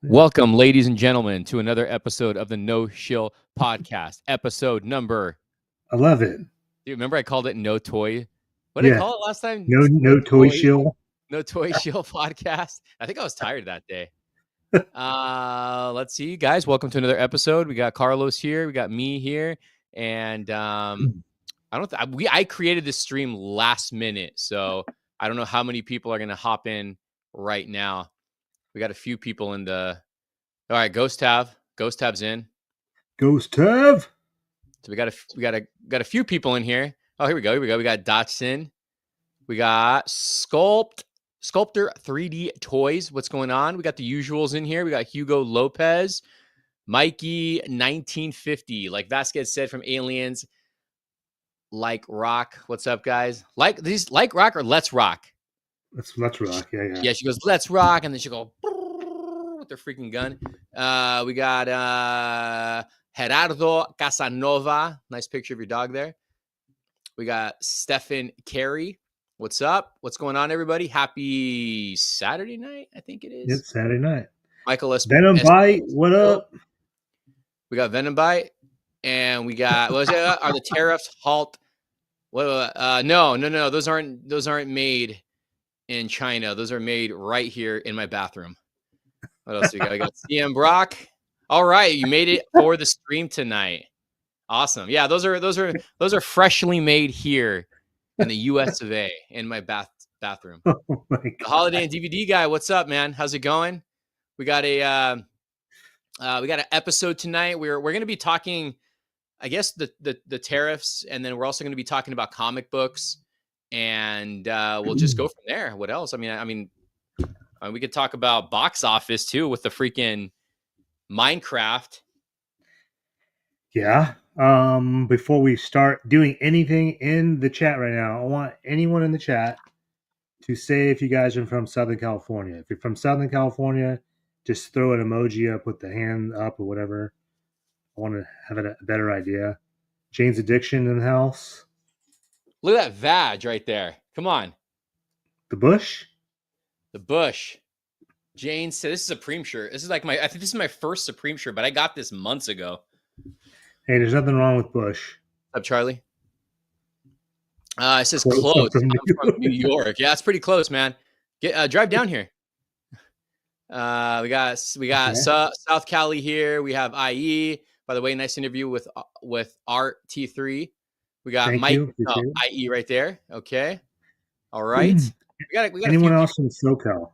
Welcome, ladies and gentlemen, to another episode of the No Shill podcast, episode number. 11. Dude, remember I called it No Toy? What did I Yeah. call it last time? No toy shill. No Toy Shill podcast. I think I was tired that day. Let's see, guys. Welcome to another episode. We got Carlos here. We got me here, and I created this stream last minute, so I don't know how many people are gonna hop in right now. We got a few people in the. All right, Ghost Tab's in. Ghost Tav. So we got a few people in here. Oh, here we go. We got Dotson. We got Sculptor 3D Toys. What's going on? We got the usuals in here. We got Hugo Lopez, Mikey 1950. Like Vasquez said from Aliens. Like rock. What's up, guys? Like rock or let's rock? Let's rock. Yeah. Yeah, she goes, let's rock, and then she go with their freaking gun. We got Gerardo Casanova. Nice picture of your dog there. We got Stephen Carey. What's up? What's going on, everybody? Happy Saturday night, I think it is. It's Saturday night. Michael Venom Bite, what up? We got Venom Bite, and we got what was it? Are the tariffs halt? No. Those aren't made in China. Those are made right here in my bathroom. What else we got? We got CM Brock. All right, you made it for the stream tonight. Awesome. Yeah, those are freshly made here in the US of A in my bathroom. Oh my God. The Holiday and DVD guy, what's up, man? How's it going? We got an episode tonight. We're going to be talking, I guess, the tariffs, and then we're also going to be talking about comic books, and we'll just go from there. What else? I mean, we could talk about box office too with the freaking Minecraft. Yeah. Before we start doing anything in the chat right now, I want anyone in the chat to say if you guys are from Southern California. If you're from Southern California, just throw an emoji up with the hand up or whatever. I want to have a better idea. Jane's Addiction in the house. Look at that Vag right there. Come on. The Bush. The Bush. Jane said this is a Supreme shirt. I think this is my first Supreme shirt, but I got this months ago. Hey, there's nothing wrong with Bush. What's up, Charlie? It says close. I'm from New York. Yeah, it's pretty close, man. Drive down here. We got okay. South Cali here. We have IE. By the way, nice interview with Art T3. We got Mike IE right there. Okay. All right. We got anyone else from SoCal?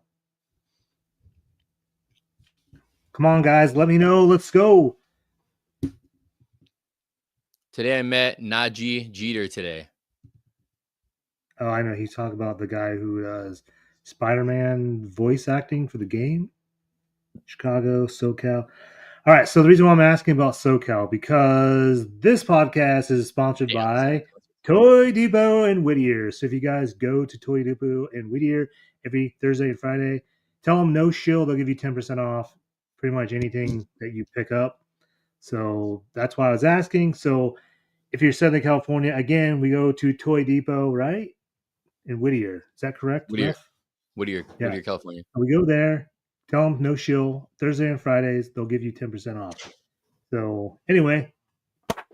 Come on, guys. Let me know. Let's go. Today I met Najee Jeter today. Oh, I know. He's talking about the guy who does Spider-Man voice acting for the game. Chicago, SoCal. All right. So the reason why I'm asking about SoCal, because this podcast is sponsored by Toy Depot and Whittier. So if you guys go to Toy Depot and Whittier every Thursday and Friday, tell them no shill. They'll give you 10% off pretty much anything that you pick up. So that's why I was asking. So if you're Southern California, again, we go to Toy Depot, right? In Whittier. Is that correct? Whittier, California. We go there. Tell them no shill. Thursday and Fridays, they'll give you 10% off. So anyway,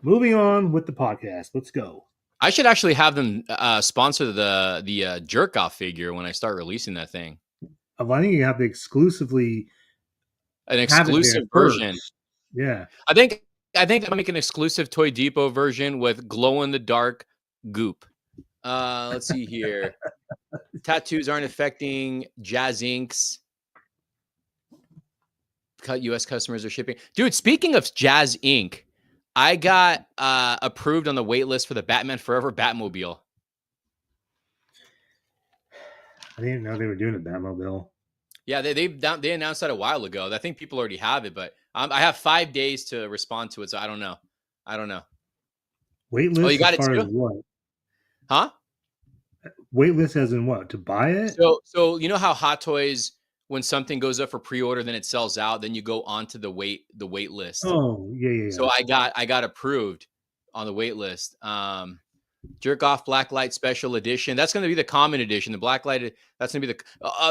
moving on with the podcast. Let's go. I should actually have them sponsor the jerk off figure when I start releasing that thing. I think you have to exclusive version. Yeah. I think I'm gonna make an exclusive Toy Depot version with glow in the dark goop. Let's see here. Tattoos aren't affecting Jazz Inks. U.S. customers are shipping. Dude, speaking of Jazz Ink, I got approved on the wait list for the Batman Forever Batmobile. I didn't know they were doing a Batmobile. Yeah, they announced that a while ago. I think people already have it, but I have 5 days to respond to it, so I don't know. Wait list you got as far it as what? Huh? Wait list as in what? To buy it? So you know how Hot Toys, when something goes up for pre-order, then it sells out, then you go onto the wait list. Oh, yeah. So I got approved on the wait list. Jerk Off Blacklight Special Edition. That's going to be the common edition. The Blacklight, that's going to be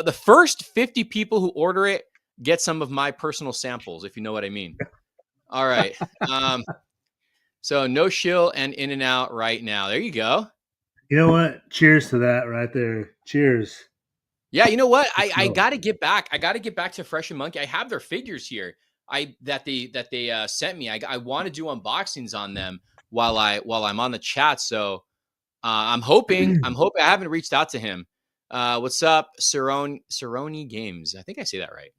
the first 50 people who order it get some of my personal samples, if you know what I mean. All right. Um, so no Shill and In and Out right now. There you go. You know what? Cheers to that right there. Cheers. Yeah, you know what? Let's I go. gotta get back. I gotta get back to Fresh and Monkey. I have their figures here. That they sent me. I want to do unboxings on them while I'm on the chat. So I'm hoping I haven't reached out to him. What's up, Cerrone Games? I think I say that right.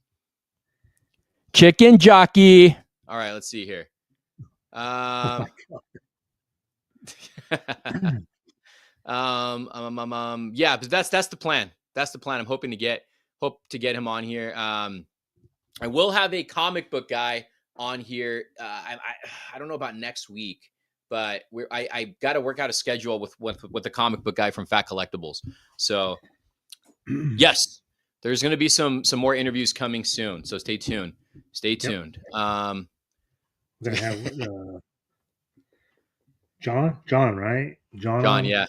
Chicken jockey. All right, let's see here. Oh my Yeah, but that's the plan. That's the plan. I'm hoping to hope to get him on here. I will have a comic book guy on here. I don't know about next week, but I got to work out a schedule with the comic book guy from Fat Collectibles. So God. yes, there's going to be some more interviews coming soon. So stay tuned. Stay tuned. We're gonna have John, right? John John, on, yeah,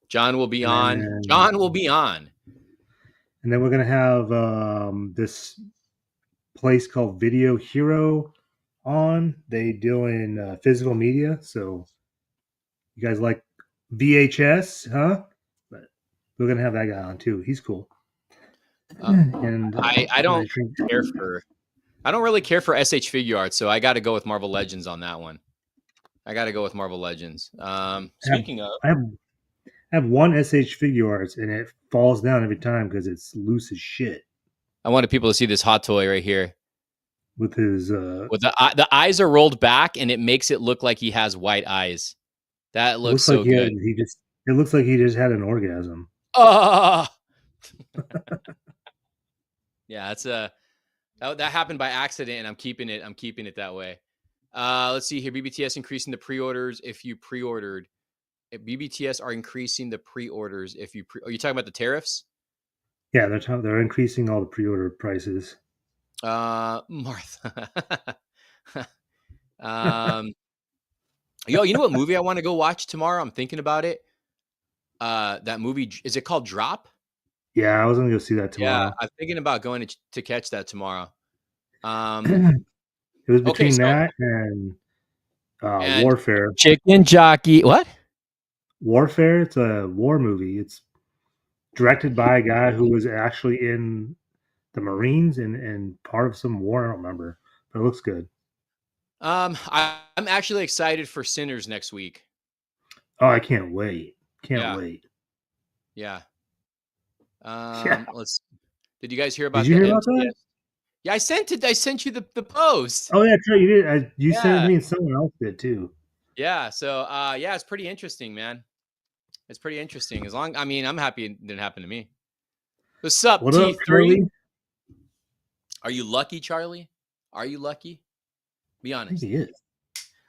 John will be and on. then John will be on. and then we're gonna have this place called Video Hero on. They deal in physical media, so you guys like VHS, huh? But we're gonna have that guy on too. He's cool. And I don't care for. I don't really care for SH figure art, so I got to go with Marvel Legends on that one. I got to go with Marvel Legends. Speaking of, I have one SH figure arts, and it falls down every time because it's loose as shit. I wanted people to see this hot toy right here. With his With the eyes are rolled back, and it makes it look like he has white eyes. That looks looks like so good. it looks like he just had an orgasm. Oh, yeah, that happened by accident, and I'm keeping it that way. Let's see here. BBTS increasing the pre-orders if you pre-ordered. BBTS are increasing the pre-orders if you are you talking about the tariffs? Yeah, they're increasing all the pre-order prices. Martha. um, you know what movie I want to go watch tomorrow? I'm thinking about it. That movie, is it called Drop? Yeah, I was gonna go see that Yeah, tomorrow. I'm thinking about going to catch that tomorrow. It was Okay, between so that and and Warfare. Chicken Jockey. What? Warfare. It's a war movie. It's directed by a guy who was actually in the Marines and part of some war. I don't remember, but it looks good. I'm actually excited for Sinners next week. Oh, I can't wait! Can't Yeah, wait. yeah. Yeah. Let's. Did you guys hear Did about you the hear about that? MTS? Yeah, I sent it. I sent you the post. Oh yeah, that's right. You did. You sent it to Yeah, me, and someone else did too. yeah. So, yeah, it's pretty interesting, man. It's pretty interesting. I mean, I'm happy it didn't happen to me. What's up, What up, T3? Charlie? Are you lucky, Charlie? Are you lucky? Be I think honest. he is.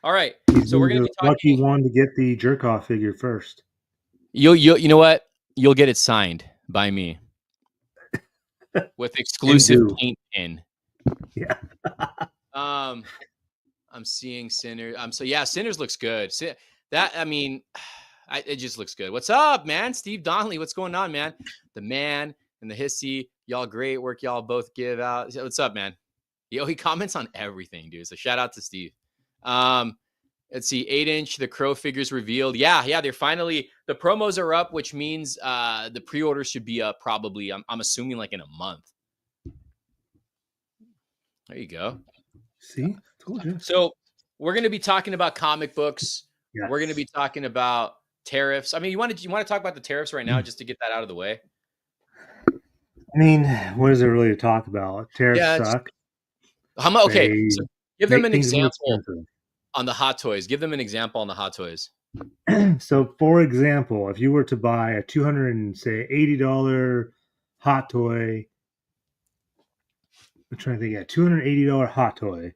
All right. He's So we're been gonna the be lucky talking. one to get the jerk off figure first. You know what? You'll get it signed by me with And exclusive do. paint pin. Yeah. Um, I'm seeing Sinners. So yeah, Sinners looks good. That I mean, it just looks good. What's up, man? Steve Donnelly, what's going on, man? The man and the hissy, y'all great work. Y'all both give out. What's up, man? Yo, he comments on everything, dude. So shout out to Steve. Let's see, 8-inch, the Crow figures revealed. Yeah, they're finally, the promos are up, which means the pre-orders should be up probably, I'm assuming like in a month. There you go. See, told you. So we're going to be talking about comic books. Yes. We're going to be talking about tariffs. I mean, you want to talk about the tariffs right now just to get that out of the way? I mean, what is there really to talk about? Tariffs Yeah. suck. Okay. They So give them make an things more example expensive. on the Hot Toys. Give them an example on the Hot Toys. So, for example, if you were to buy a $280 hot toy, I'm trying to think, yeah, $280 hot toy,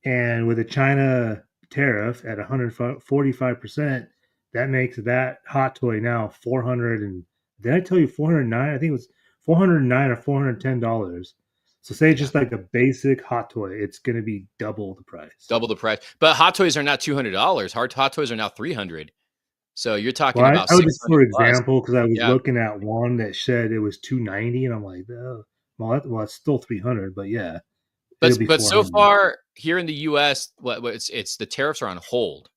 and with a China tariff at 145%, that makes that hot toy now 400 and did I tell you 409? I think it was 409 or $410. So say it's Yeah. just like a basic hot toy, it's going to be double the price. Double the price. But Hot Toys are not $200. Hot Toys are now $300. So you're talking Well, I about would just, 600 for plus. example, because I was Yeah. looking at one that said it was 290, and I'm like, oh, Well, it's still 300, but yeah, it'll But be so 400. far here in the U.S., it's the tariffs are on hold.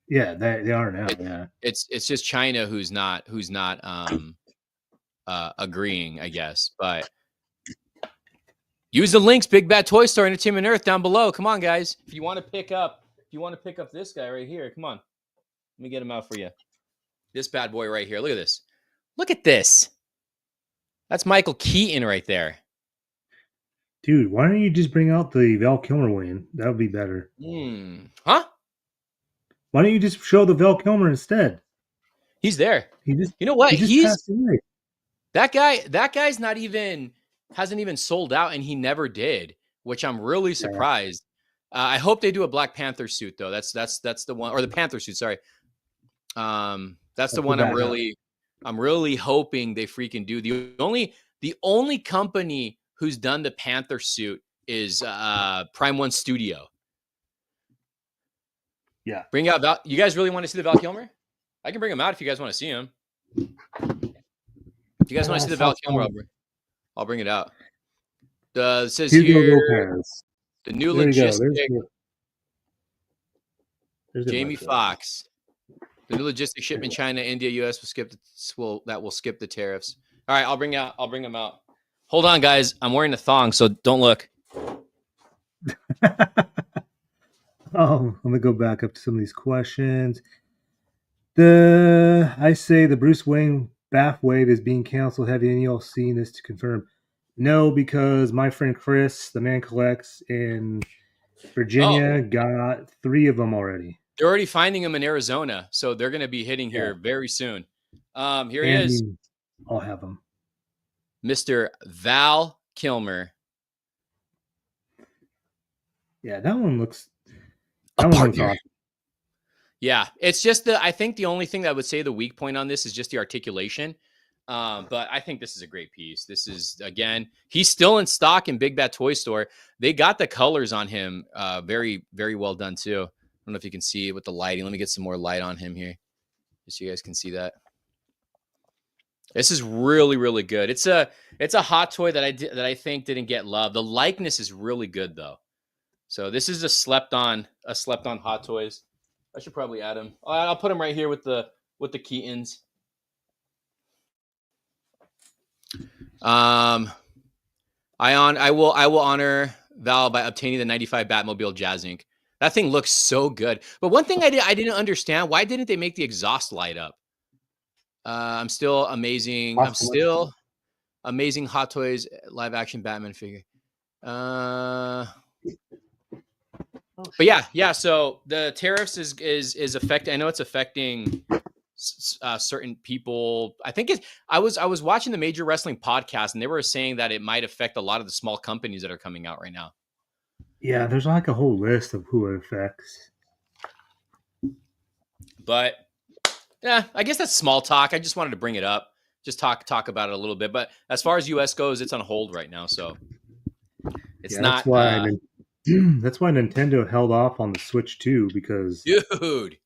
Yeah, they are now. It, Yeah. it's just China who's not agreeing, I guess. But use the links, Big Bad Toy Store, Entertainment Earth down below. Come on, guys. If you want to pick up this guy right here, come on. Let me get him out for you. This bad boy right here. Look at this. Look at this. That's Michael Keaton right there. Dude, why don't you just bring out the Val Kilmer win? That would be better. Huh? Why don't you just show the Val Kilmer instead? He's there. He just You know what? he just passed away. That guy's not even hasn't even sold out, and he never did, which I'm really surprised. I hope they do a Black Panther suit though. That's the one, or the Panther suit. Sorry. That's the one I'm really hoping they freaking do. The only company who's done the Panther suit is Prime One Studio. Yeah. Bring out Val. You guys really want to see the Val Kilmer? I can bring him out if you guys want to see him. If you guys want to see the Val Kilmer, I'll bring it out. It says here the new logistic. Jamie Foxx. The new logistic shipment China, India, US will skip the tariffs. All right, I'll bring him out. Hold on, guys. I'm wearing a thong, so don't look. Oh, let me go back up to some of these questions. I say the Bruce Wayne Bath Wave is being canceled. Have any of y'all seen this to confirm? No, because my friend Chris, the man collects in Virginia, got 3 of them already. They're already finding them in Arizona, so they're going to be hitting here very soon. Here he is. I'll have him. Mr. Val Kilmer. Yeah, that one looks. Awesome. Yeah, it's just I think the only thing that I would say the weak point on this is just the articulation. But I think this is a great piece. This is, again, he's still in stock in Big Bad Toy Store. They got the colors on him very, very well done too. I don't know if you can see it with the lighting. Let me get some more light on him here, just so you guys can see that. This is really, really good. It's a hot toy that I think didn't get love. The likeness is really good though. So this is a slept on Hot Toys. I should probably add him. I'll put him right here with the Keatons. I will honor Val by obtaining the 95 Batmobile Jazz Inc. That thing looks so good. But one thing I didn't understand, why didn't they make the exhaust light up? I'm still amazing. I'm still amazing Hot Toys live action Batman figure. But yeah. So the tariffs is affecting. I know it's affecting certain people. I think I was watching the Major Wrestling podcast, and they were saying that it might affect a lot of the small companies that are coming out right now. Yeah, there's like a whole list of who it affects. But yeah, I guess that's small talk. I just wanted to bring it up, just talk about it a little bit. But as far as US goes, it's on hold right now, so it's not. That's why Nintendo held off on the Switch too, because dude,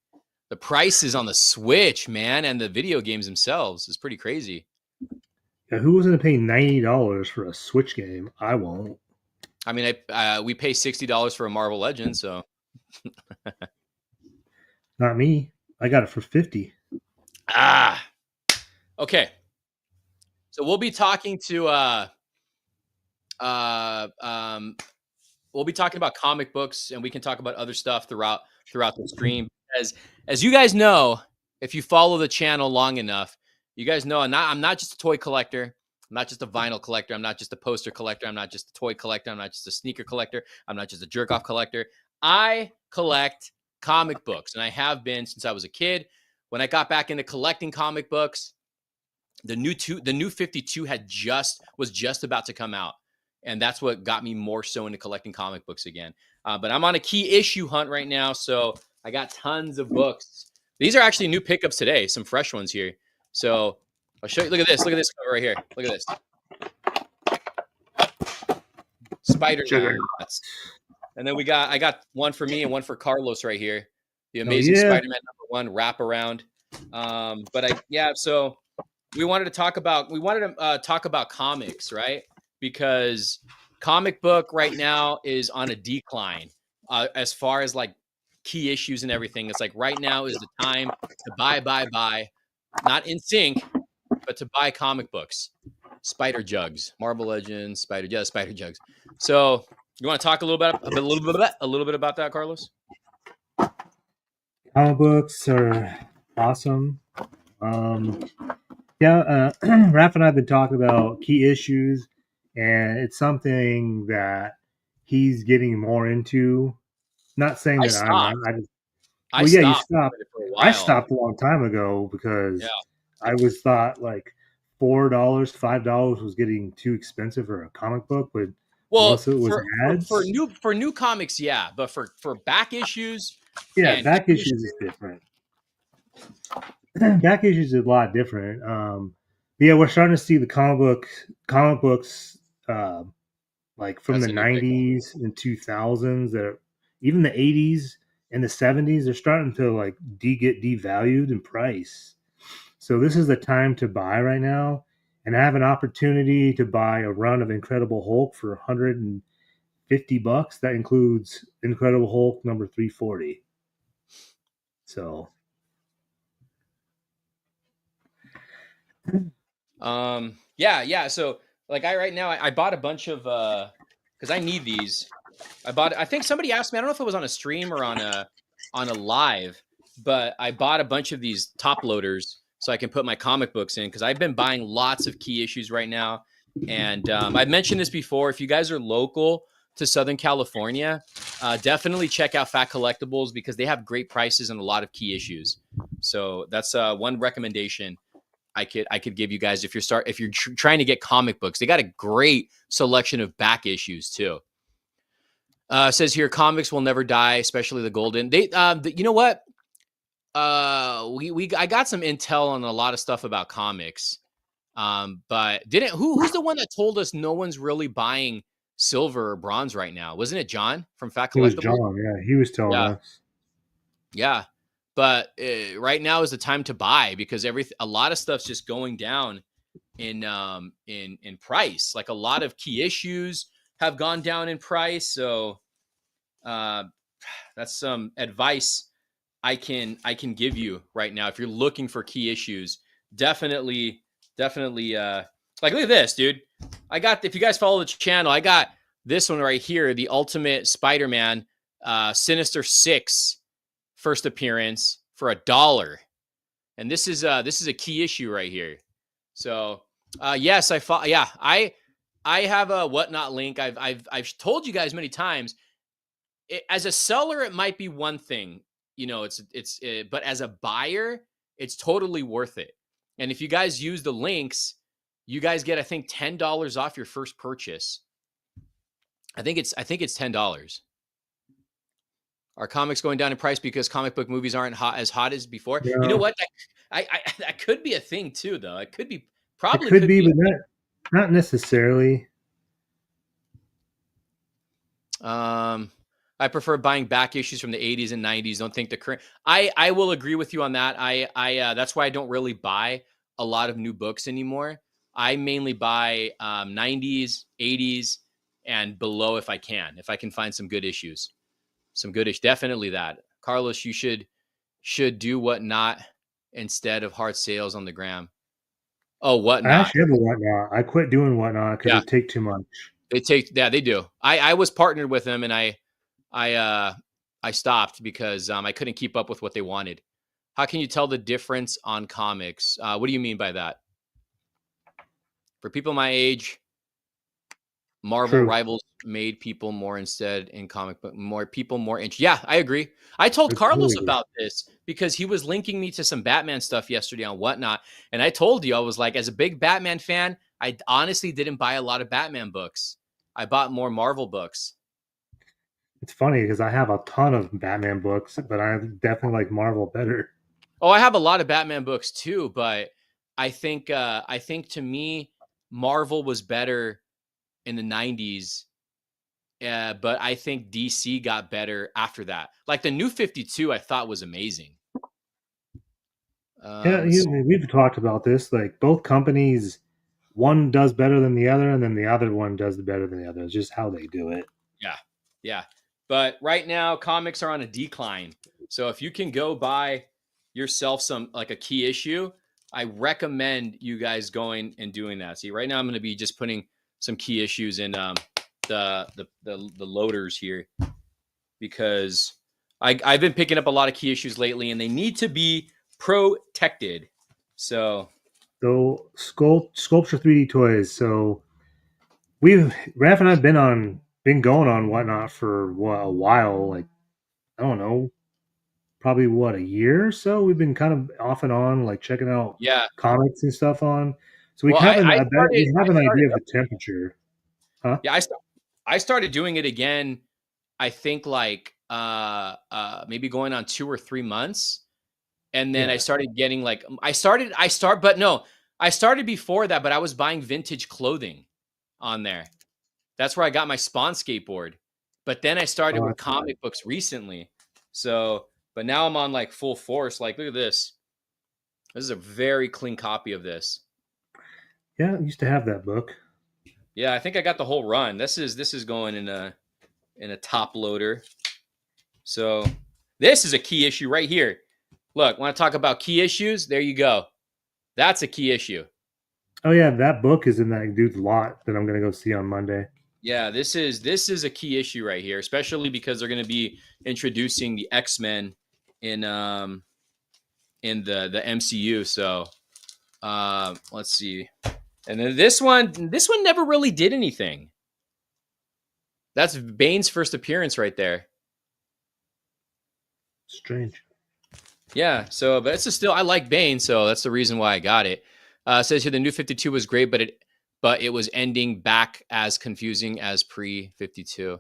the prices on the Switch, man, and the video games themselves is pretty crazy. Yeah, who was going to pay $90 for a Switch game? I won't. I mean, we pay $60 for a Marvel Legend, so not me. I got it for $50. Okay. So we'll be talking to we'll be talking about comic books, and we can talk about other stuff throughout the stream. As you guys know, if you follow the channel long enough, you guys know I'm not just a toy collector. I'm not just a vinyl collector. I'm not just a poster collector. I'm not just a toy collector. I'm not just a sneaker collector. I'm not just a jerk off collector. I collect comic books, and I have been since I was a kid. When I got back into collecting comic books, the new 52 was just about to come out. And that's what got me more so into collecting comic books again. But I'm on a key issue hunt right now, so I got tons of books. These are actually new pickups today, some fresh ones here. So I'll show you. Look at this. Look at this cover right here. Look at this. Spider-Man. And then I got one for me and one for Carlos right here. The Amazing Spider-Man #1 wraparound. So we wanted to talk about comics, right? because comic book right now is on a decline as far as like key issues and everything. It's like right now is the time to buy, not in sync, but to buy comic books. Spider Jugs, Marvel Legends, Spider Jugs. So you want to talk a little bit about that, Carlos? Comic books are awesome. Um, yeah, Raph and I have been talking about key issues, and it's something that he's getting more into. Not saying I that I'm not. stopped. I Well, yeah, you stopped stopped. for a I while. stopped a long time ago Yeah. because I was thought like $4, $5 was getting too expensive for a comic book, but Well, most of it was ads. for new comics, yeah, but for back issues Yeah, and back key issues is issues, different. Back issues is a lot different. Yeah, we're starting to see the comic books uh, like from that's the a new pickup. '90s and 2000s that are, even the '80s and the '70s. They're starting to like get devalued in price. So this is the time to buy right now, and I have an opportunity to buy a run of Incredible Hulk for $150. That includes Incredible Hulk number 340. So Yeah. So like I right now, I bought a bunch of because I need these. I think somebody asked me, I don't know if it was on a stream or on a live, but I bought a bunch of these top loaders so I can put my comic books in because I've been buying lots of key issues right now. And I've mentioned this before. If you guys are local to Southern California, definitely check out Fat Collectibles because they have great prices and a lot of key issues. So that's one recommendation I could give you guys if you're trying to get comic books. They got a great selection of back issues too. Says here, comics will never die, especially the golden. You know what? I got some intel on a lot of stuff about comics. But didn't who's the one that told us no one's really buying silver or bronze right now? Wasn't it John from Fat it was Collectibles? John. Yeah, he was telling Yeah, us. yeah. But right now is the time to buy because a lot of stuff's just going down in price. Like a lot of key issues have gone down in price. So uh, that's some advice I can give you right now. If you're looking for key issues, definitely, definitely like look at this, dude. If you guys follow the channel, I got this one right here, the Ultimate Spider-Man Sinister Six first appearance for $1. And this is a key issue right here. So yes, I have a whatnot link. I've told you guys many times. As a seller, it might be one thing, but as a buyer, it's totally worth it. And if you guys use the links, you guys get I think $10 off your first purchase. I think it's $10. Are comics going down in price because comic book movies aren't as hot as before? You You know know, what? That could be a thing too, though. It could be it probably could could be, be but a thing. not necessarily. Um, I prefer buying back issues from the 80s and 90s. Don't think the current. I will agree with you on that. I that's why I don't really buy a lot of new books anymore. I mainly buy 90s, 80s, and below if I can. If I can find some good issues, definitely that. Carlos, you should do whatnot instead of hard sales on the gram. Oh, I whatnot. actually have a whatnot. I quit doing whatnot because Yeah, it take too much. they do. I was partnered with them and I uh I stopped because I couldn't keep up with what they wanted. How can you tell the difference on comics? What do you mean by that? For people my age, Marvel True. Rivals made people more instead in comic book more people more interested. Yeah, I agree. I told I Carlos totally agree. about this because he was linking me to some Batman stuff yesterday on whatnot, and I told you I was like, as a big Batman fan, I honestly didn't buy a lot of Batman books. I bought more Marvel books. It's funny because I have a ton of Batman books, but I definitely like Marvel better. Oh, I have a lot of Batman books too, but I think to me, Marvel was better in the '90s. But I think DC got better after that. Like the New 52, I thought was amazing. Yeah, Let's see. we've talked about this. Like both companies one does better than the other, and then the other one does better than the other. It's just how they do it. Yeah. Yeah. But right now, comics are on a decline. So if you can go buy yourself some like a key issue, I recommend you guys going and doing that. See, right now I'm going to be just putting some key issues in the loaders here because I've been picking up a lot of key issues lately, and they need to be protected. So So sculpture 3D toys. So Raph and I've been going on Whatnot for a while. Like I don't know, probably a year or so. We've been kind of off and on, like checking out yeah, comics and stuff on. So well, I bet we have I an started idea of the temperature, huh? yeah I started doing it again. I think like maybe going on 2 or 3 months, and then I Yeah. started getting like I started before that, but I was buying vintage clothing on there. That's where I got my Spawn skateboard. But then I started Oh, with that's why. comic books recently. So, but now I'm on like full force. Like, look at this. This is a very clean copy of this. Yeah, I used to have that book. Yeah, I think I got the whole run. This is going in a top loader. So this is a key issue right here. Look, want to talk about key issues? There you go. That's a key issue. Oh yeah, that book is in that dude's lot that I'm gonna go see on Monday. Yeah, this is a key issue right here, especially because they're going to be introducing the X-Men in the MCU. So let's see. And then this one never really did anything. That's Bane's first appearance right there. Strange. Yeah. So, but it's still I like Bane, so that's the reason why I got it. It says here the new 52 was great, but it was ending back as confusing as pre 52.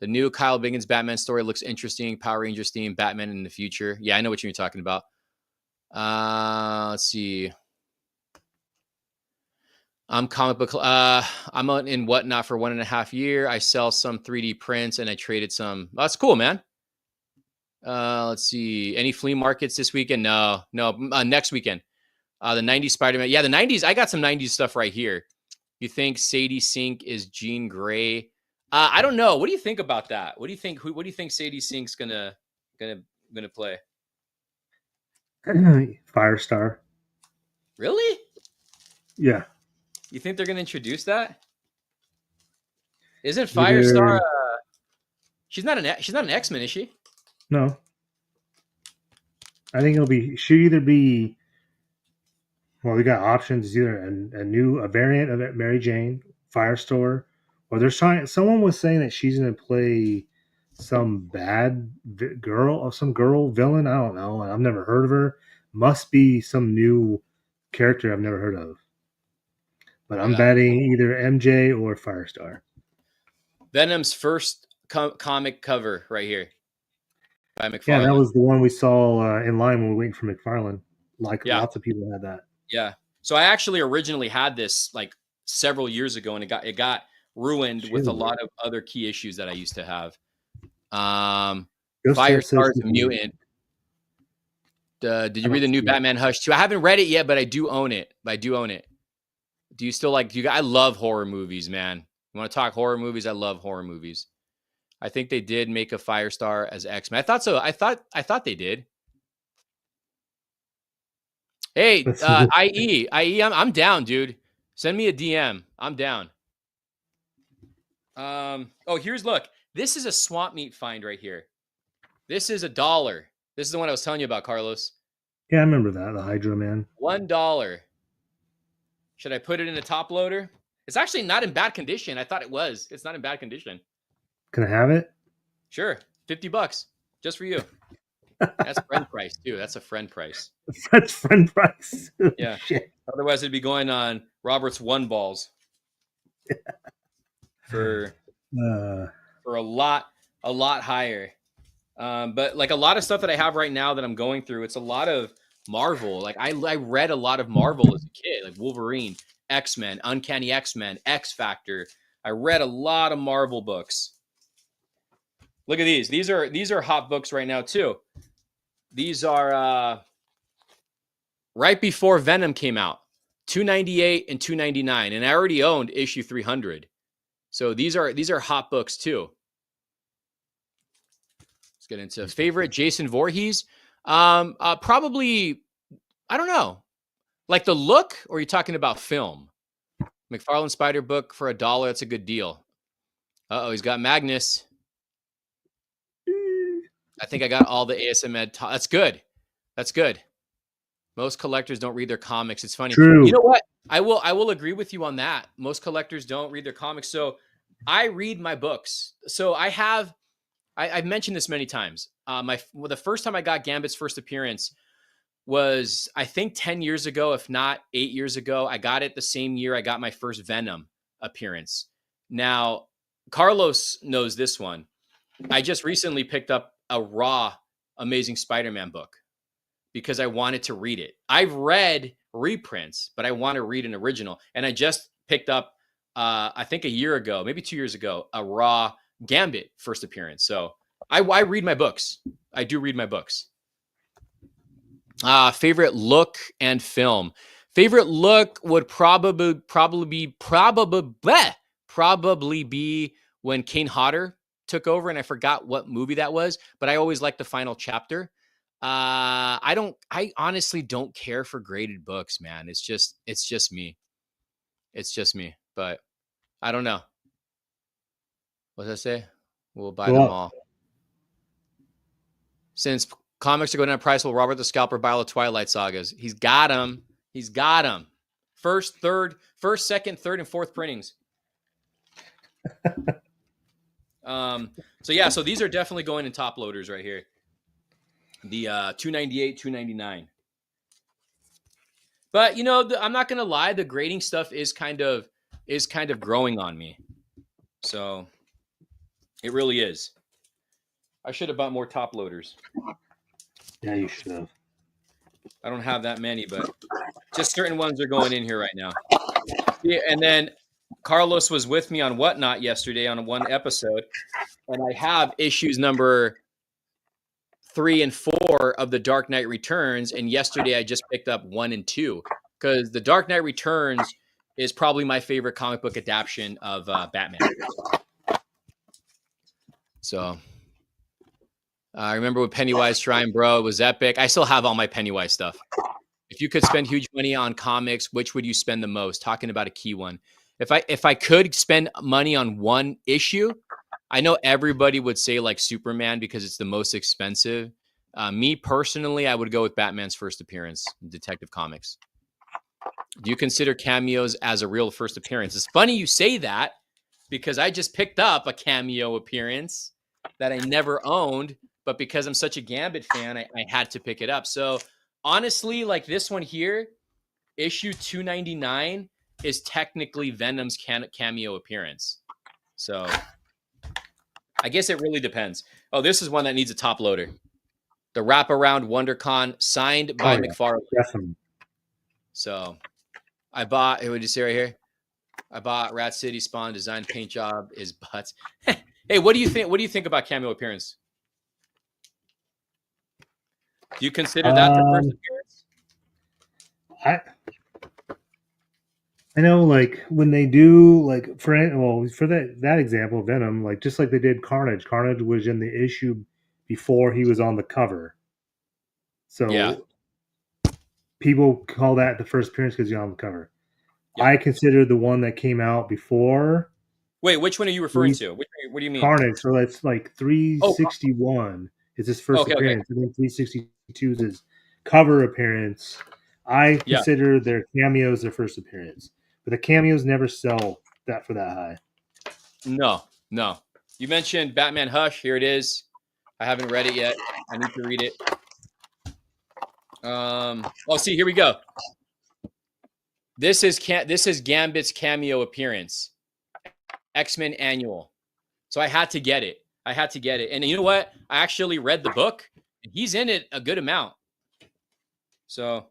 The new Kyle Biggins Batman story looks interesting. Power Rangers theme, Batman in the future. Yeah, I know what you're talking about. Let's see. I'm comic book. I'm in Whatnot for 1.5 years. I sell some 3D prints and I traded some. Oh, that's cool, man. Let's see. Any flea markets this weekend? No. Next weekend. The 90s Spider-Man. Yeah, the 90s. I got some 90s stuff right here. You think Sadie Sink is Jean Grey? I don't know. What do you think about that? What do you think? What do you think Sadie Sink's gonna play? Firestar. Really? Yeah. You think they're gonna introduce that? Isn't Firestar? Either She's not an X-Men, is she? no. I think it'll be should either be well, we got options. It's either a variant of Mary Jane, Firestar, or they're trying. Someone was saying that she's going to play some girl or some girl villain. I don't know. I've never heard of her. Must be some new character I've never heard of. But I'm Yeah. betting either MJ or Firestar. Venom's first comic cover right here by Yeah, that McFarlane. was the one we saw in line when we were waiting for McFarlane. Like Yeah, lots of people had that. yeah. So I actually originally had this like several years ago, and it got ruined with a Shill. lot of other key issues that I used to have. Um, Ghost Cat says Firestar's a mutant. Did I you read don't the new see it. Batman Hush 2? I haven't read it yet, but I do own it. Do you still like? I love horror movies, man. You want to talk horror movies? I love horror movies. I think they did make a Firestar as X-Men. I thought so. I thought they did. Hey, Let's see. IE, I'm down, dude. Send me a DM. I'm down. Oh, look. This is a swamp meat find right here. This is $1. This is the one I was telling you about, Carlos. Yeah, I remember that. The Hydro Man. $1. Should I put it in a top loader? It's actually not in bad condition. I thought it was. It's not in bad condition. Can I have it? Sure. $50 just for you. That's friend price too. That's a friend price. That's friend price. Yeah. Shit. Otherwise, it'd be going on Robert's one balls for Uh, for a lot higher. But like a lot of stuff that I have right now that I'm going through, it's a lot of Marvel. Like I read a lot of Marvel as a kid, like Wolverine, X-Men, Uncanny X-Men, X Factor. I read a lot of Marvel books. Look at these. These are hot books right now too. These are right before Venom came out. 298 and 299, and I already owned issue 300. So these are hot books too. Let's get into favorite Jason Voorhees. Probably, I don't know, like the look, or are you talking about film? McFarlane Spider book for $1. That's a good deal. He's got Magnus. I think I got all the ASM Ed. That's good. That's good. Most collectors don't read their comics. It's funny. True. You know what? I will agree with you on that. Most collectors don't read their comics. So I read my books. So I've mentioned this many times. The first time I got Gambit's first appearance was, I think, 10 years ago, if not 8 years ago. I got it the same year I got my first Venom appearance. Now, Carlos knows this one. I just recently picked up a raw Amazing Spider-Man book because I wanted to read it. I've read reprints, but I want to read an original. And I just picked up, I think a year ago, maybe 2 years ago, a raw Gambit first appearance. So I read my books. I do read my books. Favorite look and film. Favorite look would probably be when Kane Hodder took over, and I forgot what movie that was, but I always liked the final chapter. I honestly don't care for graded books, man. It's just me. It's just me, but I don't know. What does that say? We'll buy them all. Since comics are going down in price, will Robert the Scalper buy all the Twilight sagas? He's got them. He's got them. First, second, third, and fourth printings. So these are definitely going in top loaders right here. The 298, 299. But I'm not gonna lie, the grading stuff is kind of growing on me. So it really is. I should have bought more top loaders. Yeah, you should have. I don't have that many, but just certain ones are going in here right now. Yeah, and then Carlos was with me on Whatnot yesterday on one episode, and I have issues number 3 and 4 of The Dark Knight Returns, and yesterday I just picked up 1 and 2 because The Dark Knight Returns is probably my favorite comic book adaptation of Batman. So I remember with Pennywise Shrine, bro, it was epic. I still have all my Pennywise stuff. If you could spend huge money on comics, which would you spend the most? Talking about a key one. If I could spend money on one issue, I know everybody would say like Superman because it's the most expensive. Me personally, I would go with Batman's first appearance in Detective Comics. Do you consider cameos as a real first appearance? It's funny you say that because I just picked up a cameo appearance that I never owned, but because I'm such a Gambit fan, I had to pick it up. So honestly, like this one here, issue 299 is technically Venom's cameo appearance. So I guess it really depends. Oh, this is one that needs a top loader. The Wraparound WonderCon signed by McFarlane. Definitely. So I bought, what did you say right here? I bought Rat City Spawn design paint job is butts. Hey, what do you think? What do you think about cameo appearance? Do you consider that the first appearance? I know, like when they do, like for that example, Venom, like just like they did Carnage. Carnage was in the issue before he was on the cover, so yeah. People call that the first appearance because he's on the cover. Yeah. I consider the one that came out before. Wait, which one are you referring to? What do you mean? Carnage. So that's like 361 is his first appearance, and then 362 is his cover appearance. I consider their cameos their first appearance. But the cameos never sell that for that high. No. You mentioned Batman Hush. Here it is. I haven't read it yet. I need to read it. See, here we go. This is Gambit's cameo appearance. X-Men Annual. So I had to get it. And you know what? I actually read the book. And he's in it a good amount. So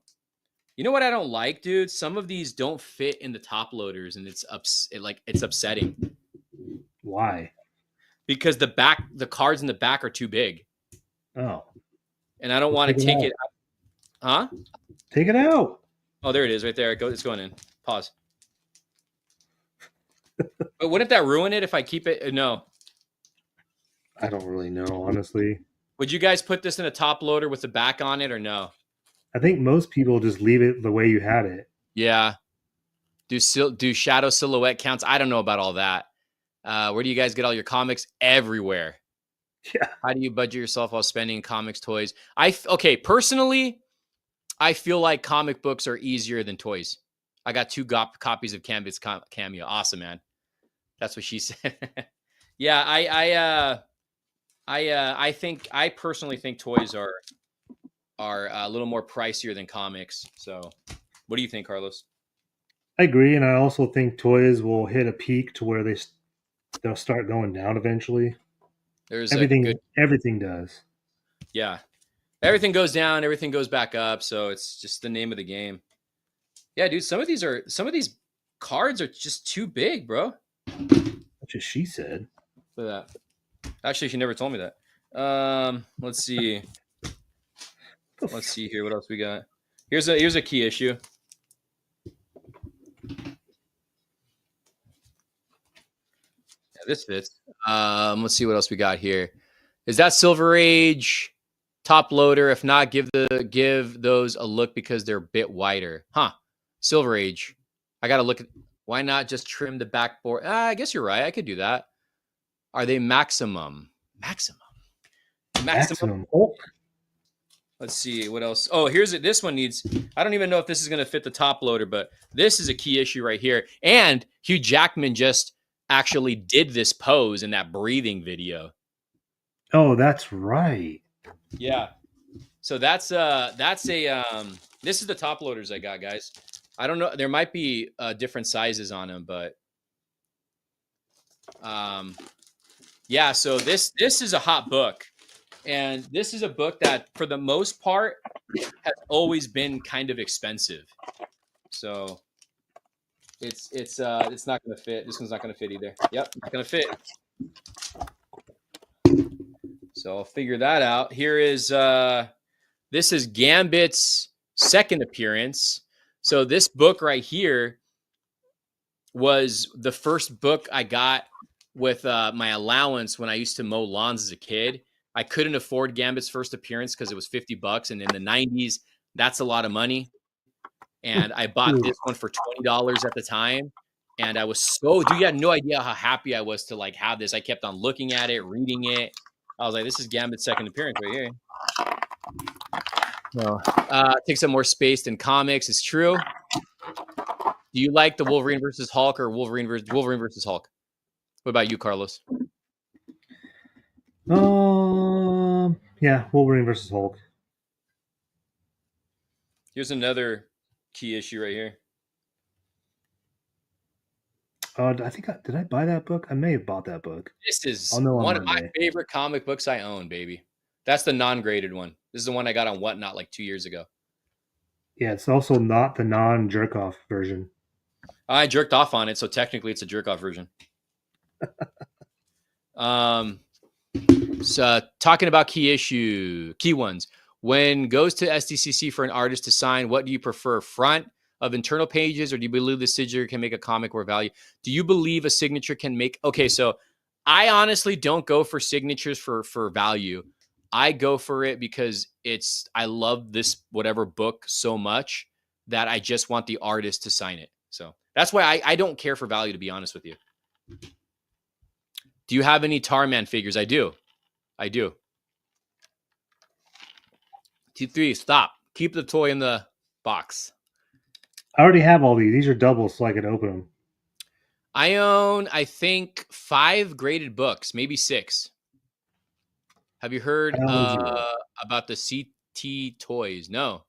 you know what I don't like, dude? Some of these don't fit in the top loaders, and it's upsetting. Why? Because the cards in the back are too big. Oh. And I don't want to take it out. Huh? Take it out. Oh, there it is, right there. It's going in. Pause. But wouldn't that ruin it if I keep it? No. I don't really know, honestly. Would you guys put this in a top loader with the back on it or no? I think most people just leave it the way you had it. Yeah. Do shadow silhouette counts? I don't know about all that. Where do you guys get all your comics? Everywhere. Yeah. How do you budget yourself while spending comics, toys? Okay, personally, I feel like comic books are easier than toys. I got two copies of Gambit's Cameo. Awesome, man. That's what she said. Yeah, I personally think toys are a little more pricier than comics. So, what do you think, Carlos? I agree, and I also think toys will hit a peak to where they'll start going down eventually. There's a good, Everything does. yeah. Everything goes down, everything goes back up. So it's just the name of the game. Yeah, dude. Some of these cards are just too big, bro. That's what she said. Look at that. Actually, she never told me that. Let's see. Let's see here. What else we got? Here's a key issue. Yeah, this fits. Let's see what else we got here. Is that Silver Age top loader? If not, give those a look because they're a bit wider. Huh. Silver Age. I gotta look at why not just trim the backboard? I guess you're right. I could do that. Are they maximum? Maximum. Oh, Let's see what else. Oh, here's it. This one needs. I don't even know if this is going to fit the top loader, but this is a key issue right here. And Hugh Jackman just actually did this pose in that breathing video. oh, that's right. Yeah. So that's a this is the top loaders I got, guys. I don't know. There might be different sizes on them, but yeah. So this is a hot book. And this is a book that, for the most part, has always been kind of expensive. So it's not going to fit. This one's not going to fit either. Yep, not going to fit. So I'll figure that out. Here is this is Gambit's second appearance. So this book right here was the first book I got with my allowance when I used to mow lawns as a kid. I couldn't afford Gambit's first appearance because it was $50, and in the '90s, that's a lot of money. And I bought this one for $20 at the time, and I was so dude, you had no idea how happy I was to like have this. I kept on looking at it, reading it. I was like, "This is Gambit's second appearance right here." No, takes up more space than comics. It's true. Do you like the Wolverine versus Hulk or Wolverine versus Hulk? What about you, Carlos? Yeah, Wolverine versus Hulk. Here's another key issue right here. I think did I buy that book? I may have bought that book. This is I'll know on one of my Monday. favorite comic books I own, baby. That's the non-graded one. This is the one I got on Whatnot like 2 years ago. Yeah, it's also not the non-jerk off version. I jerked off on it, so technically it's a jerk off version. So talking about key ones. When goes to SDCC for an artist to sign, what do you prefer? Front of internal pages, or do you believe the signature can make a comic more value? Do you believe a signature can make? Okay, so I honestly don't go for signatures for value. I go for it because I love this whatever book so much that I just want the artist to sign it. So that's why I don't care for value, to be honest with you. Do you have any Tarman figures? I do. 2-3, stop. Keep the toy in the box. I already have all these. These are doubles, so I could open them. I own, I think, 5 graded books, maybe 6. Have you heard about the CT toys? No.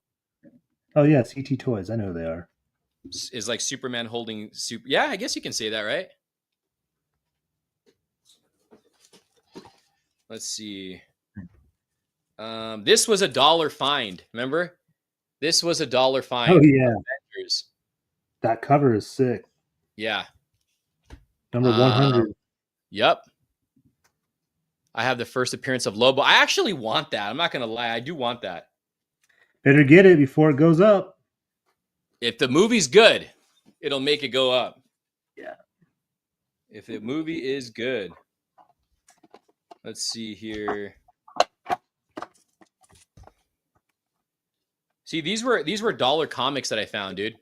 Oh yeah, CT Toys. I know who they are. Is like Superman holding super. Yeah, I guess you can say that, right? Let's see. This was $1 find. Remember? This was $1 find. Oh yeah. That cover is sick. Yeah. Number 100. Yep. I have the first appearance of Lobo. I actually want that. I'm not going to lie. I do want that. Better get it before it goes up. If the movie's good, it'll make it go up. Yeah. If the movie is good. Let's see here. See, these were dollar comics that I found, dude.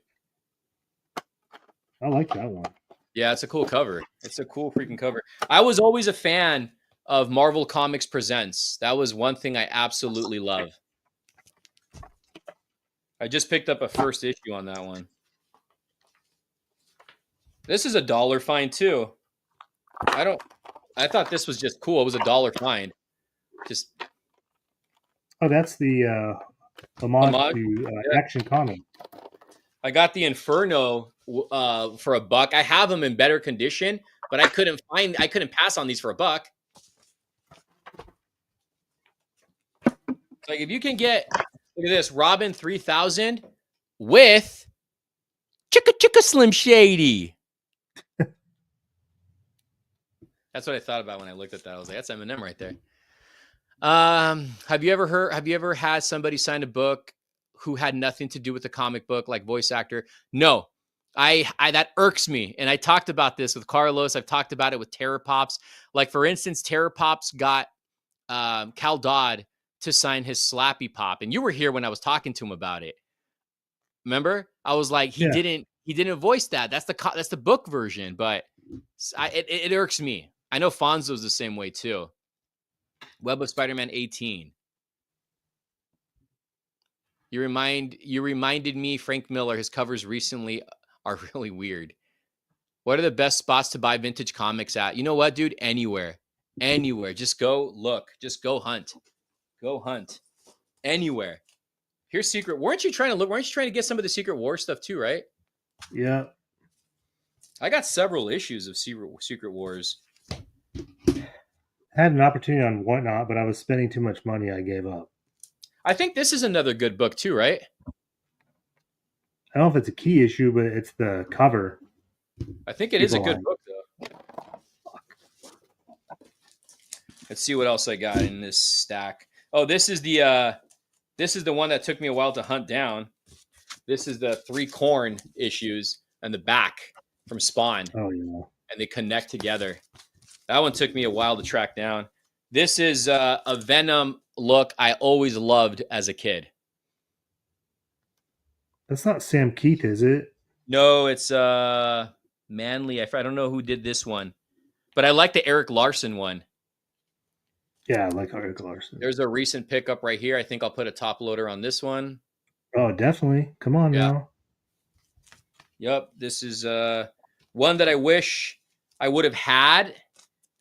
I like that one. Yeah, it's a cool cover. It's a cool freaking cover. I was always a fan of Marvel Comics Presents. That was one thing I absolutely love. I just picked up a first issue on that one. This is a dollar find too. I thought this was just cool. It was a dollar find. Just Oh, that's the homage homage. to Yeah. Action Comic. I got the Inferno for $1. I have them in better condition, but I couldn't pass on these for $1. Like if you can get, look at this, Robin 3000 with Chicka Chicka Slim Shady. That's what I thought about when I looked at that. I was like, that's Eminem right there. Have you ever had somebody sign a book who had nothing to do with the comic book, like voice actor? No. I that irks me. And I talked about this with Carlos. I've talked about it with Terror Pops. Like, for instance, Terror Pops got Cal Dodd to sign his Slappy Pop. And you were here when I was talking to him about it. Remember? I was like, he didn't voice that. That's the book version, but it irks me. I know Fonzo's the same way too. Web of Spider-Man 18. You reminded me, Frank Miller, his covers recently are really weird. What are the best spots to buy vintage comics at? You know what, dude? Anywhere. Just go look. Just go hunt. Anywhere. Here's Secret. Weren't you trying to get some of the Secret War stuff too, right? Yeah. I got several issues of Secret Wars. I had an opportunity on Whatnot, but I was spending too much money. I gave up. I think this is another good book too, right? I don't know if it's a key issue, but it's the cover. I think it is a good book, though. Let's see what else I got in this stack. Oh, this is the one that took me a while to hunt down. This is the 3 Corn issues and the back from Spawn. Oh yeah, and they connect together. That one took me a while to track down. This is a Venom look I always loved as a kid. That's not Sam Keith, is it? No, it's Manley. I don't know who did this one, but I like the Eric Larson one. Yeah, I like Eric Larson. There's a recent pickup right here. I think I'll put a top loader on this one. Oh, definitely. Come on now. Yep, this is one that I wish I would have had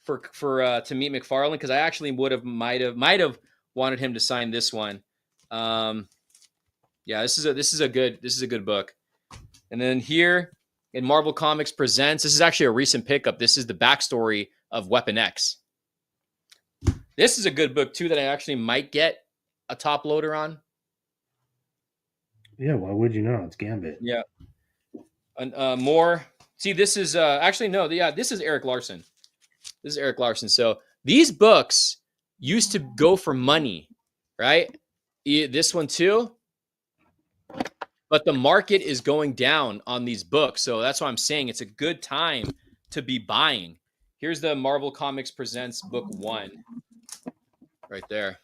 for to meet McFarlane, because I actually might have wanted him to sign this one. Yeah, this is a good book. And then here in Marvel Comics Presents, this is actually a recent pickup. This is the backstory of Weapon X. This is a good book too that I actually might get a top loader on. Yeah, why would you know? It's Gambit. Yeah. And more. See, this is actually no. Yeah, this is Eric Larson. This is Eric Larson. So these books used to go for money, right? This one too. But the market is going down on these books. So that's why I'm saying it's a good time to be buying. Here's the Marvel Comics Presents book 1 right there.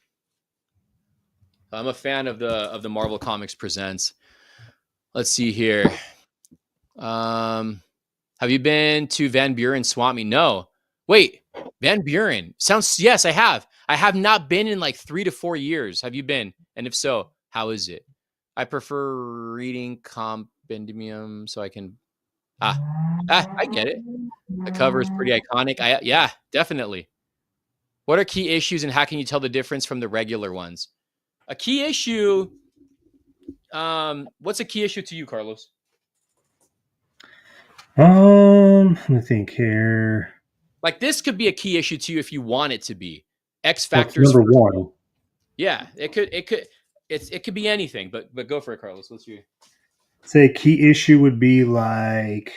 I'm a fan of the Marvel Comics Presents. Let's see here. Have you been to Van Buren Swap Meet? No. Wait, Van Buren. Yes, I have. I have not been in like 3 to 4 years. Have you been? And if so, how is it? I prefer reading compendium so I can. I get it. The cover is pretty iconic. Yeah, definitely. What are key issues and how can you tell the difference from the regular ones? A key issue. What's a key issue to you, Carlos? Let me think here. Like this could be a key issue to you if you want it to be. X Factor's number 1. Yeah, it could be anything, but go for it, Carlos. What's your say key issue would be like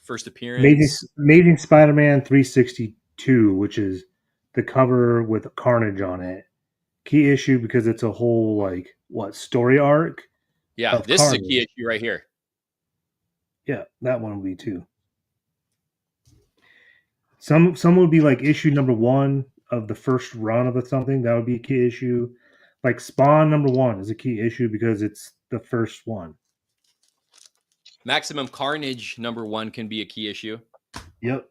first appearance? Amazing Spider-Man 362, which is the cover with Carnage on it. Key issue because it's a whole story arc Yeah, of this is a key Carnage. issue right here. Yeah, that one would be too. Some would be like issue number one of the first run of something. That would be a key issue. Like Spawn number one is a key issue because it's the first one. Maximum Carnage #1 can be a key issue. Yep.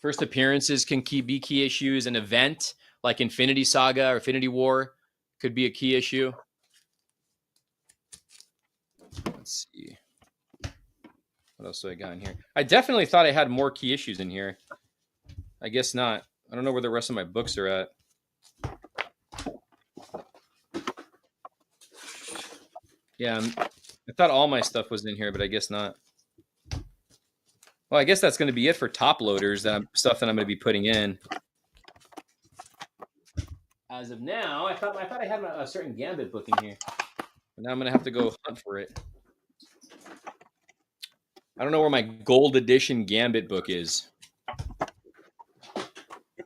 First appearances can be key issues. An event like Infinity Saga or Infinity War could be a key issue. Let's see. What else do I got in here? I definitely thought I had more key issues in here. I guess not. I don't know where the rest of my books are at. Yeah, I thought all my stuff was in here, but I guess not. Well, I guess that's going to be it for top loaders. Stuff that I'm going to be putting in. As of now, I thought I had a certain Gambit book in here, but now I'm going to have to go hunt for it. I don't know where my gold edition Gambit book is.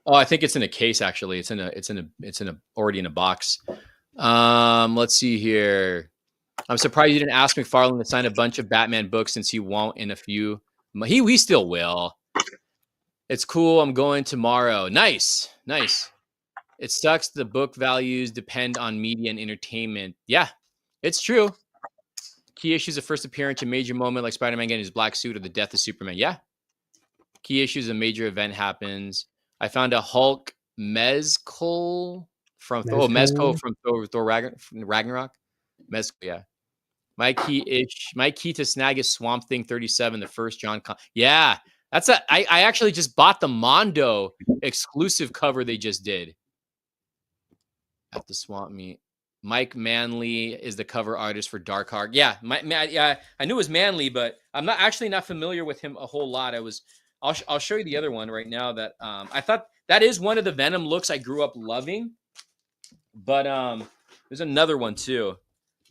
Oh, I think it's in a case. Actually, it's already in a box. Let's see here. I'm surprised you didn't ask McFarlane to sign a bunch of Batman books since he won't in a few. He still will. It's cool. I'm going tomorrow. Nice. It sucks. The book values depend on media and entertainment. Yeah, it's true. Key issues of first appearance, a major moment like Spider-Man getting his black suit or the death of Superman. Yeah. Key issues, a major event happens. I found a Hulk Mezco from Thor Ragnarok. Mezco, yeah. My key to snag is Swamp Thing 37, the first John Yeah, I actually just bought the Mondo exclusive cover they just did at the Swamp Meet. Mike Manley is the cover artist for Dark Heart. Yeah, I knew it was Manley, but I'm not familiar with him a whole lot. I'll show you the other one right now that I thought that is one of the Venom looks I grew up loving. But there's another one too.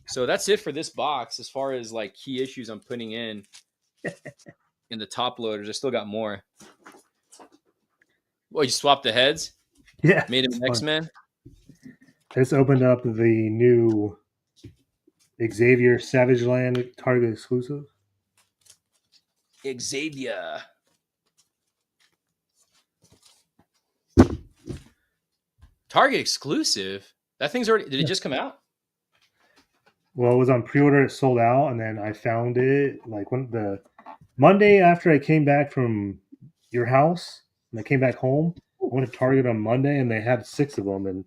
So that's it for this box as far as like key issues I'm putting in the top loaders. I still got more. Well, you swapped the heads? Yeah. Made him X-Men? This opened up the new Xavier Savage Land Target exclusive. Xavier. Target exclusive? That thing's already... Did it just come out? Well, it was on pre-order. It sold out, and then I found it like when the Monday after I came back from your house, and I came back home. I went to Target on Monday, and they had 6 of them, and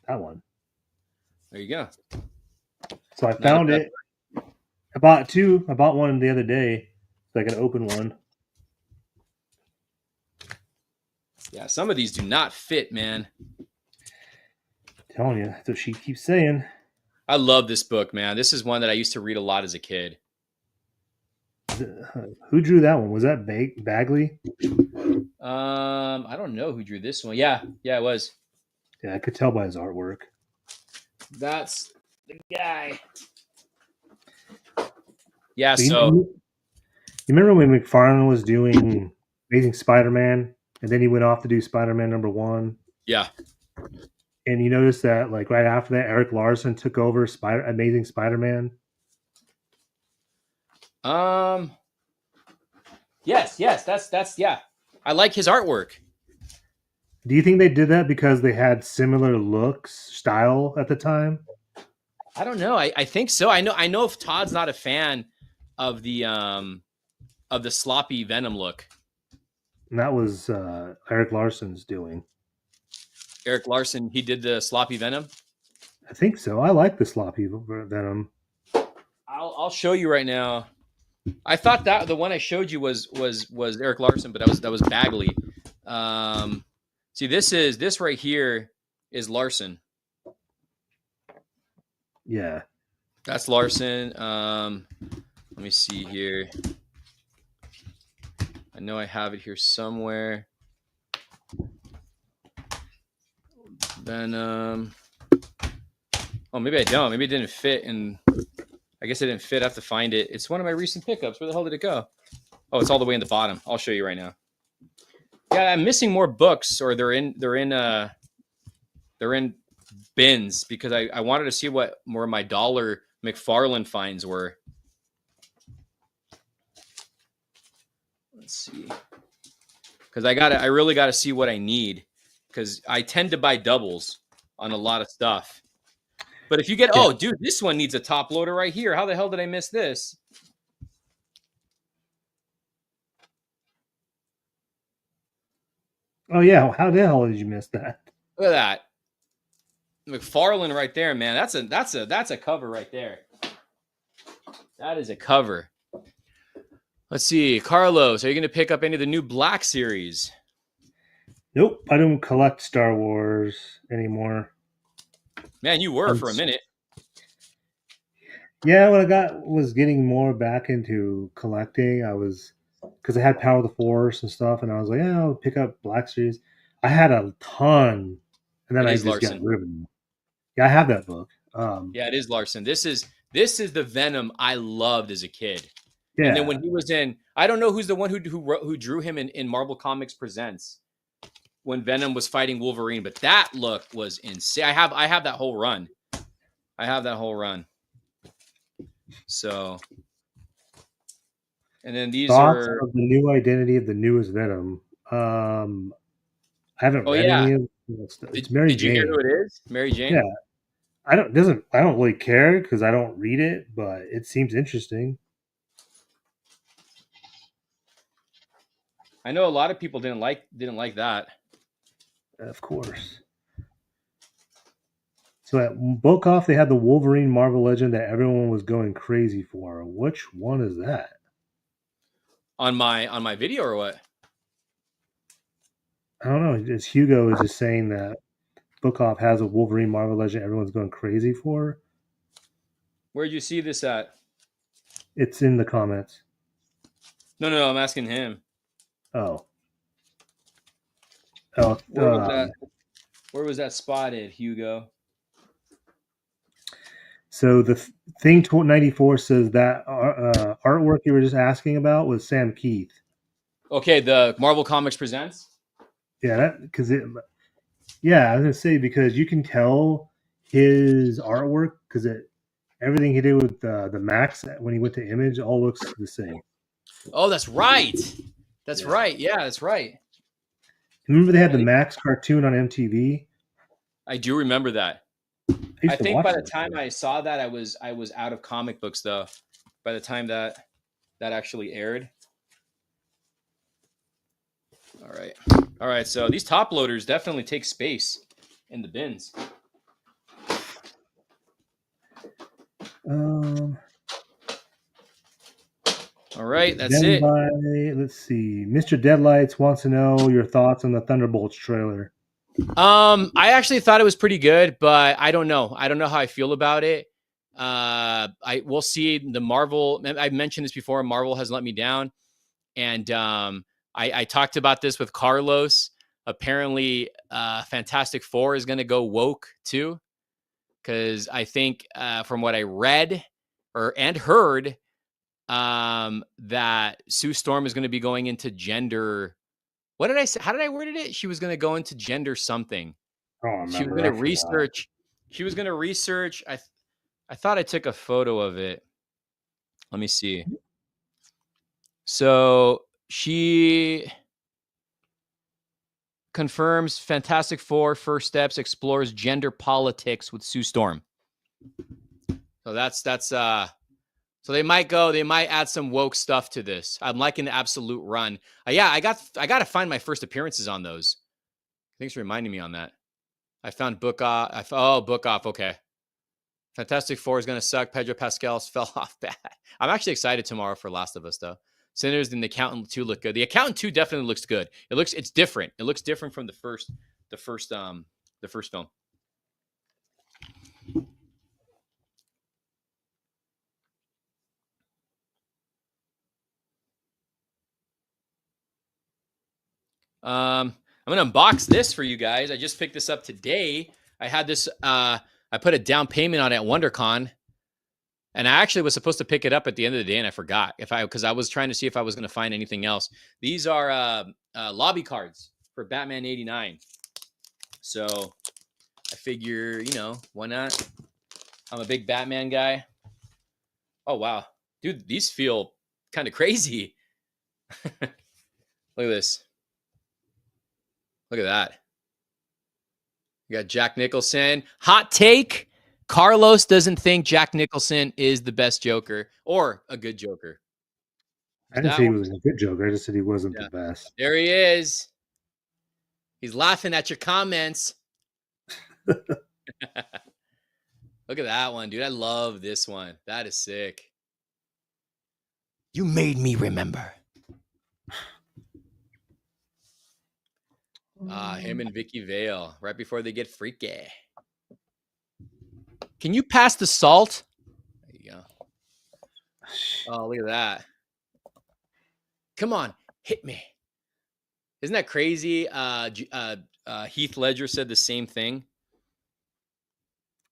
that one. There you go. So I found it. I bought 2. I bought one the other day, so I can open one. Yeah, some of these do not fit, man. I'm telling you, that's what she keeps saying. I love this book, man. This is one that I used to read a lot as a kid. Who drew that one? Was that Bagley? I don't know who drew this one. Yeah, it was. Yeah, I could tell by his artwork. That's the guy. Yeah, so you remember when McFarlane was doing Amazing Spider-Man, and then he went off to do Spider-Man #1? Yeah. And you notice that, like right after that, Eric Larson took over Amazing Spider-Man. Yes, that's yeah. I like his artwork. Do you think they did that because they had similar looks, style at the time? I don't know. I think so. I know if Todd's not a fan of the sloppy Venom look. And that was Eric Larson's doing. Eric Larson, he did the sloppy Venom? I think so. I like the sloppy Venom. I'll show you right now. I thought that the one I showed you was Eric Larson, but that was Bagley. See, this right here is Larson. Yeah. That's Larson. Let me see here. I know I have it here somewhere. Venom. Oh, maybe I don't. Maybe it didn't fit, and I guess it didn't fit. I have to find it. It's one of my recent pickups. Where the hell did it go? Oh, it's all the way in the bottom. I'll show you right now. Yeah, I'm missing more books, or they're in bins because I wanted to see where my dollar McFarlane finds were. Let's see. Because I really got to see what I need because I tend to buy doubles on a lot of stuff. But if you get, Yeah. oh, dude, this one needs a top loader right here. How the hell did I miss this? Oh yeah. How the hell did you miss that? Look at that. McFarlane right there, man. That's a cover right there. That is a cover. Let's see. Carlos, are you going to pick up any of the new Black series? Nope. I don't collect Star Wars anymore. Man, you were for a minute. Yeah, what I was getting more back into collecting. I was because I had Power of the Force and stuff, and I was like, yeah, I'll pick up Black Series. I had a ton, and then It I is just got Larson. rid of them. Yeah, I have that book. Yeah, it is Larson. This is the Venom I loved as a kid. And then Yeah. when he was in, I don't know who's the one who drew him in Marvel Comics Presents when Venom was fighting Wolverine, but that look was insane. I have that whole run. I have that whole run. So, and then these Thoughts are. of the new identity of the newest Venom. I haven't Oh read yeah, any of it. It's Mary did you hear Jane. who it is? Mary Yeah, Jane. I don't really care because I don't read it, but it seems interesting. I know a lot of people didn't like that. Of course. So at Book Off, they had the Wolverine Marvel Legend that everyone was going crazy for. Which one is that? On my video or what? I don't know. It's Hugo is just saying that Book Off has a Wolverine Marvel Legend everyone's going crazy for. Where'd you see this at? It's in the comments. No, I'm asking him. Oh. Oh, Where was that? Where was that spotted, Hugo? so the thing 94 says that artwork you were just asking about was Sam Keith. Okay, the Marvel Comics Presents. Yeah, that because it. Yeah, I was gonna say because you can tell his artwork because everything he did with the Max when he went to Image all looks the same. Oh, that's right. That's Yeah. right. Yeah, that's right. Remember they had the Max cartoon on MTV? I do remember that. I I used to think watch by the that. time I saw that, I was out of comic books though. By the time that actually aired. All right. So these top loaders definitely take space in the bins. All right, that's Then it. let's see. Mr. Deadlights wants to know your thoughts on the Thunderbolts trailer. I actually thought it was pretty good, but I don't know. I don't know how I feel about it. We'll see. The Marvel. I've mentioned this before. Marvel has let me down, and I talked about this with Carlos. Apparently, Fantastic Four is going to go woke too, because I think from what I read and heard, that Sue Storm is going to be going into gender. What did I say? How did I worded it? She was going to go into gender something. I don't She was remember. going to research. She was going to research. I thought I took a photo of it. Let me see. So she confirms Fantastic Four First Steps explores gender politics with Sue Storm. So that's so they might add some woke stuff to this. I'm liking the Absolute Run. Yeah, I got to find my first appearances on those. Thanks for reminding me on that. I found Book Off. Book Off. Okay. Fantastic Four is going to suck. Pedro Pascal fell off bad. I'm actually excited tomorrow for Last of Us, though. Sinners and The Accountant 2 look good. The Accountant 2 definitely looks good. It's different. It looks different from the first film. I'm gonna unbox this for you guys. I just picked this up today. I had this. I put a down payment on it at WonderCon, and I actually was supposed to pick it up at the end of the day, and I forgot because I was trying to see if I was going to find anything else. These are lobby cards for Batman '89. So I figure, why not? I'm a big Batman guy. Oh, wow. Dude, these feel kind of crazy. Look at this. Look at that. You got Jack Nicholson. Hot take. Carlos doesn't think Jack Nicholson is the best Joker or a good Joker. I Is didn't that say he one? was a good Joker. I just said he wasn't the Yeah. best. There he is. He's laughing at your comments. Look at that one, dude. I love this one. That is sick. You made me remember. Him and Vicky Vale right before they get freaky. Can you pass the salt? There you go. Oh, look at that. Come on, hit me. Isn't that crazy? Heath Ledger said the same thing.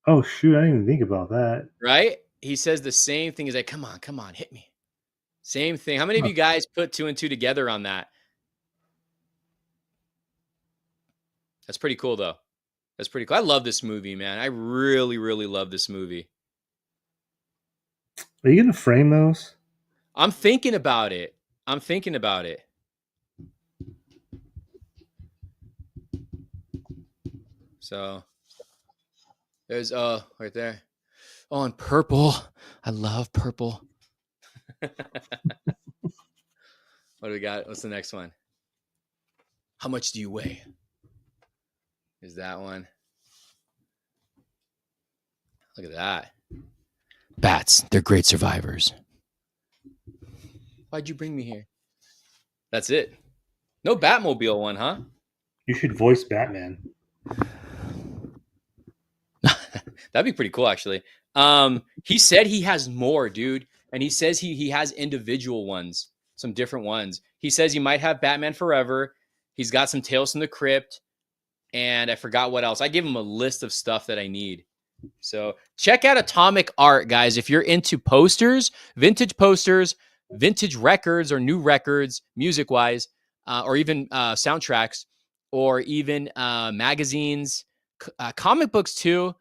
Oh shoot! I didn't even think about that. Right? He says the same thing. He's like, come on, hit me. Same thing. How many of you guys put 2 and 2 together on that? That's pretty cool, though. That's pretty cool. I love this movie, man. I really, really love this movie. Are you gonna frame those? I'm thinking about it. So there's right there. Oh, and purple. I love purple. What do we got? What's the next one? How much do you weigh? Is that one? Look at that. Bats, they're great survivors. Why'd you bring me here? That's it. No Batmobile one, huh? You should voice Batman. That'd be pretty cool, actually. He said he has more, dude. And he says he has individual ones, some different ones. He says he might have Batman Forever. He's got some Tales from the Crypt. And I forgot what else. I gave him a list of stuff that I need. So check out Atomic Art, guys. If you're into posters, vintage records or new records, music-wise, or even soundtracks, or even magazines, comic books too,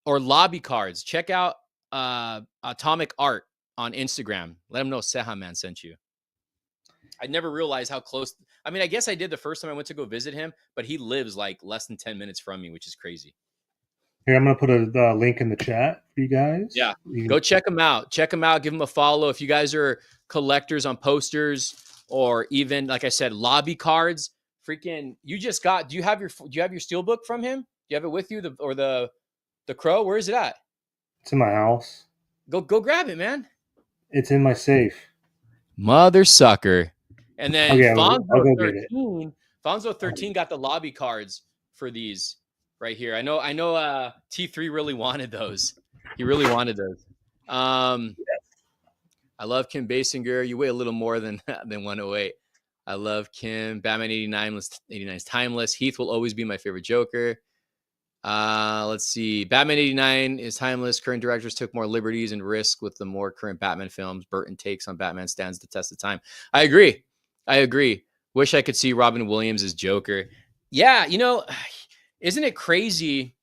or lobby cards. Check out Atomic Art on Instagram. Let them know Seha Man sent you. I never realized how close. I mean, I guess I did the first time I went to go visit him, but he lives like less than 10 minutes from me, which is crazy. Here, I'm gonna put a link in the chat for you guys. Yeah, go check him out. Check him out. Give him a follow. If you guys are collectors on posters or even, like I said, lobby cards, freaking, you just got. Do you have your steelbook from him? Do you have it with you? The Crow? Where is it at? It's in my house. Go grab it, man. It's in my safe. Mother sucker. And then Okay, Fonzo 13. Fonzo 13 got the lobby cards for these right here. I know T3 really wanted those. He really wanted those. I love Kim Basinger. You weigh a little more than 108. I love Kim. Batman 89 is timeless. Heath will always be my favorite Joker. Let's see. Batman 89 is timeless. Current directors took more liberties and risk with the more current Batman films. Burton takes on Batman stands the test of time. I agree. Wish I could see Robin Williams as Joker. Yeah, isn't it crazy?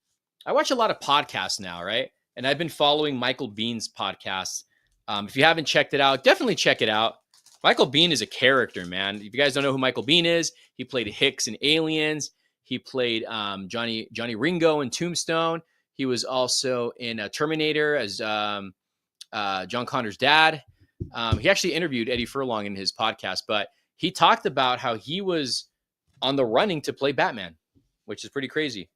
I watch a lot of podcasts now, right? And I've been following Michael Bean's podcast. If you haven't checked it out, definitely check it out. Michael Bean is a character, man. If you guys don't know who Michael Bean is, he played Hicks in Aliens. He played Johnny Ringo in Tombstone. He was also in Terminator as John Connor's dad. He actually interviewed Eddie Furlong in his podcast, but he talked about how he was on the running to play Batman, which is pretty crazy.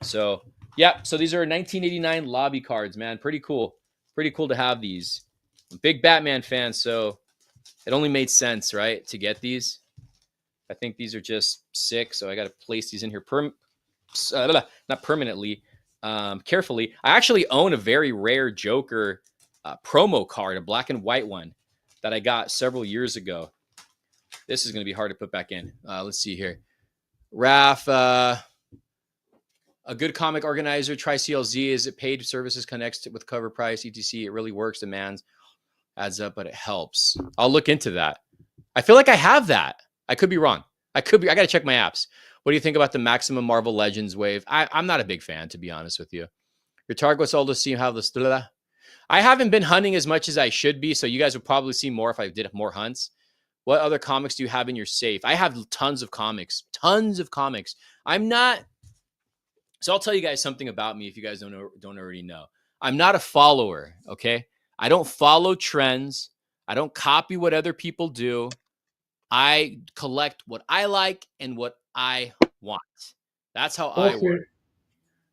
So, yeah. So these are 1989 lobby cards, man. Pretty cool. Pretty cool to have these. I'm a big Batman fan, so it only made sense, right, to get these. I think these are just sick, so I got to place these in here not permanently, carefully. I actually own a very rare Joker promo card, a black and white one that I got several years ago. This is going to be hard to put back in. Let's see here. Raph, a good comic organizer, try CLZ. Is it paid services connects with cover price, etc? It really works, demands, adds up, but it helps. I'll look into that. I feel like I have that. I could be wrong. I got to check my apps. What do you think about the Maximum Marvel Legends wave? I'm not a big fan, to be honest with you. Your target's all to see how this. I haven't been hunting as much as I should be, so you guys would probably see more if I did more hunts. What other comics do you have in your safe? I have tons of comics. Tons of comics. I'm not. So I'll tell you guys something about me if you guys don't already know. I'm not a follower, okay? I don't follow trends. I don't copy what other people do. I collect what I like and what I want. That's how I work. Bullshit.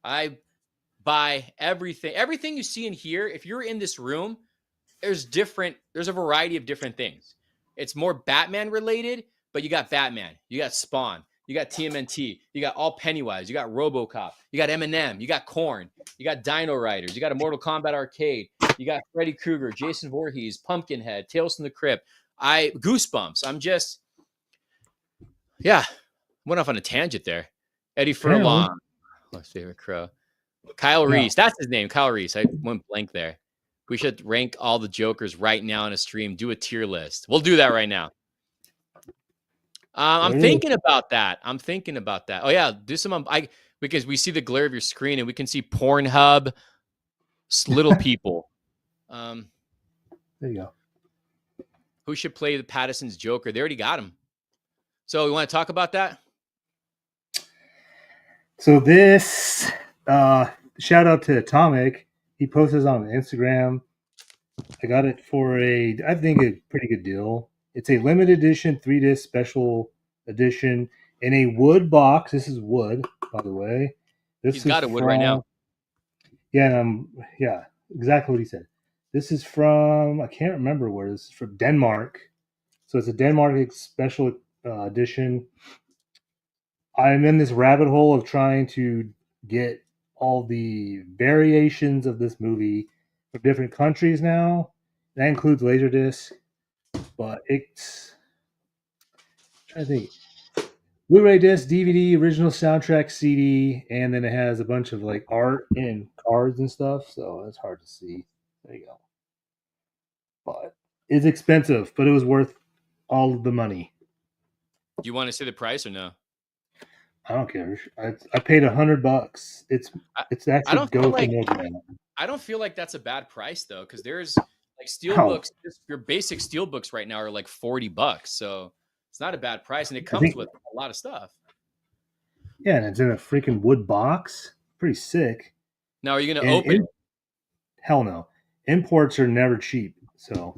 I buy everything. Everything you see in here, if you're in this room, there's a variety of different things. It's more Batman related, but you got Batman, you got Spawn, you got TMNT, you got all Pennywise, you got RoboCop, you got Eminem, you got Korn, you got Dino Riders, you got a Mortal Kombat arcade, you got Freddy Krueger, Jason Voorhees, Pumpkinhead, Tales from the Crypt. Goosebumps. Yeah, went off on a tangent there. Eddie Apparently. Furlong, my favorite crow. Kyle Yeah. Reese, that's his name, Kyle Reese. I went blank there. We should rank all the Jokers right now in a stream. Do a tier list. We'll do that right now. I'm thinking about that. Oh yeah, do some. Because we see the glare of your screen and we can see Pornhub, little people. There you go. Who should play the Patterson's Joker? They already got him. So we want to talk about that? So this shout out to Atomic. He posted on Instagram. I got it for I think a pretty good deal. It's a limited edition 3-disc special edition in a wood box. This is wood, by the way. He's got a wood right now. Yeah, yeah, exactly what he said. This is from, I can't remember where this is from, Denmark. So it's a Denmark special edition. I'm in this rabbit hole of trying to get all the variations of this movie from different countries now. That includes Laserdisc, but it's I'm trying to think. Blu-ray disc, DVD, original soundtrack, CD, and then it has a bunch of like art and cards and stuff. So it's hard to see. There you go. But it's expensive, but it was worth all of the money. Do you want to say the price or no? I don't care. I paid $100. It's actually I don't feel like that's a bad price though, because there's like steel books. Your basic steel books right now are like $40, so it's not a bad price, and it comes with a lot of stuff. Yeah, and it's in a freaking wood box. Pretty sick. Now, are you going to open it? Hell no. Imports are never cheap. So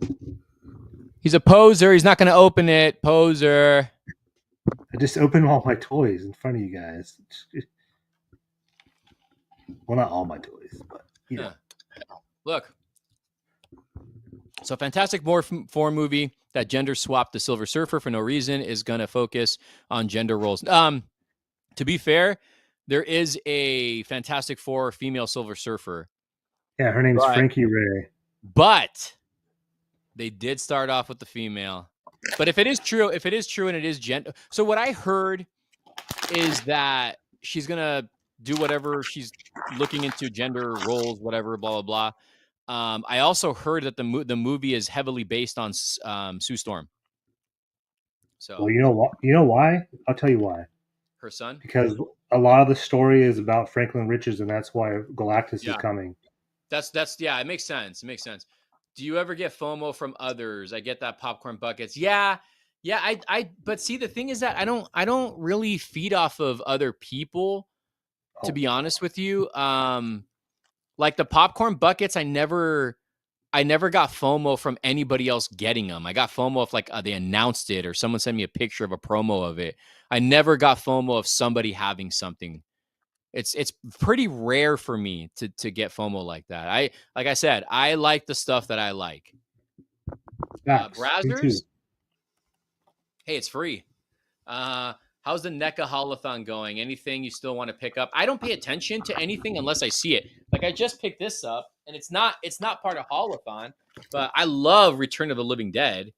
he's a poser. He's not going to open it. Poser. I just opened all my toys in front of you guys. Well, not all my toys, but you know. Look. So, Fantastic Four movie that gender swapped the Silver Surfer for no reason is going to focus on gender roles. To be fair, there is a Fantastic Four female Silver Surfer. Yeah, her name is Frankie Ray. But they did start off with the female. But if it is true and it is gender, so what I heard is that she's gonna do whatever she's looking into, gender roles, whatever, blah blah blah. I also heard that the movie is heavily based on Sue Storm. So, well, you know what? You know why? I'll tell you why. Her son? Because a lot of the story is about Franklin Richards, and that's why Galactus is coming. That's yeah. It makes sense. Do you ever get FOMO from others? I get that popcorn buckets. Yeah. But see, the thing is that I don't really feed off of other people, to be honest with you. Like the popcorn buckets, I never got FOMO from anybody else getting them. I got FOMO if like they announced it or someone sent me a picture of a promo of it. I never got FOMO of somebody having something. It's pretty rare for me to get FOMO like that. Like I said, I like the stuff that I like. Brazzers? Hey, it's free. How's the NECA Holothon going? Anything you still want to pick up? I don't pay attention to anything unless I see it. Like I just picked this up, and it's not part of Holothon, but I love Return of the Living Dead.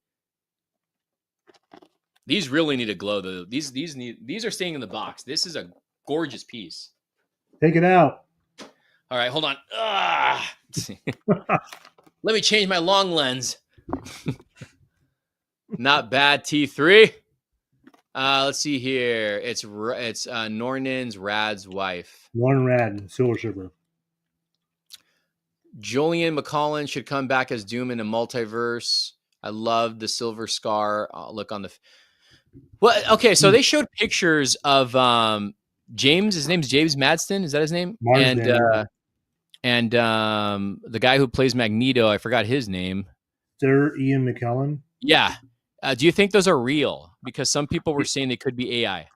These really need a glow though. These are staying in the box. This is a gorgeous piece. Take it out. All right, hold on. Let me change my long lens. Not bad, T3. Let's see here. It's Nornan's Rad's wife. Lauren Rad, Silver Surfer. Julian McCollin should come back as Doom in a multiverse. I love the Silver Scar look on the. Well, okay, so they showed pictures of James. His name's James Madston. Is that his name? Marsden, yeah. And the guy who plays Magneto, I forgot his name. Sir Ian McKellen. Yeah. Do you think those are real? Because some people were saying they could be AI.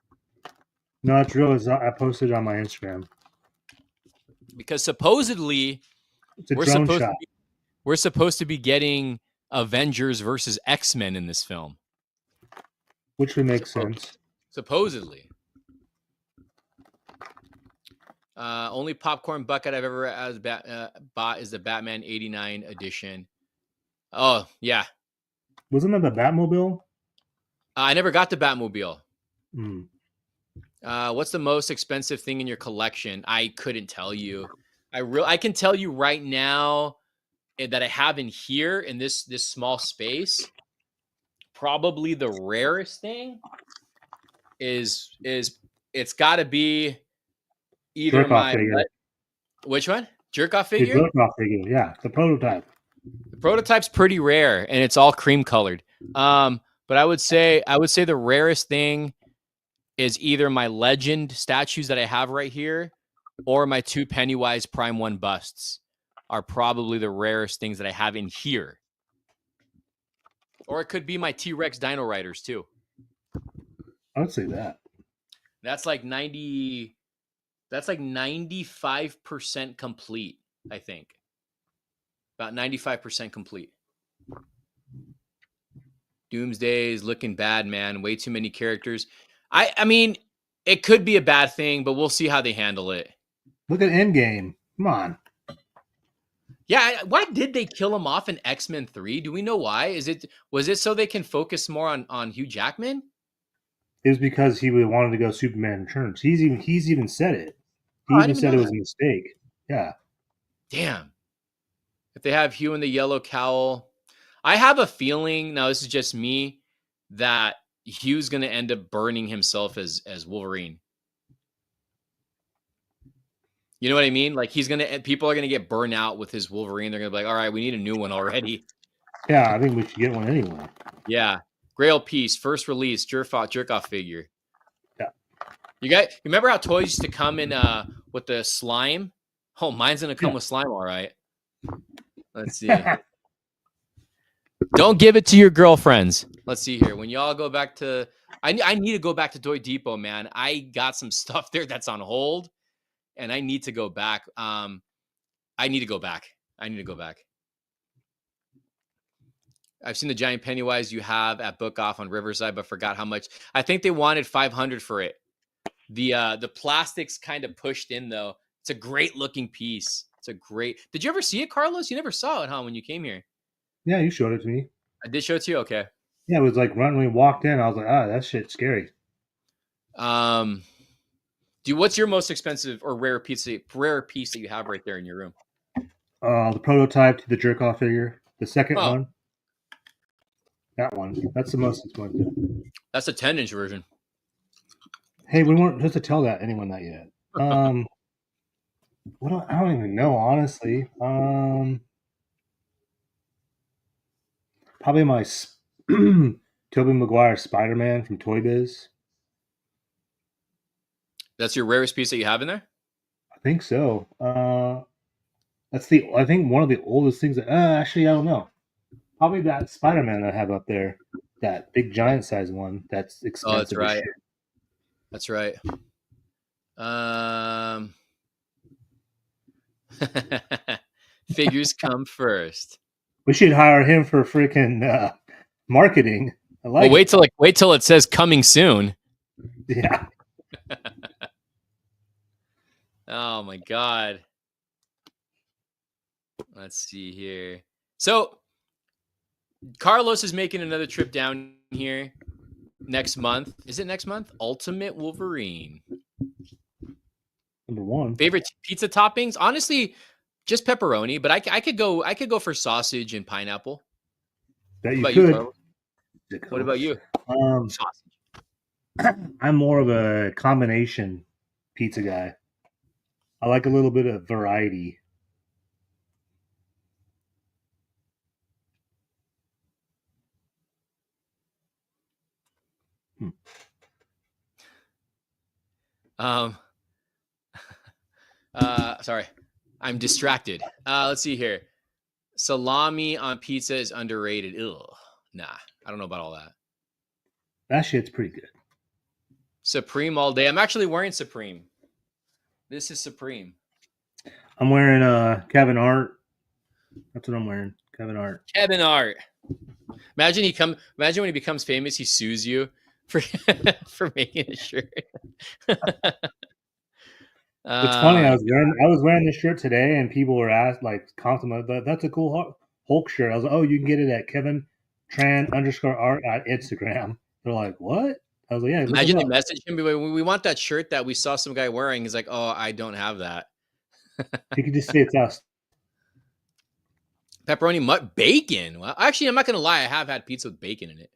No, it's real. I posted it on my Instagram. Because supposedly it's a drone shot. We're supposed to be getting Avengers versus X-Men in this film. Which would make sense. Supposedly. Only popcorn bucket I've ever bought is the Batman 89 edition. Oh, yeah. Wasn't that the Batmobile? I never got the Batmobile. Mm. What's the most expensive thing in your collection? I couldn't tell you. I can tell you right now that I have in here in this small space. Probably the rarest thing is it's got to be either my which one? Jerk off figure? The jerk off figure, yeah, the prototype. The prototype's pretty rare and it's all cream colored. But I would say the rarest thing is either my legend statues that I have right here or my 2 Pennywise Prime 1 busts are probably the rarest things that I have in here. Or it could be my T-Rex Dino Riders too. I would say that. That's like 95% complete, I think. About 95% complete. Doomsday is looking bad, man. Way too many characters. I mean, it could be a bad thing, but we'll see how they handle it. Look at Endgame. Come on. Yeah, why did they kill him off in X-Men 3? Do we know why? Was it so they can focus more on Hugh Jackman? It was because he wanted to go Superman Returns. He's even said it. He even said it was a mistake. Yeah. Damn. If they have Hugh in the yellow cowl, I have a feeling, now this is just me, that Hugh's going to end up burning himself as Wolverine. You know what I mean? Like people are going to get burned out with his Wolverine. They're going to be like, all right, we need a new one already. Yeah, I think we should get one anyway. Yeah. Grail Piece, first release, jerk off figure. Yeah. You remember how toys used to come in with the slime? Oh, mine's going to come with slime, all right. Let's see. Don't give it to your girlfriends. Let's see here. When y'all go back to, I need to go back to Toy Depot, man. I got some stuff there that's on hold, and I need to go back. I need to go back. I've seen the giant Pennywise you have at Book Off on Riverside, but forgot how much. I think they wanted $500 for it. The plastic's kind of pushed in though. It's a great looking piece. Did you ever see it, Carlos? You never saw it, huh? When you came here? Yeah, you showed it to me. I did show it to you. Okay. Yeah, it was like when we walked in. I was like, that shit's scary. What's your most expensive or rare piece that you have right there in your room? The prototype to the jerk off figure. The second one. That one. That's the most expensive. That's a 10-inch version. Hey, we weren't supposed to tell anyone that yet. I don't even know, honestly. Probably my Tobey Maguire Spider-Man from Toy Biz. That's your rarest piece that you have in there? I think so. I think one of the oldest things that actually I don't know. Probably that Spider-Man I have up there. That big giant size one. That's expensive. Oh, that's right. That's right. Figures come first. We should hire him for freaking marketing. I like. Well, wait till it says coming soon. Yeah. Oh my God. Let's see here. So Carlos is making another trip down here next month. Is it next month? Ultimate Wolverine. Number 1. Favorite pizza toppings? Honestly, just pepperoni, but I could go for sausage and pineapple. That you could. What about you? Sausage. I'm more of a combination pizza guy. I like a little bit of variety. Hmm. Um, sorry, I'm distracted. Let's see here. Salami on pizza is underrated. Ugh, nah, I don't know about all that. That shit's pretty good. Supreme all day. I'm actually wearing Supreme. This is Supreme. I'm wearing Kevin Hart. That's what I'm wearing. Kevin Hart. Kevin Hart. Imagine when he becomes famous, he sues you for for making a shirt. It's funny. Yeah. I was wearing this shirt today, and people were asked like compliment. That's a cool Hulk shirt. I was like, oh, you can get it at Kevin Tran _ art at Instagram. They're like, what? I was like, yeah, look us Imagine they up. message him. We want that shirt that we saw some guy wearing. He's like, oh, I don't have that. You can just say it's us. Pepperoni, bacon. Well, actually, I'm not gonna lie. I have had pizza with bacon in it.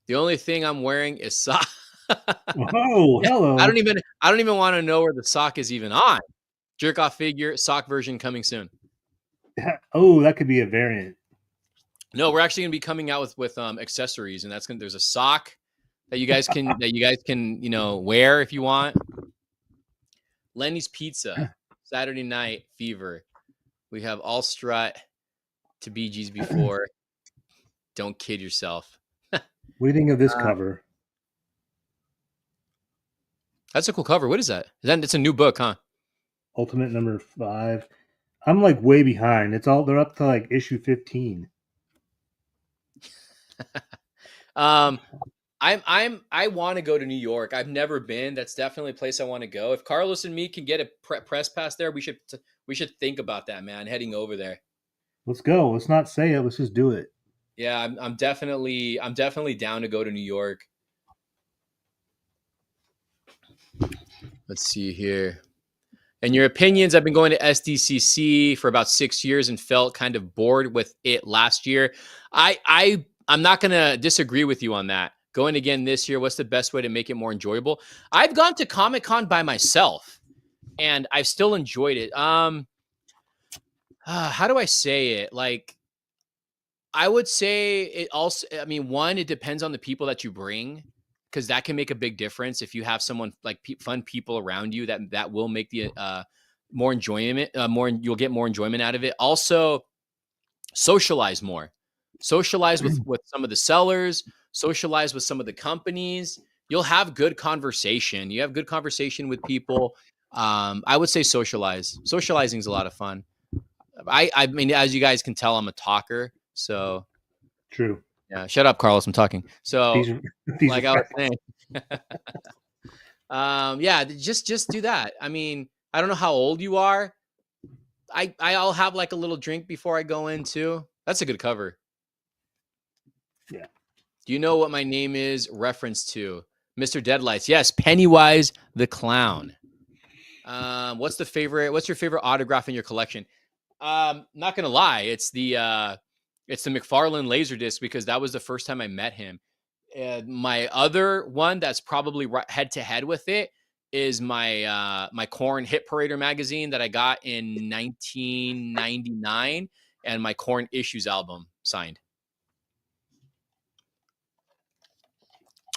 The only thing I'm wearing is sock. Oh, Yeah, I don't hello. even. I don't even want to know where the sock is even on. Jerk off figure sock version coming soon. Oh, that could be a variant. No, we're actually gonna be coming out with accessories, and that's gonna. There's a sock that you guys can wear if you want. Lenny's Pizza Saturday Night Fever. We have all strut to BG's before. Don't kid yourself. What do you think of this Uh, cover? That's a cool cover. What is that? It's a new book, huh? Ultimate number 5. I'm like way behind. They're up to like issue 15. um, I want to go to New York. I've never been. That's definitely a place I want to go. If Carlos and me can get a press pass there, we should think about that, man. Heading over there. Let's go. Let's not say it. Let's just do it. Yeah, I'm definitely down to go to New York. Let's see here. And your opinions, I've been going to SDCC for about 6 years and felt kind of bored with it last year. I'm not going to disagree with you on that. Going again this year, what's the best way to make it more enjoyable? I've gone to Comic-Con by myself and I've still enjoyed it. How do I say it? Like I would say it also, I mean, one, it depends on the people that you bring because that can make a big difference. If you have someone like fun people around you, that will make the more enjoyment, you'll get more enjoyment out of it. Also, socialize more, socialize with some of the sellers, socialize with some of the companies. You'll have good conversation. You have good conversation with people. I would say socialize. Socializing is a lot of fun. I mean, as you guys can tell, I'm a talker. So True. yeah, shut up, Carlos. I'm talking. These So, are these are like I was facts. saying, yeah, just do that. I mean, I don't know how old you are. I'll have like a little drink before I go in too. That's a good cover. Yeah. Do you know what my name is reference to? Mr. Deadlights. Yes, Pennywise the Clown. What's your favorite autograph in your collection? Not gonna lie, it's the McFarlane Laserdisc because that was the first time I met him. My other one that's probably head to head with it is my Korn Hit Parader magazine that I got in 1999 and my Korn Issues album signed.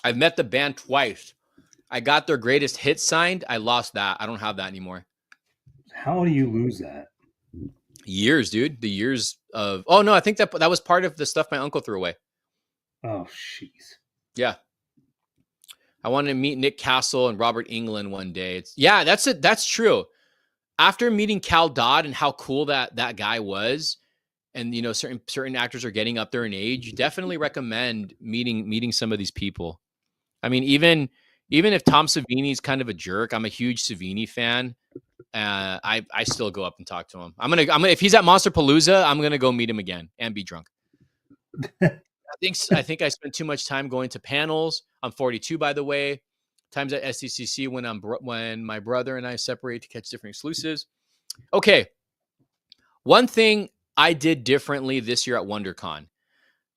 I've met the band twice. I got their greatest hit signed. I lost that. I don't have that anymore. How do you lose that? Years, dude. The years of oh no, I think that was part of the stuff my uncle threw away. Oh, jeez. Yeah. I wanted to meet Nick Castle and Robert England one day. Yeah, that's it. That's true. After meeting Cal Dodd and how cool that guy was, and certain actors are getting up there in age, definitely recommend meeting some of these people. I mean, even if Tom Savini's kind of a jerk, I'm a huge Savini fan. I still go up and talk to him. I'm gonna if he's at Monster Palooza, I'm gonna go meet him again and be drunk. I think I spent too much time going to panels. I'm 42, by the way. Times at SDCC when my brother and I separate to catch different exclusives. Okay, one thing I did differently this year at WonderCon.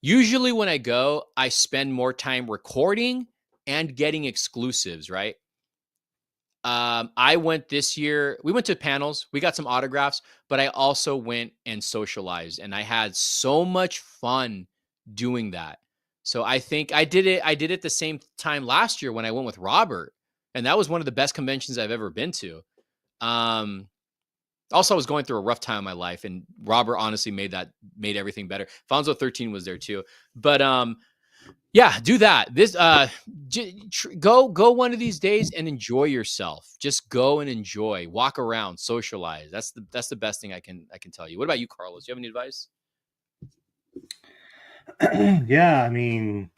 Usually when I go, I spend more time recording and getting exclusives, right? I went this year. We went to panels. We got some autographs, but I also went and socialized, and I had so much fun doing that. So I think I did it. I did it the same time last year when I went with Robert, and that was one of the best conventions I've ever been to. Um, Also, I was going through a rough time in my life, and Robert honestly made everything better. Fonzo 13 was there too, but yeah, do that. This go one of these days and enjoy yourself. Just go and enjoy, walk around, socialize. That's the best thing I can tell you. What about you, Carlos? Do you have any advice? Yeah, I mean,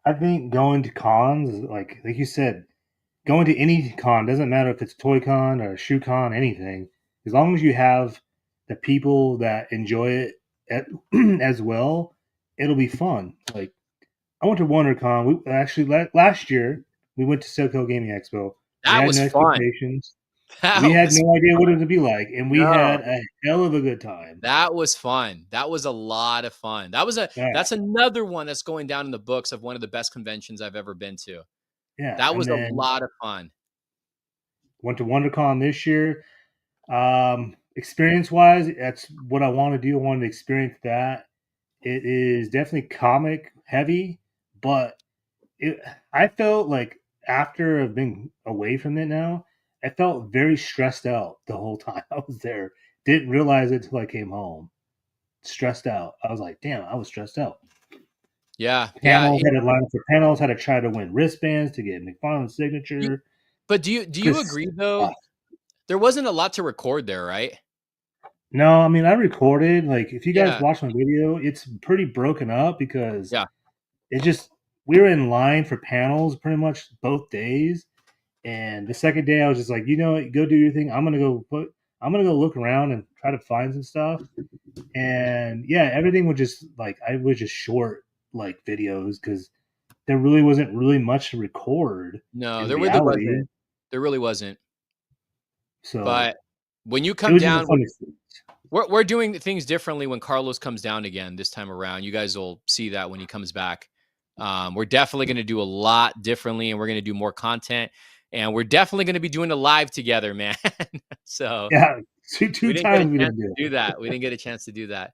I think going to cons, like you said, going to any con doesn't matter if it's Toy Con or Shoe Con, anything. As long as you have the people that enjoy it at, as well, it'll be fun. Like I went to WonderCon. We actually last year we went to SoCo Gaming Expo. We That had was no fun. expectations. We That had was no idea what it would be like, and we no. had a hell of a good time. That was fun. That was a lot of fun. Yeah, That's another one that's going down in the books of one of the best conventions I've ever been to. yeah. That And was a then lot of fun. went to WonderCon this year. Experience wise, that's what I want to do. I wanted to experience that. It is definitely comic heavy, but it, I felt like after I've been away from it now, I felt very stressed out the whole time I was there. Didn't realize it till I came home. Stressed out. I was like, damn, I was stressed out. Yeah, yeah. Panels had to line up for panels, had to try to win wristbands to get McFarland's Y- signature. But do you Just agree though? There wasn't a lot to record there, right? no, I mean I recorded. Like if you guys Yeah, watch my video, it's pretty broken up because yeah. it just we were in line for panels pretty much both days. And the second day, I was just like, you know what, go do your thing. I'm gonna go look around and try to find some stuff. And yeah, everything was just like I was just short like videos because there really wasn't really much to record No, in there reality. wasn't. There really wasn't. So But when you it come was just a down, fun experience. we're doing things differently when Carlos comes down again this time around. You guys will see that when he comes back. We're definitely going to do a lot differently, and we're going to do more content, and we're definitely going to be doing a live together, man. So Yeah, two we didn't get a times we chance didn't do to do that. We didn't get a chance to do that.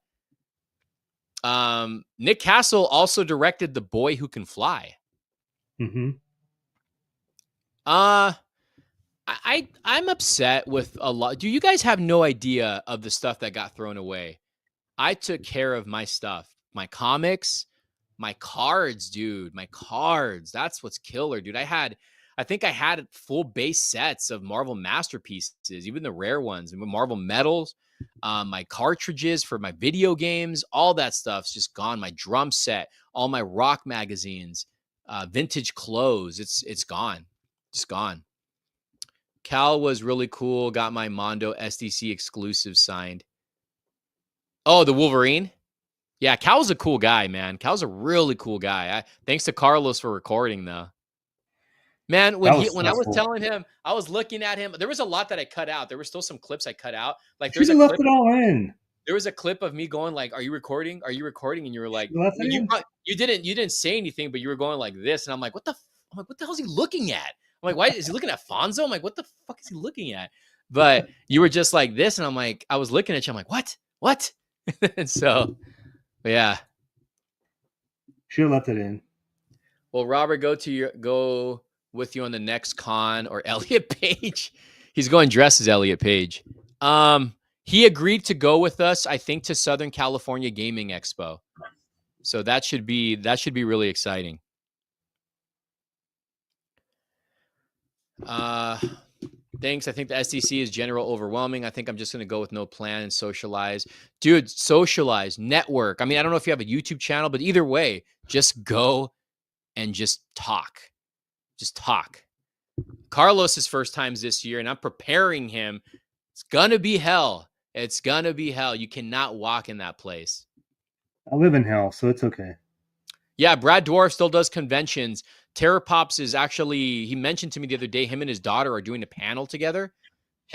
Nick Castle also directed The Boy Who Can Fly. it. Mm-hmm. Uh I'm upset with a lot. Do you guys have no idea of the stuff that got thrown away? I took care of my stuff, my comics, my cards, dude, my cards. That's what's killer, dude. I think I had full base sets of Marvel masterpieces, even the rare ones, and Marvel medals, my cartridges for my video games, all that stuff's just gone. My drum set, all my rock magazines, vintage clothes. It's gone, just gone. Cal was really cool. Got my Mondo SDC exclusive signed. Oh, the Wolverine. Yeah, Cal's a cool guy, man. Cal's a really cool guy. Thanks to Carlos for recording, though. Man, That was when I was stressful. telling him, I was looking at him. There was a lot that I cut out. There were still some clips I cut out. Like Should have left it all in. there was a clip of me going like, "Are you recording? Are you recording?" And you were like, Should have left it in. you didn't say anything, but you were going like this, and I'm like, I'm like, what the hell is he looking at? I'm like, why is he looking at Fonzo? I'm like, what the fuck is he looking at? But you were just like this, and I'm like, I was looking at you. I'm like, what? And so, yeah. Should have left it in. Well, Robert, go with you on the next con or Elliot Page. He's going dressed as Elliot Page. He agreed to go with us, I think, to Southern California Gaming Expo. So that should be really exciting. Thanks. I think the SDC is general overwhelming. I think I'm just going to go with no plan and socialize. Dude, socialize, network. I mean, I don't know if you have a YouTube channel, but either way, just go and just talk. Just talk. Carlos's first times this year, and I'm preparing him. It's going to be hell. It's going to be hell. You cannot walk in that place. I live in hell, so it's okay. Yeah, Brad Dwarf still does conventions. Terror Pops is actually, he mentioned to me the other day, him and his daughter are doing a panel together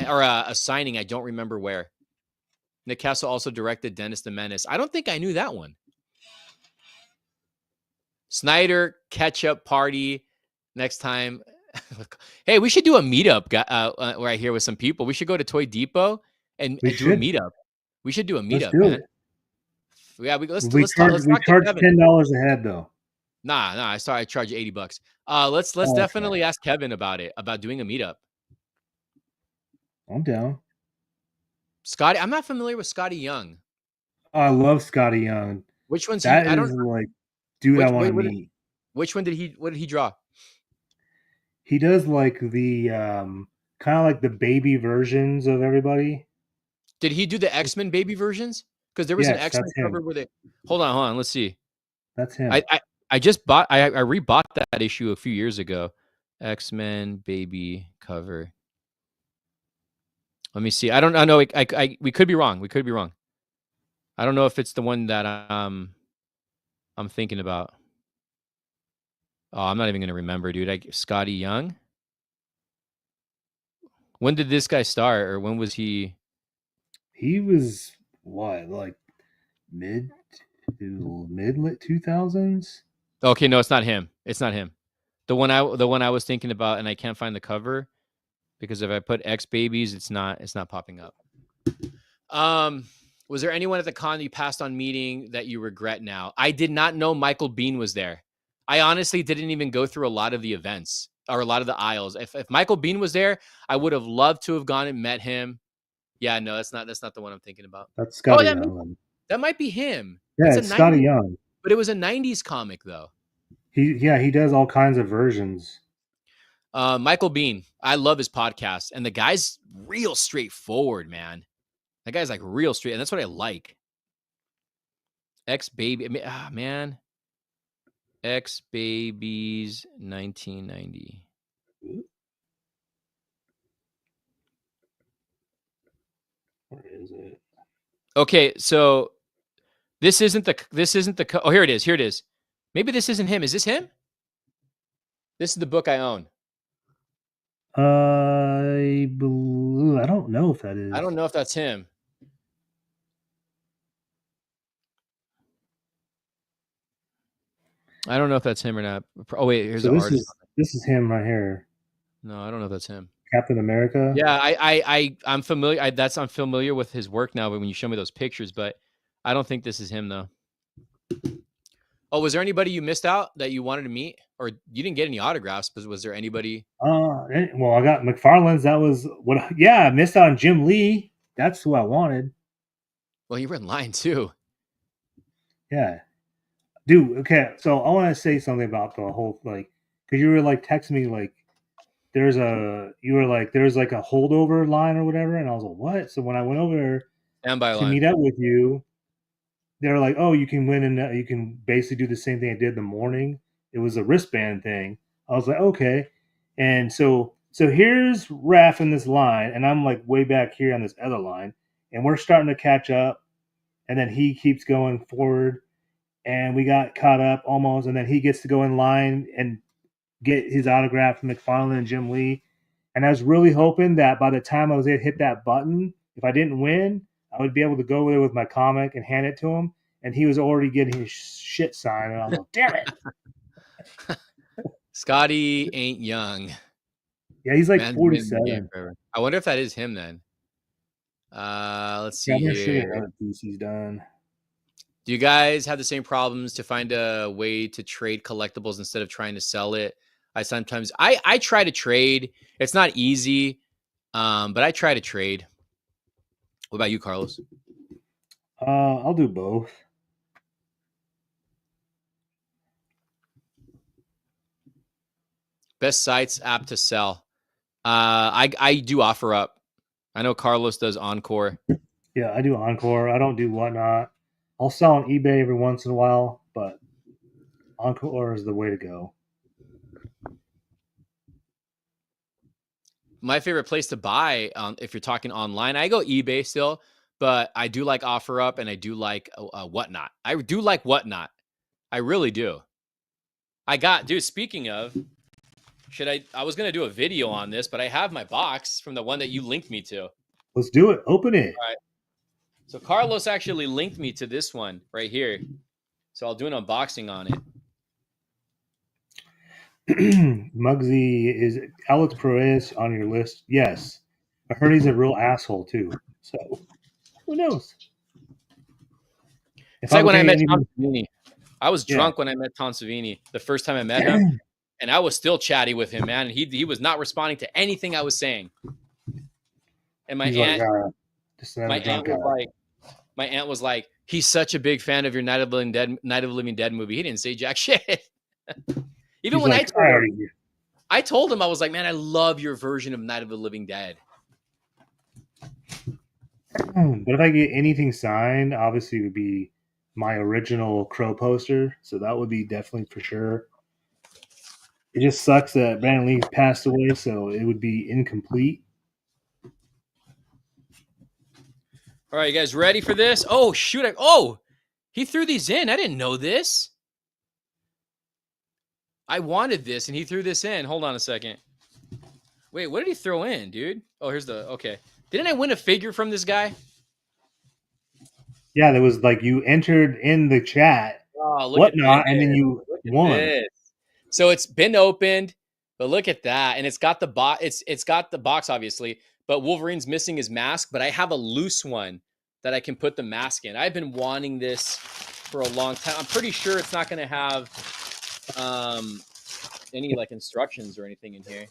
or a signing. I don't remember where. Nick Castle also directed Dennis the Menace. I don't think I knew that one. Snyder Ketchup Party. next time. Hey, we should do a meetup right here with some people. We should go to Toy Depot We and do a should. meetup. We should do a Let's meetup, do man. it. Yeah, We let's charge talk to Kevin. $10 a head though. Nah. I charge you $80. Let's Oh, okay. definitely ask Kevin about it, about doing a meetup. I'm down. Scotty, I'm not familiar with Scotty Young. Oh, I love Scotty Young. Which one's he? That I don't. is like dude I Which want to wait, meet. which one did he? What did he draw? He does like the kind of like the baby versions of everybody. Did he do the X-Men baby versions? Because there was an Yes, X-Men that's cover him. where they. Hold on. Let's see. That's I him. I, I just bought. I rebought that issue a few years ago. X-Men baby cover. Let me see. I don't. I know. We could be wrong. We could be wrong. I don't know if it's the one that I'm thinking about. Oh, I'm not even gonna remember, dude. Scotty Young. When did this guy start, or when was he? He was what, like mid to mid lit 2000s? Okay, no, it's not him. It's not him. The one I was thinking about, and I can't find the cover because if I put X babies, it's not popping up. Um, was there anyone at the con you passed on meeting that you regret now? I did not know Michael Bean was there. I honestly didn't even go through a lot of the events or a lot of the aisles. If Michael Bean was there, I would have loved to have gone and met him. Yeah, no, that's not the one I'm thinking about. That's Oh, Scotty Young. that might be him. Yeah, That's a it's Scotty 90s, Young. but it was a 90s comic though. He does all kinds of versions. Michael Bean, I love his podcast, and the guy's real straightforward, man. That guy's like real straight, and that's what I like. X baby, man, X babies, 1990. Where is it? Okay, so this isn't the. Oh, here it is. Here it is. Maybe this isn't him. Is this him? This is the book I own. I don't know if that I is. don't know if that's him. I don't know if that's him or not. Oh wait, here's So the artist. this is him right here. No, I don't know if that's him. Captain America. Yeah, I'm familiar. I'm familiar with his work now. But when you show me those pictures, but I don't think this is him though. Oh, was there anybody you missed out that you wanted to meet, or you didn't get any autographs? But was there anybody? Well, I got McFarlane's. That was what. Yeah, I missed out on Jim Lee. That's who I wanted. Well, you were in line too. Yeah, dude. Okay, so I want to say something about the whole like, because you were like texting me like there's like a holdover line or whatever, and I was like, what? So when I went over there Stand by to line. meet up with you, they're like, oh, you can win and you can basically do the same thing I did in the morning. It was a wristband thing. I was like, okay. And so here's Raf in this line, and I'm like way back here on this other line, and we're starting to catch up, and then he keeps going forward, and we got caught up almost, and then he gets to go in line and get his autograph from McFarlane and Jim Lee. And I was really hoping that by the time I was able to hit that button, if I didn't win, I would be able to go there with my comic and hand it to him. And he was already getting his shit signed. And I was like, damn it. Scotty ain't young. Yeah, he's like Man's been in the 47. game forever. I wonder if that is him then. Let's Yeah, see I'm going to show you here. another piece he's done. Do you guys have the same problems to find a way to trade collectibles instead of trying to sell it? I try to trade. It's not easy, but I try to trade. What about you, Carlos? I'll do both. Best sites app to sell. I do offer up. I know Carlos does Encore. Yeah, I do Encore. I don't do Whatnot. I'll sell on eBay every once in a while, but Encore is the way to go. My favorite place to buy, if you're talking online, I go eBay still, but I do like OfferUp and I do like Whatnot. I do like Whatnot. I really do. Dude, speaking of, I was going to do a video on this, but I have my box from the one that you linked me to. Let's do it. Open it. All right. So Carlos actually linked me to this one right here. So I'll do an unboxing on it. Muggsy, is Alex Proyas on your list? Yes. I heard he's a real asshole too. So who knows? If It's I like when I became met Tom anything, Savini. I was yeah. drunk when I met Tom Savini the first time I met him, and I was still chatty with him, man. And he was not responding to anything I was saying. And He's like, just my another aunt drunk guy. was like, he's such a big fan of your Night of the Living Dead movie. He didn't say jack shit. Even He's when like, I already. I told him, I was like, man, I love your version of Night of the Living Dead. But if I get anything signed, obviously it would be my original Crow poster. So that would be definitely for sure. It just sucks that Brandon Lee passed away, so it would be incomplete. All right, you guys ready for this? Oh, shoot. He threw these in. I didn't know this. I wanted this, and he threw this in. Hold on a second. Wait, what did he throw in, dude? Oh, here's the, okay. Didn't I win a figure from this guy? Yeah, there was like you entered in the chat, Oh, look at this. whatnot, and then you Look at won. this. So it's been opened, but look at that. And it's got the box. It's got the box, obviously, but Wolverine's missing his mask, but I have a loose one that I can put the mask in. I've been wanting this for a long time. I'm pretty sure it's not going to have any like instructions or anything in here.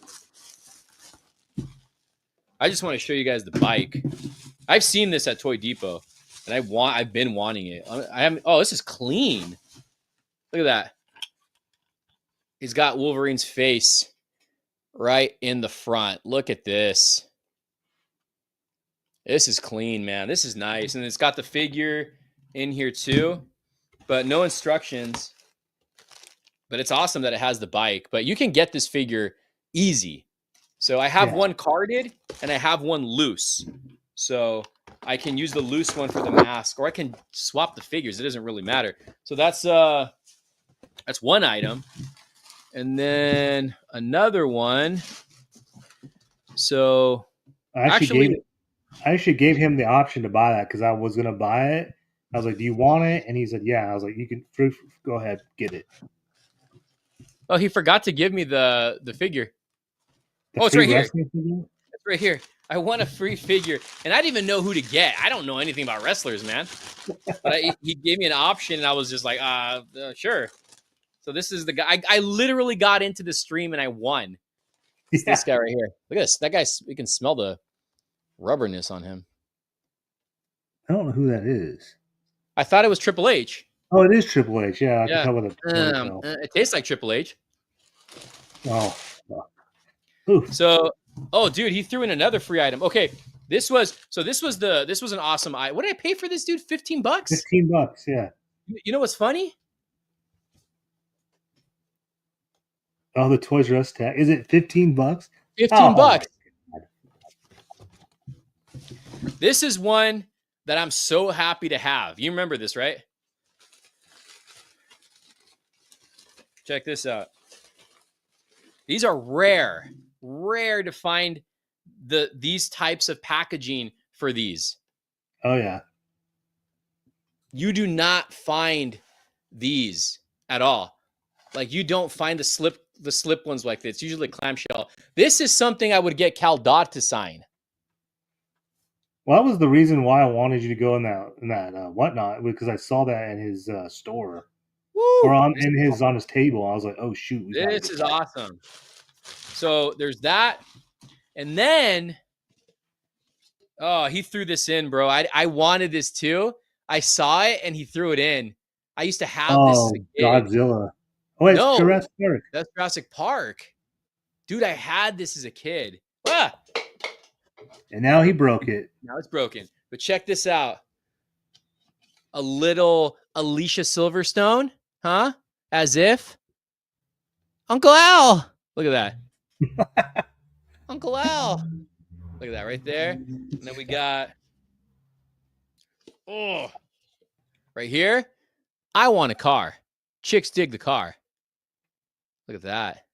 I just want to show you guys the bike. I've seen this at Toy Depot, and I've been wanting it. I haven't. Oh, this is clean. Look at that. He's got Wolverine's face right in the front. Look at this. This is clean, man. This is nice, and it's got the figure in here too, but no instructions. But it's awesome that it has the bike. But you can get this figure easy. So I have one carded and I have one loose. So I can use the loose one for the mask, or I can swap the figures. It doesn't really matter. So that's one item. And then another one. So I actually gave him the option to buy that because I was gonna buy it. I was like, "Do you want it?" And he said, "Yeah." I was like, "You can go ahead, get it." Oh, he forgot to give me the figure. Oh, it's right here. It's right here. I want a free figure, and I didn't even know who to get. I don't know anything about wrestlers, man. But he gave me an option, and I was just like, sure. So this is the guy. I literally got into the stream, and I won. It's this guy right here. Look at this. That guy, we can smell the rubberness on him. I don't know who that is. I thought it was Triple H. Oh, it is Triple H. Yeah, I can tell by the it tastes like Triple H. Oh. Oof. So, oh, dude, he threw in another free item. Okay, this was an awesome item. What did I pay for this, dude? $15. $15, yeah. You know what's funny? Oh, the Toys R Us tag. Is it $15? $15. This is one that I'm so happy to have. You remember this, right? Check this out. These are rare to find these types of packaging for these. Oh yeah. You do not find these at all. Like you don't find the slip ones like this. It's usually clamshell. This is something I would get Cal Dodd to sign. Well, that was the reason why I wanted you to go in that whatnot, because I saw that in his store. Woo! Or on his table. I was like, oh shoot. This is awesome. So there's that. And then he threw this in, bro. I wanted this too. I saw it and he threw it in. I used to have this as a kid. Godzilla. Oh, it's Jurassic Park. That's Jurassic Park. Dude, I had this as a kid. Ah! And now he broke it. Now it's broken. But check this out. A little Alicia Silverstone, huh? As if. Uncle Al. Look at that. Uncle Al. Look at that right there. And then we got, right here. I want a car. Chicks dig the car. Look at that.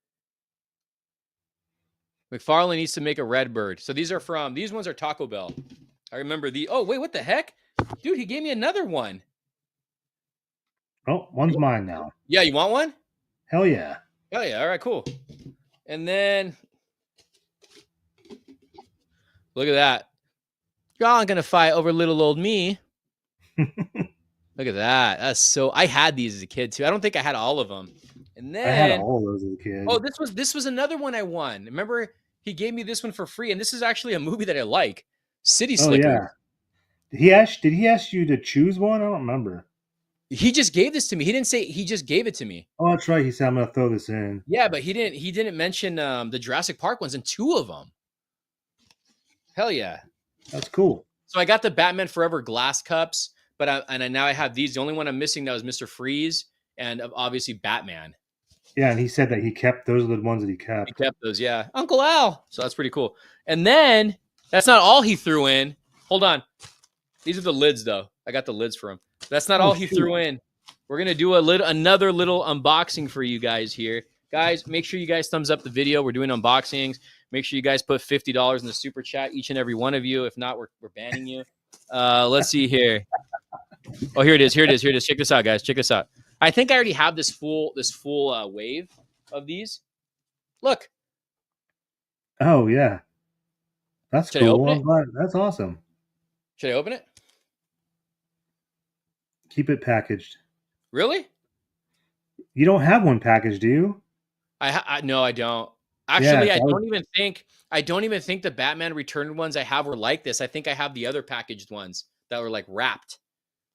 McFarlane needs to make a Redbird. So these ones are Taco Bell. I remember oh, wait, what the heck? Dude, he gave me another one. Oh, one's mine now. Yeah, you want one? Hell yeah. Oh yeah, all right, cool. And then look at that. Y'all gonna fight over little old me. Look at that. That's so. I had these as a kid too. I don't think I had all of them. And I had then, all of those as a oh, kid. this was another one I won. Remember, he gave me this one for free, and this is actually a movie that I like, City Oh Slickers. yeah. Did he ask you to choose one? I don't remember. He just gave this to me. He didn't say he just gave it to me. Oh, that's right. He said I'm gonna throw this in. Yeah, but he didn't mention the Jurassic Park ones and two of them. Hell yeah. That's cool. So I got the Batman Forever glass cups, but now I have these. The only one I'm missing now is Mr. Freeze and obviously Batman. Yeah, and he said that he kept those are the ones that he He kept. kept those, yeah. Uncle Al. So that's pretty cool. And then that's not all he threw in. Hold on. These are the lids, though. I got the lids for him. That's not Oh all he shoot. threw in. We're gonna do another little unboxing for you guys here. Guys, make sure you guys thumbs up the video. We're doing unboxings. Make sure you guys put $50 in the super chat, each and every one of you. If not, we're banning you. Let's see here. Oh, here it is. Here it is. Here it is. Check this out, guys. Check this out. I think I already have this full wave of these. Look. Oh yeah. That's Should I cool. open I'm it? glad. That's awesome. Should I open it? Keep it packaged. Really? You don't have one packaged, do you? No, I don't. Yeah, Actually, I that was, don't even think the Batman Returned ones I have were like this. I think I have the other packaged ones that were like wrapped,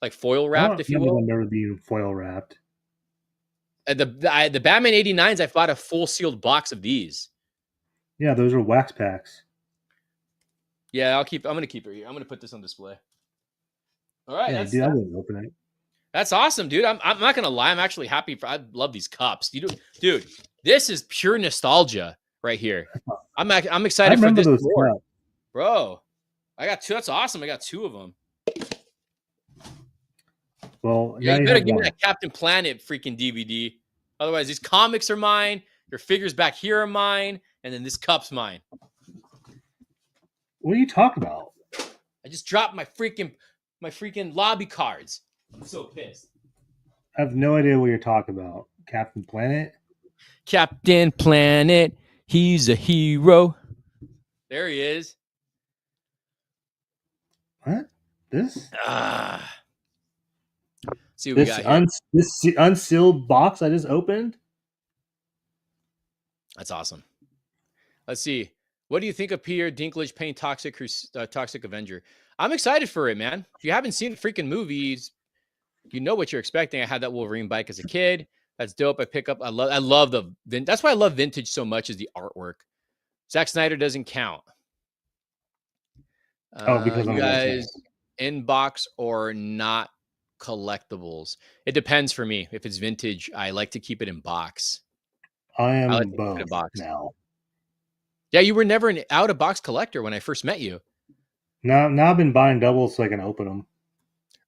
like foil I wrapped, don't if you remember will. them ever being foil wrapped. The Batman 89s, I've bought a full sealed box of these. Yeah, those are wax packs. Yeah, I'm gonna keep it here. I'm gonna put this on display. All right, Yeah, dude, I wouldn't open it. that's awesome, dude. I'm not gonna lie. I'm actually happy. I love these cups. Dude, this is pure nostalgia right here. I'm I excited for remember this those more, cups. bro. I got two. That's awesome. I got two of them. Well, Yeah, now you you better have give me one. that Captain Planet freaking DVD. Otherwise, these comics are mine. Your figures back here are mine, and then this cup's mine. What are you talking about? I just dropped my freaking lobby cards. I'm so pissed. I have no idea what you're talking about. Captain Planet? Captain Planet, he's a hero. There he is. What? This? Ah. See what we This got here. this unsealed box I just opened? That's awesome. Let's see. What do you think of Peter Dinklage playing Toxic Avenger? I'm excited for it, man. If you haven't seen the freaking movies, you know what you're expecting. I had that Wolverine bike as a kid. That's dope. I love that's why I love vintage so much, is the artwork. Zack Snyder doesn't count. Oh, because You I'm white. guys, inbox or not collectibles? It depends for me. If it's vintage, I like to keep it in box. I I like am to keep it in both box. now. Yeah, you were never an out of box collector when I first met you. Now I've been buying doubles so I can open them.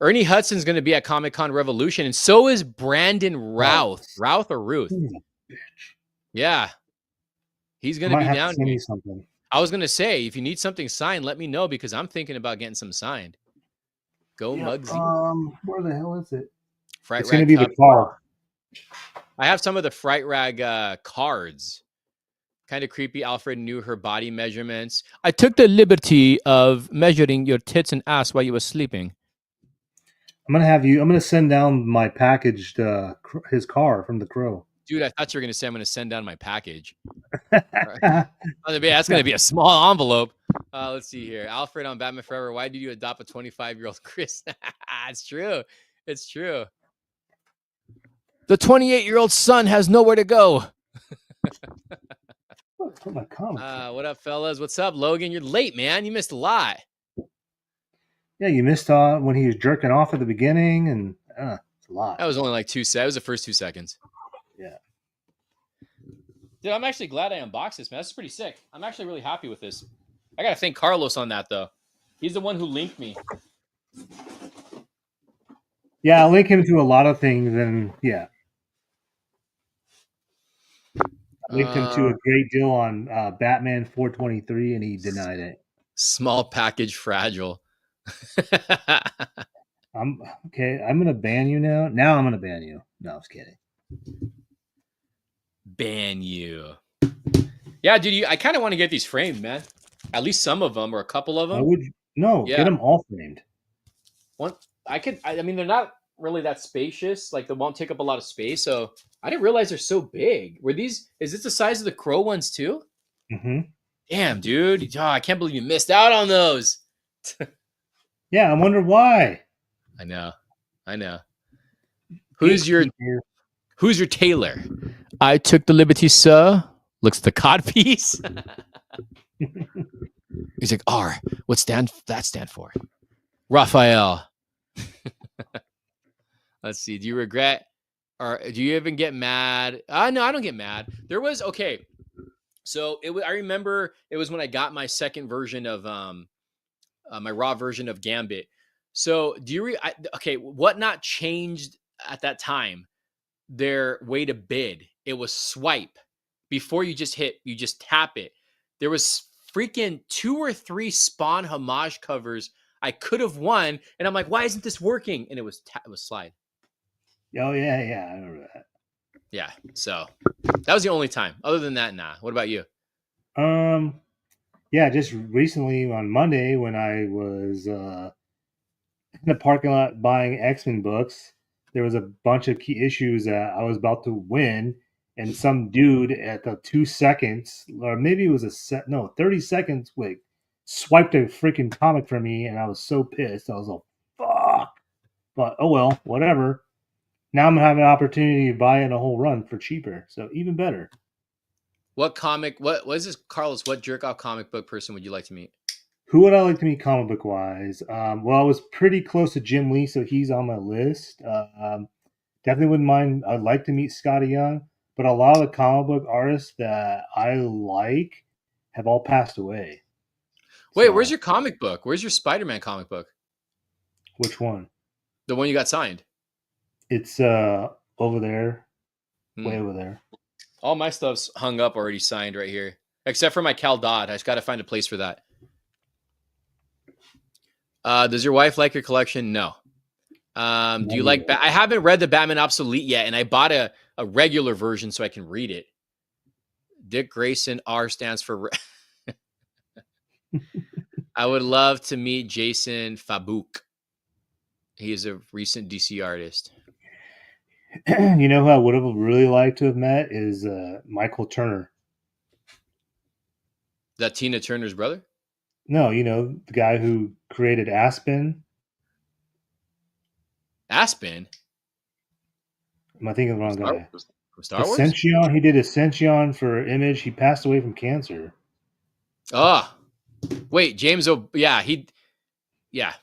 Ernie Hudson's going to be at Comic Con Revolution, and so is Brandon Routh. Oh, Routh or Ruth? bitch. Yeah, he's I going to might be have to down send here. you something. I was going to say, if you need something signed, let me know, because I'm thinking about getting some signed. Go Yeah, Muggsy. where the hell is it? Fright It's going to Rag be Cup. the car. I have some of the Fright Rag cards. Kind of creepy. Alfred knew her body measurements. I took the liberty of measuring your tits and ass while you were sleeping. I'm gonna send down my packaged his car from the Crow. Dude, I thought you were going to say I'm going to send down my package. All right. That's going to be a small envelope. Let's see here. Alfred on Batman Forever. Why did you adopt a 25-year-old Chris? It's true. It's true. The 28-year-old son has nowhere to go. Put my comic. What up, fellas? What's up, Logan? You're late, man. You missed a lot. Yeah, you missed when he was jerking off at the beginning, and it's a lot. That was only like 2 seconds. That was the first 2 seconds. Yeah. Dude, I'm actually glad I unboxed this, man. That's pretty sick. I'm actually really happy with this. I got to thank Carlos on that, though. He's the one who linked me. Yeah, I'll link him to a lot of things, and yeah. I linked him to a great deal on Batman 423, and he denied it. Small package fragile. I'm okay. I'm gonna ban you now. Now I'm gonna ban you. No, I was kidding. ban you. Yeah, dude. I kind of want to get these framed, man. At least some of them or a couple of Why them. would you? No, get Yeah. them all framed. One. I could. I mean, they're not really that spacious. Like they won't take up a lot of space. So I didn't realize they're so big. Were these? Is this the size of the Crow ones too? Hmm. Damn, dude. Oh, I can't believe you missed out on those. Yeah, I wonder why. I know. I know. Who's your Gatekeeper. Who's your tailor? I took the liberty, sir. Looks the cod piece. He's like, R. What that stand for? Raphael. Let's see. Do you regret or do you even get mad? No, I don't get mad. There was okay. So I remember it was when I got my second version of my raw version of Gambit. So do you okay? What not changed at that time? Their way to bid. It was swipe before you just tap it. There was freaking 2 or 3 Spawn homage covers I could have won, and I'm like, why isn't this working? And it was slide. Oh yeah, yeah, I remember that. Yeah, so that was the only time. Other than that, nah. What about you? Yeah, just recently on Monday when I was in the parking lot buying X-Men books, there was a bunch of key issues that I was about to win, and some dude at the 2 seconds, or maybe it was 30 seconds, wait, swiped a freaking comic for me, and I was so pissed. I was like, fuck. But oh well, whatever. Now I'm having an opportunity to buy it in a whole run for cheaper, so even better. What comic? What is this, Carlos? What jerk off comic book person would you like to meet? Who would I like to meet comic book wise? Well, I was pretty close to Jim Lee, so he's on my list. Definitely wouldn't mind. I'd like to meet Scotty Young, but a lot of the comic book artists that I like have all passed away. Wait, where's So, your comic book? Where's your Spider-Man comic book? which one? The one you got signed? It's over there, Hmm. way over there. All my stuff's hung up already, signed right here, except for my Cal Dodd. I just got to find a place for that. Does your wife like your collection? No. Do you like? I haven't read the Batman Obsolete yet, and I bought a regular version so I can read it. Dick Grayson. R stands for. I would love to meet Jason Fabouk. He is a recent DC artist. You know who I would have really liked to have met is Michael Turner. Is that Tina Turner's brother? No, you know the guy who created Aspen. Aspen. Am I thinking of the wrong Star, guy? Star Wars? Ascension. He did Ascension for Image. He passed away from cancer. Oh, wait, James. Yeah, yeah.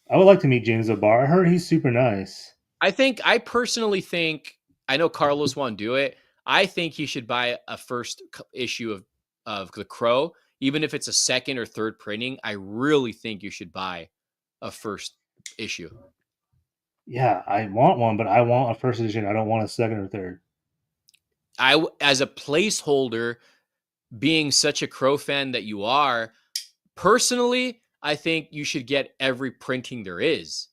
I would like to meet James O'Barr. I heard he's super nice. I personally think, I know Carlos won't do it. I think he should buy a first issue of The Crow, even if it's a second or third printing. I really think you should buy a first issue. Yeah, I want one, but I want a first edition. I don't want a second or third. As a placeholder, being such a Crow fan that you are, personally, I think you should get every printing there is.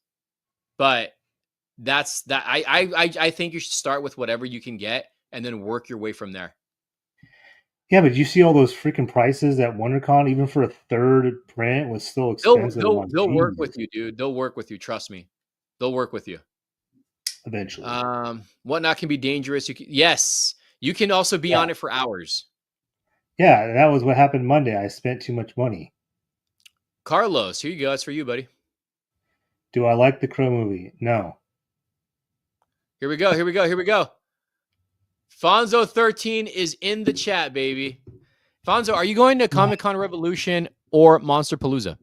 But that's that. I think you should start with whatever you can get and then work your way from there. Yeah, but you see all those freaking prices at WonderCon, even for a third print, was still expensive. I'm like, They'll work with Jesus, you, dude. They'll work with you. Trust me. They'll work with you. eventually. Whatnot can be dangerous. Yes, you can also be Yeah, on it for hours. yeah, that was what happened Monday. I spent too much money. Carlos, here you go. That's for you, buddy. Do I like the Crow movie? No. Here we go. Here we go. Here we go. Fonzo13 is in the chat, baby. Fonzo, are you going to Comic Con Revolution or Monster Palooza?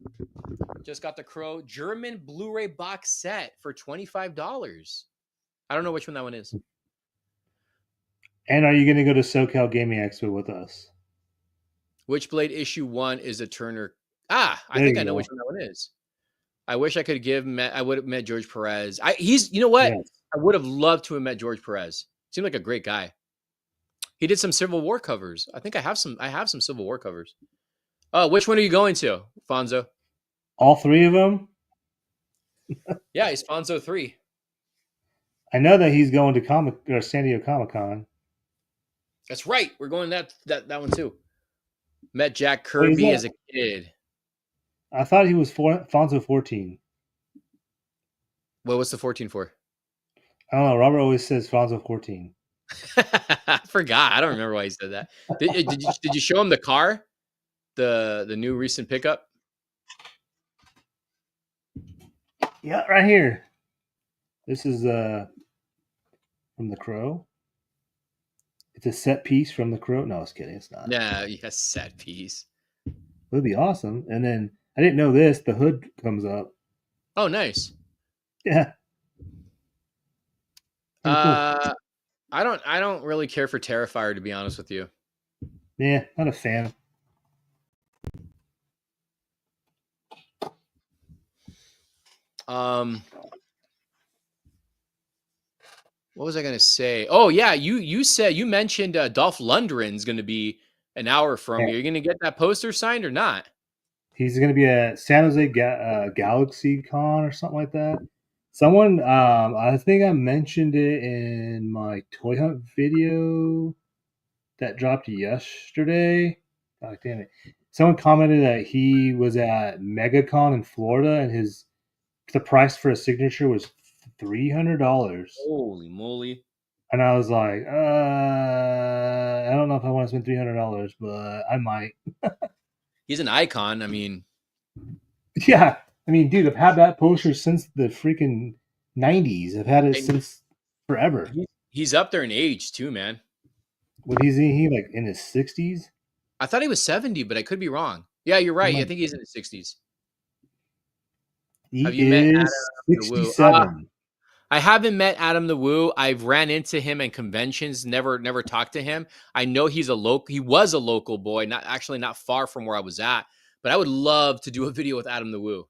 Just got the Crow German Blu-ray box set for $25. I don't know which one that one is. And are you going to go to SoCal Gaming Expo with us? Witchblade issue 1 is a Turner. I There think you I know go. which one that one is. I wish I could I would have met George Perez. You know what? Yes. I would have loved to have met George Perez. Seemed like a great guy. He did some Civil War covers. I think I have some Civil War covers. Which one are you going to, Fonzo? All three of them? Yeah, he's Fonzo 3. I know that he's going to San Diego Comic Con. That's right. We're going that one too. Met Jack Wait, is Kirby that? as a kid. I thought he was Fonzo 14. Well, what's the 14 for? I don't know. Robert always says Fonzo 14. I forgot. I don't remember why he said that. Did you show him the car? The new recent pickup? Yeah, right here. This is from The Crow. It's a set piece from The Crow. No, I was kidding. It's not. Nah, yes, sad piece. It would be awesome. And then I didn't know this. The hood comes up. Oh, nice. Yeah, pretty cool. Uh, I don't really care for Terrifier, to be honest with you. Yeah, not a fan. Um, what was I gonna say? Oh yeah, you mentioned Dolph Lundgren's gonna be an hour from Yeah. you. Are you gonna get that poster signed or not? He's going to be at San Jose Galaxy Con or something like that. Someone, I think I mentioned it in my Toy Hunt video that dropped yesterday. God damn it. Someone commented that he was at MegaCon in Florida and the price for a signature was $300. Holy moly! And I was like, I don't know if I want to spend $300, but I might. He's an icon. I mean, Yeah, I mean, dude, I've had that poster since the freaking '90s. I've had it and since forever. he's up there in age too, man. What is he like in his 60s? I thought he was 70, but I could be wrong. Yeah, you're He right. I might. think he's in his 60s. He Have you met is Adam the Woo? 67. I haven't met Adam the Woo. I've ran into him in conventions, never talked to him. I know he was a local boy, not far from where I was at, but I would love to do a video with Adam the Woo.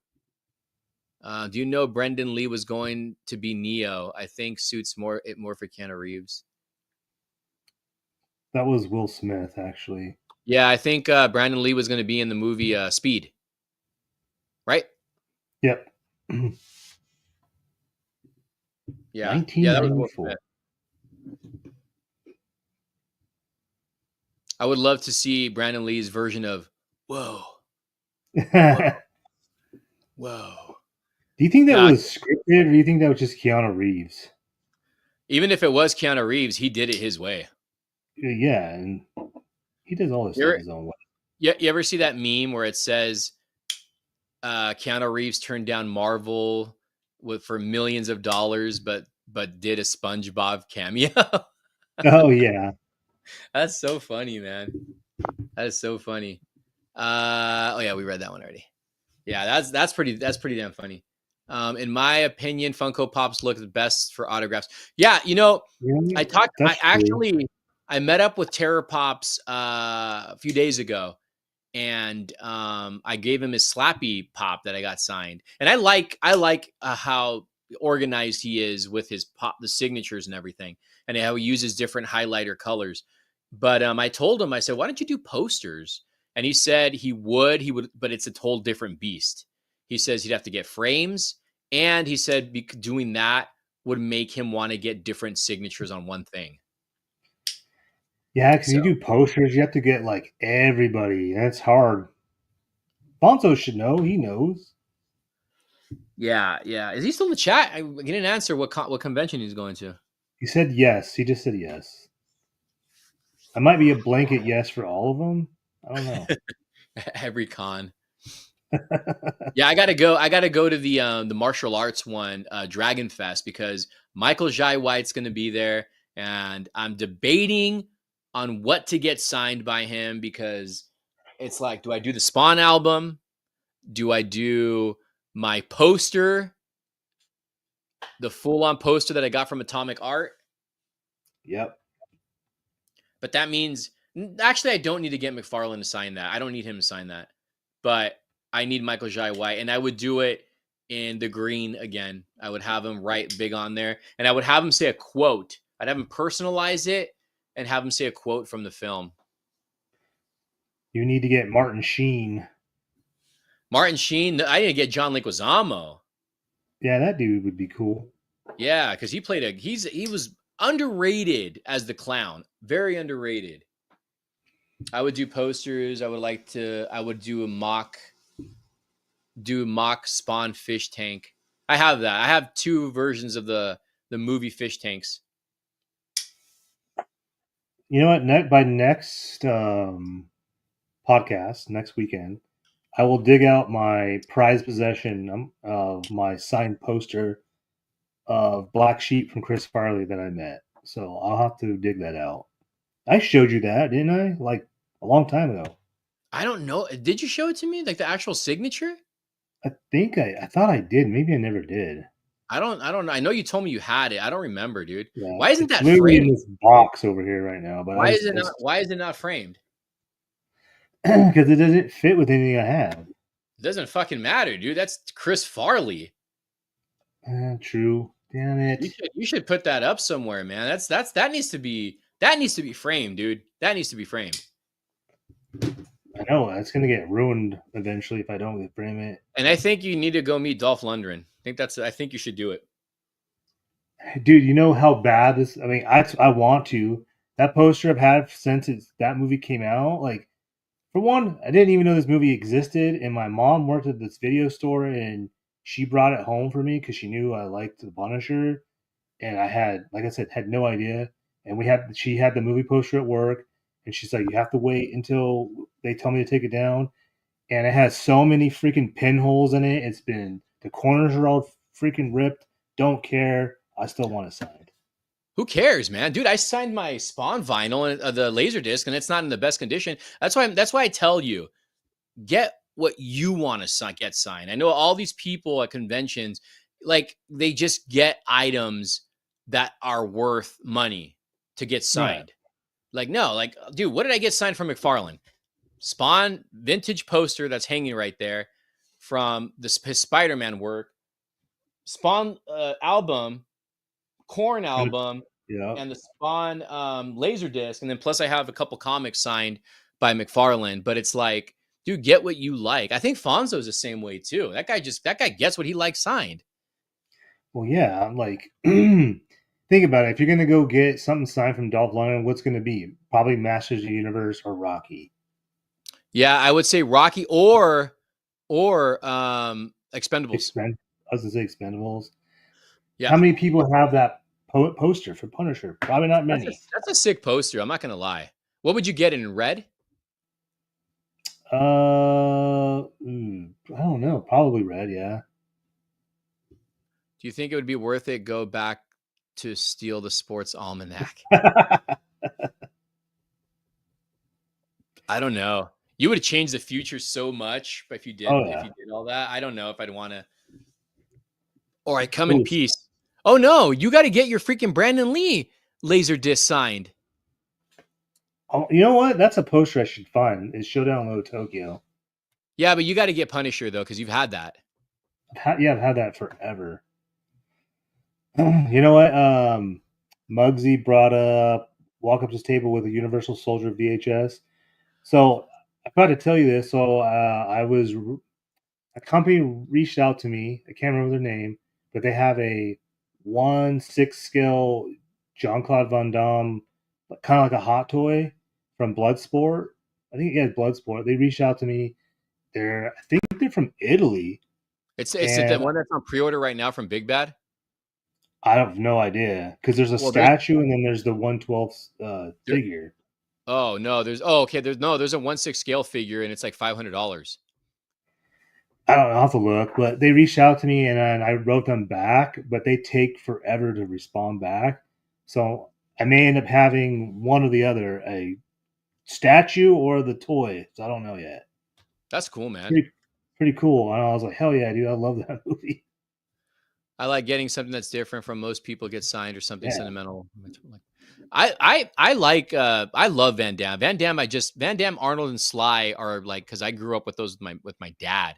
Do you know Brendan Lee was going to be Neo? I think suits more for Keanu Reeves. That was Will Smith, actually. Yeah, I think Brandon Lee was going to be in the movie Speed, right? Yep. Yeah, that was Will 1994. Smith. I would love to see Brandon Lee's version of "Whoa, whoa, Do whoa." you think that Yeah, was scripted, or do you think that was just Keanu Reeves? even if it was Keanu Reeves, he did it his way. Yeah, and he does all this stuff You're, his own way. you ever see that meme where it says Keanu Reeves turned down Marvel for millions of dollars, but did a SpongeBob cameo? Oh yeah, That's so funny, man. That is so funny. Oh yeah, we read that one already. Yeah, that's pretty damn funny. In my opinion, Funko Pops look the best for autographs. Yeah, yeah, I that's true. actually I met up with Terror Pops a few days ago, and I gave him his Slappy Pop that I got signed, and I like how organized he is with his pop, the signatures and everything, and how he uses different highlighter colors. But I told him, I said, why don't you do posters? And he said he would, but it's a whole different beast. He says he'd have to get frames, and he said doing that would make him want to get different signatures on one thing. Yeah, because So you do posters, you have to get like everybody. That's hard. Bonzo should know. He knows. yeah, yeah. Is he still in the chat? I didn't answer what convention he's going to. He said yes. He just said yes. I might be a blanket yes for all of them. I don't know. Every con. Yeah, I gotta go. I gotta go to the martial arts one, Dragon Fest, because Michael Jai White's gonna be there, and I'm debating on what to get signed by him because it's like, do I do the Spawn album? Do I do my poster, the full-on poster that I got from Atomic Art? Yep. But that means actually I don't need to get McFarlane to sign that. I don't need him to sign that. But I need Michael Jai White, and I would do it in the green again. I would have him write big on there, and I would have him say a quote. I'd have him personalize it and have him say a quote from the film. You need to get Martin Sheen. Martin Sheen. I need to get John Leguizamo. Yeah, that dude would be cool. Yeah, because he was underrated as the clown. Very underrated. I would do posters. I would do a mock Spawn fish tank. I have that. I have two versions of the movie fish tanks. You know what? By next podcast, next weekend, I will dig out my prized possession of my signed poster of Black Sheep from Chris Farley that I met. So I'll have to dig that out. I showed you that, didn't I? Like a long time ago. I don't know. Did you show it to me? Like the actual signature? I thought I did. Maybe I never did. I don't know. I know you told me you had it. I don't remember, dude. Yeah, Why isn't it's that literally in framed? this box over here right now. But it's Why is it not framed? because it doesn't fit with anything I have. It doesn't fucking matter, dude. That's Chris Farley. True. Damn it. You should put that up somewhere, man. That needs to be framed, dude. That needs to be framed. I know it's gonna get ruined eventually if I don't frame it. And I think you need to go meet Dolph Lundgren. I think you should do it. Dude, you know how bad this. I mean, I want to. That poster I've had since that movie came out. Like, for one, I didn't even know this movie existed, and my mom worked at this video store, and she brought it home for me because she knew I liked The Punisher, and I had, like I said, had no idea. And she had the movie poster at work, and she's like, "You have to wait until they tell me to take it down." And it has so many freaking pinholes in it. The corners are all freaking ripped. Don't care. I still want it signed. Who cares, man? Dude, I signed my Spawn vinyl and the laser disc, and it's not in the best condition. That's why I tell you, get what you want to get signed. I know all these people at conventions, like they just get items that are worth money to get Right. signed. Like, no, like, dude, what did I get signed from McFarlane? Spawn vintage poster that's hanging right there from his Spider-Man work, Spawn album, Corn album, Yeah. and the Spawn laser disc, and then plus I have a couple comics signed by McFarlane. But it's like, dude, get what you like. I think Fonzo's the same way too. That guy gets what he likes signed. Well, yeah. I'm like, think about it. If you're gonna go get something signed from Dolph Lundgren, what's gonna be? Probably Masters of the Universe or Rocky. Yeah, I would say Rocky or Expendables. I was gonna say Expendables. Yeah, How many people have that poster for Punisher? Probably not many. that's a sick poster. I'm not gonna lie. What would you get in red? I don't know. Probably red. Yeah. Do you think it would be worth it? Go back to steal the sports almanac. I don't know. You would have changed the future so much Oh if yeah. you did all that. I don't know if I'd want to. Or I come in Ooh, peace. Oh no, you got to get your freaking Brandon Lee laser disc signed. you know what? That's a poster I should find. Is Showdown Low Tokyo. Yeah, but you got to get Punisher though, because you've had that. Yeah, I've had that forever. You know what? Muggsy brought up Walk Up to This Table with a Universal Soldier VHS. So I forgot to tell you this. So a company reached out to me. I can't remember their name, but they have a 1/6 scale Jean Claude Van Damme, kind of like a hot toy from Bloodsport. I think it has Bloodsport. They reached out to me. I think they're from Italy, It's the and one that's on pre-order right now from Big Bad. I have no idea because there's a Well, there's statue and then there's the 1/12 there, figure. oh no, there's a 1/6 scale figure and it's like $500. I don't know. I'll have to look, but they reached out to me and I wrote them back, but they take forever to respond back. So I may end up having one or the other, a statue or the toy. So I don't know yet. That's cool, man. Pretty, pretty cool. And I was like, hell yeah, dude, I love that movie. I like getting something that's different from most people get signed or something Yeah. sentimental. I love Van Damme. Van Damme, Arnold, and Sly are like, because I grew up with those with my dad.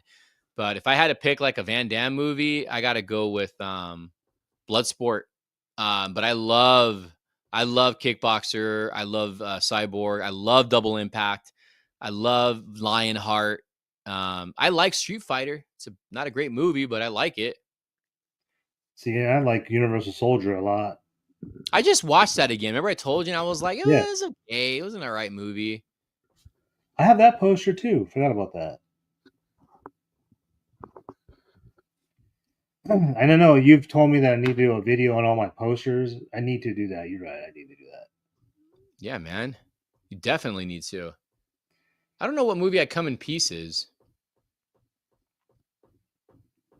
But if I had to pick like a Van Damme movie, I gotta go with Bloodsport. But I love Kickboxer. I love Cyborg. I love Double Impact. I love Lionheart. I like Street Fighter. It's not a great movie, but I like it. See, I like Universal Soldier a lot. I just watched that again. Remember I told you, and I was like, it Yeah, was okay. It was an all right movie. I have that poster too. Forgot about that. I don't know. You've told me that I need to do a video on all my posters. I need to do that. You're right. I need to do that. Yeah, man. You definitely need to. I don't know what movie I come in pieces.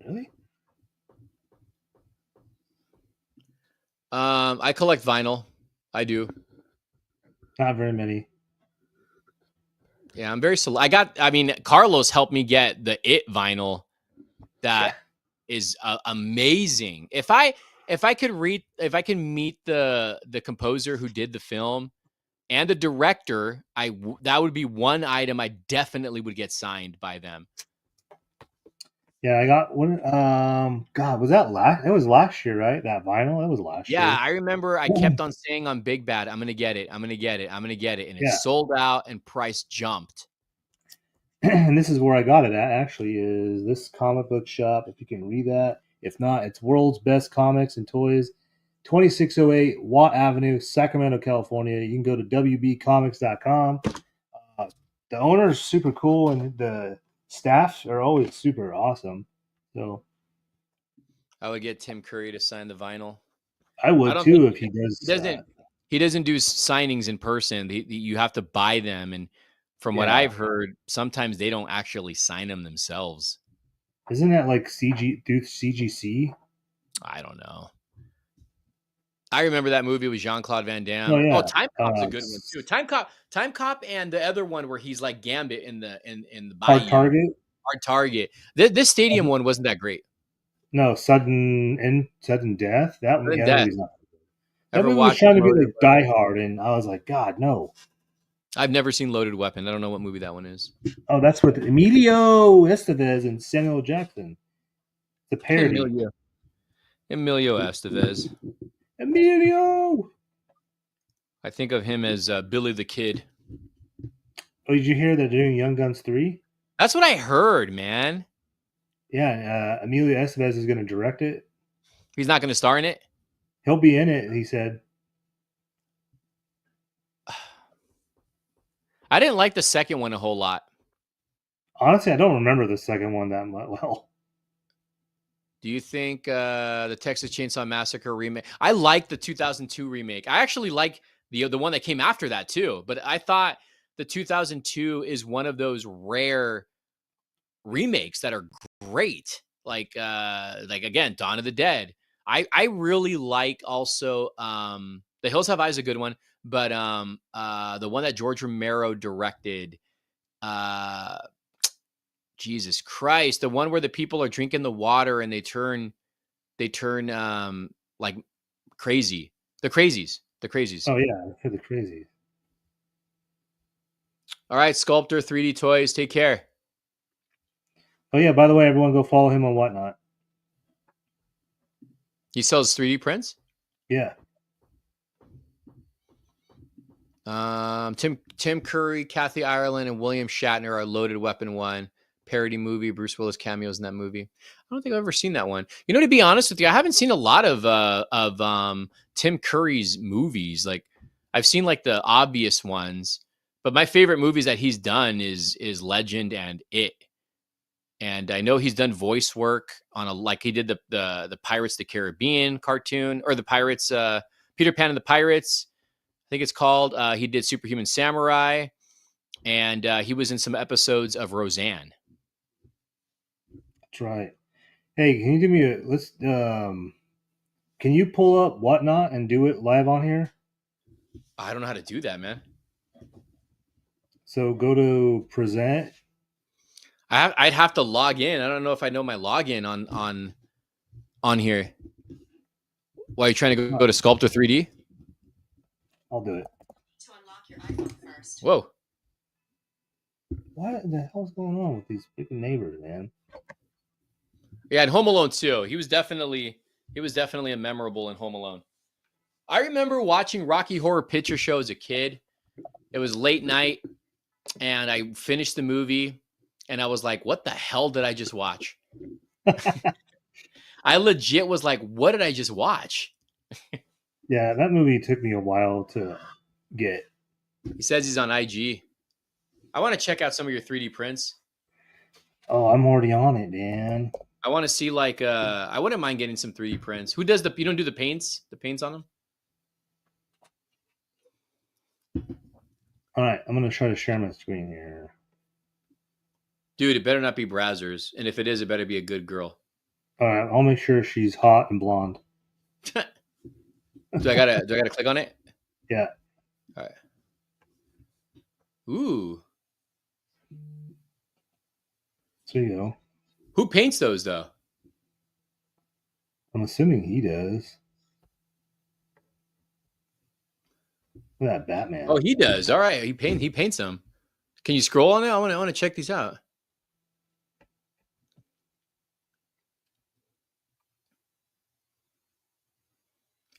Really? I collect vinyl. I do. Not very many. Yeah, I'm very I mean, Carlos helped me get the It vinyl Yeah. that is amazing. If I could read if I can meet the composer who did the film and the director, that would be one item I definitely would get signed by them. Yeah, I got one. God, was that last? It was last year, right? That vinyl. It was last Yeah, year. I remember I kept on saying on Big Bad, I'm gonna get it, I'm gonna get it, I'm gonna get it, and it Yeah, sold out and price jumped. and this is where I got it at. Actually, is this comic book shop? If you can read that. If not, it's World's Best Comics and Toys, 2608 Watt Avenue, Sacramento, California. You can go to wbcomics.com. Uh, the owner is super cool, and the staff are always super awesome. So I would get Tim Curry to sign the vinyl. I I would don't think too if he he does doesn't that. he doesn't do signings in person. You have to buy them, and from what Yeah, I've heard, sometimes they don't actually sign them themselves. isn't that like CG through CGC? I don't know. I remember that movie with Jean-Claude Van Oh Damme. Oh, yeah, Time Cop's a good one too. Time Cop, and the other one where he's like Gambit in the Hard Bayou. Target. Hard Target. This stadium one wasn't that great. No, sudden death. That one, Sudden yeah, that Death. movie's not. That Ever movie was watched trying to be Loaded like Weapon? Die Hard, and I was like, God, no. I've never seen Loaded Weapon. I don't know what movie that one is. Oh, that's with Emilio Estevez and Samuel Jackson. The parody. Emilio Emilio Estevez. Emilio. I think of him as Billy the Kid. Oh, did you hear they're doing Young Guns 3? That's what I heard, man. Yeah, Emilio Estevez is going to direct it. He's not going to star in it. He'll be in it, he said. I didn't like the second one a whole lot. Honestly, I don't remember the second one that much. Well, Do you think the Texas Chainsaw Massacre remake? I like the 2002 remake. I actually like the one that came after that too. But I thought the 2002 is one of those rare remakes that are great. Like again, Dawn of the Dead. I really like also The Hills Have Eyes, a good one, but the one that George Romero directed, uh Jesus Christ, the one where the people are drinking the water and they turn like crazy. The Crazies. The Crazies. oh yeah, for the crazy. All right, Sculptor 3D Toys, take care. Oh yeah, by the way, everyone go follow him on Whatnot. He sells 3D prints. Yeah. Tim Curry, Kathy Ireland, and William Shatner are Loaded Weapon 1 parody movie. Bruce Willis cameos in that movie. I don't think I've ever seen that one. You know, to be honest with you, I haven't seen a lot of Tim Curry's movies. Like I've seen like the obvious ones, but my favorite movies that he's done is Legend and It. And I know he's done voice work on like he did the Pirates of the Caribbean cartoon, or the Pirates Peter Pan and the Pirates, I think it's called. He did Superhuman Samurai, and he was in some episodes of Roseanne. That's right. Hey, can you give me a let's can you pull up Whatnot and do it live on here? I don't know how to do that, man. So go to present. I'd have to log in. I don't know if I know my login on here. Why are you trying to go to Sculptor 3D? I'll do it. To unlock your iPhone first. Whoa. What the hell's going on with these freaking neighbors, man? Yeah, and Home Alone too. He was definitely a memorable in Home Alone. I remember watching Rocky Horror Picture Show as a kid. It was late night, and I finished the movie, and I was like, "What the hell did I just watch?" I legit was like, "What did I just watch?" Yeah, that movie took me a while to get. He says he's on IG. I want to check out some of your 3D prints. Oh, I'm already on it, man. I want to see like I wouldn't mind getting some 3D prints. Who does the you don't do the paints? The paints on them? All right, I'm gonna try to share my screen here. Dude, it better not be Brazzers. And if it is, it better be a good girl. All right, I'll make sure she's hot and blonde. Do I gotta click on it? Yeah, All right. Ooh. so you go. Who paints those though? I'm assuming he does. Look at that Oh, Batman. he does. All right. He paints them. Can you scroll on it? I want to check these out.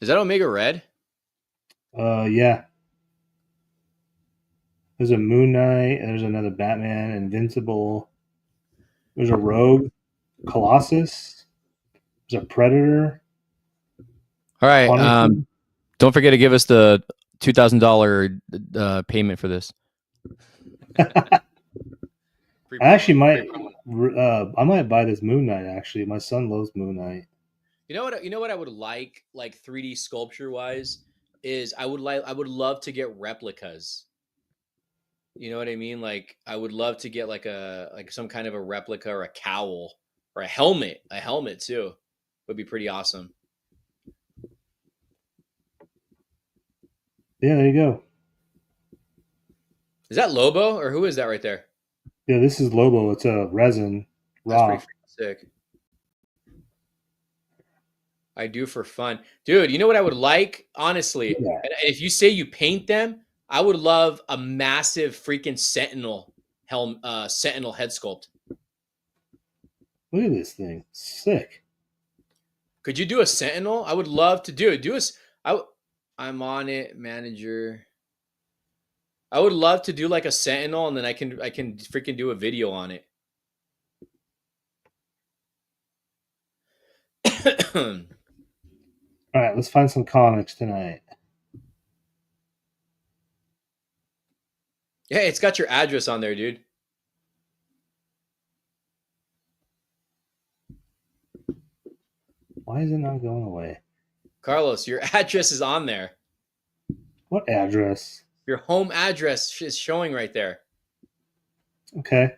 Is that Omega Red? Yeah. There's a Moon Knight. There's another Batman, Invincible. There's a Rogue, Colossus. There's a Predator, All right. Punisher. Don't forget to give us the $2,000 payment for this. Free I actually promo. might. I might buy this Moon Knight. Actually, my son loves Moon Knight. You know what? You know what I would like 3D sculpture wise, is I would love to get replicas. You know what I mean? Like I would love to get like some kind of a replica or a cowl or a helmet. A helmet too would be pretty awesome. Yeah, there you go. Is that Lobo or who is that right there? Yeah, this is Lobo. It's a resin That's pretty raw. freaking sick. I do for fun. Dude, you know what I would like? Honestly, Yeah, and if you say you paint them, I would love a massive freaking sentinel head sculpt. look at this thing. Sick. Could you do a sentinel? I would love to do it. I'm on it, manager. I would love to do like a sentinel, and then I can freaking do a video on it. All right, let's find some comics tonight. Yeah, it's got your address on there, dude. Why is it not going away? Carlos, your address is on there. What address? Your home address is showing right there. Okay.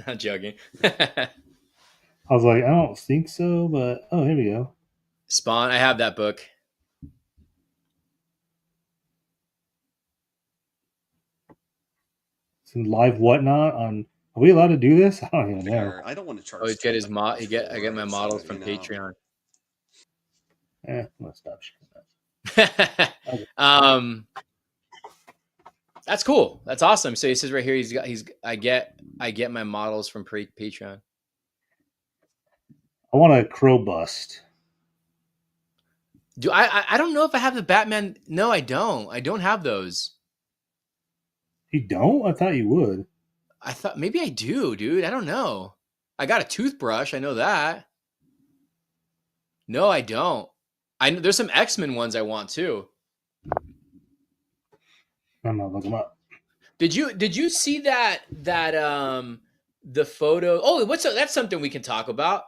I'm joking. I was like, I don't think so, but oh, here we go. Spawn, I have that book. Some live whatnot on. Are we allowed to do this? I don't even know. I don't want to Oh, charge. he's get his mod. I get my models from you know. Patreon. I'm gonna stop sharing that. Okay. That's cool. That's awesome. So he says right here, I get my models from Patreon. I want a crow bust. Do I don't know if I have the Batman. No, I don't. I don't have those. You don't? I thought you would. I thought maybe I do, dude. I don't know. I got a toothbrush. I know that. No, I don't. I know there's some X-Men ones I want too. I'm gonna look them up. Did you see that the photo? Oh, that's something we can talk about.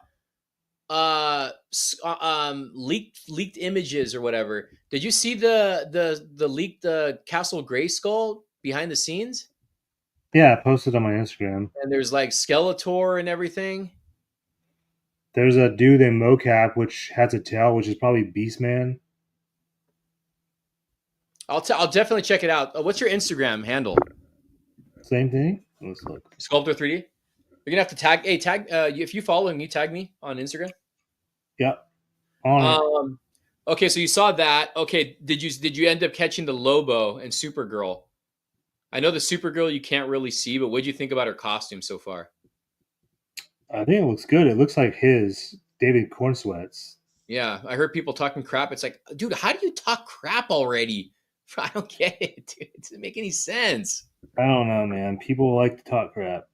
Leaked images or whatever. Did you see the leaked Castle Grayskull behind the scenes? Yeah, I posted on my Instagram. And there's like Skeletor and everything. There's a dude in mocap which has a tail, which is probably Beastman. I'll definitely check it out. What's your Instagram handle? Same thing. Let's look. Sculptor 3D. You're gonna have to tag. Hey, tag. If you follow me, tag me on Instagram. Yep. On it. Okay, so you saw that. Okay, did you end up catching the Lobo and Supergirl? I know the Supergirl you can't really see, but what do you think about her costume so far? I think it looks good. It looks like his David Cornsweat's. Yeah, I heard people talking crap. It's like, dude, how do you talk crap already? I don't get it, dude. It doesn't make any sense. I don't know, man. People like to talk crap.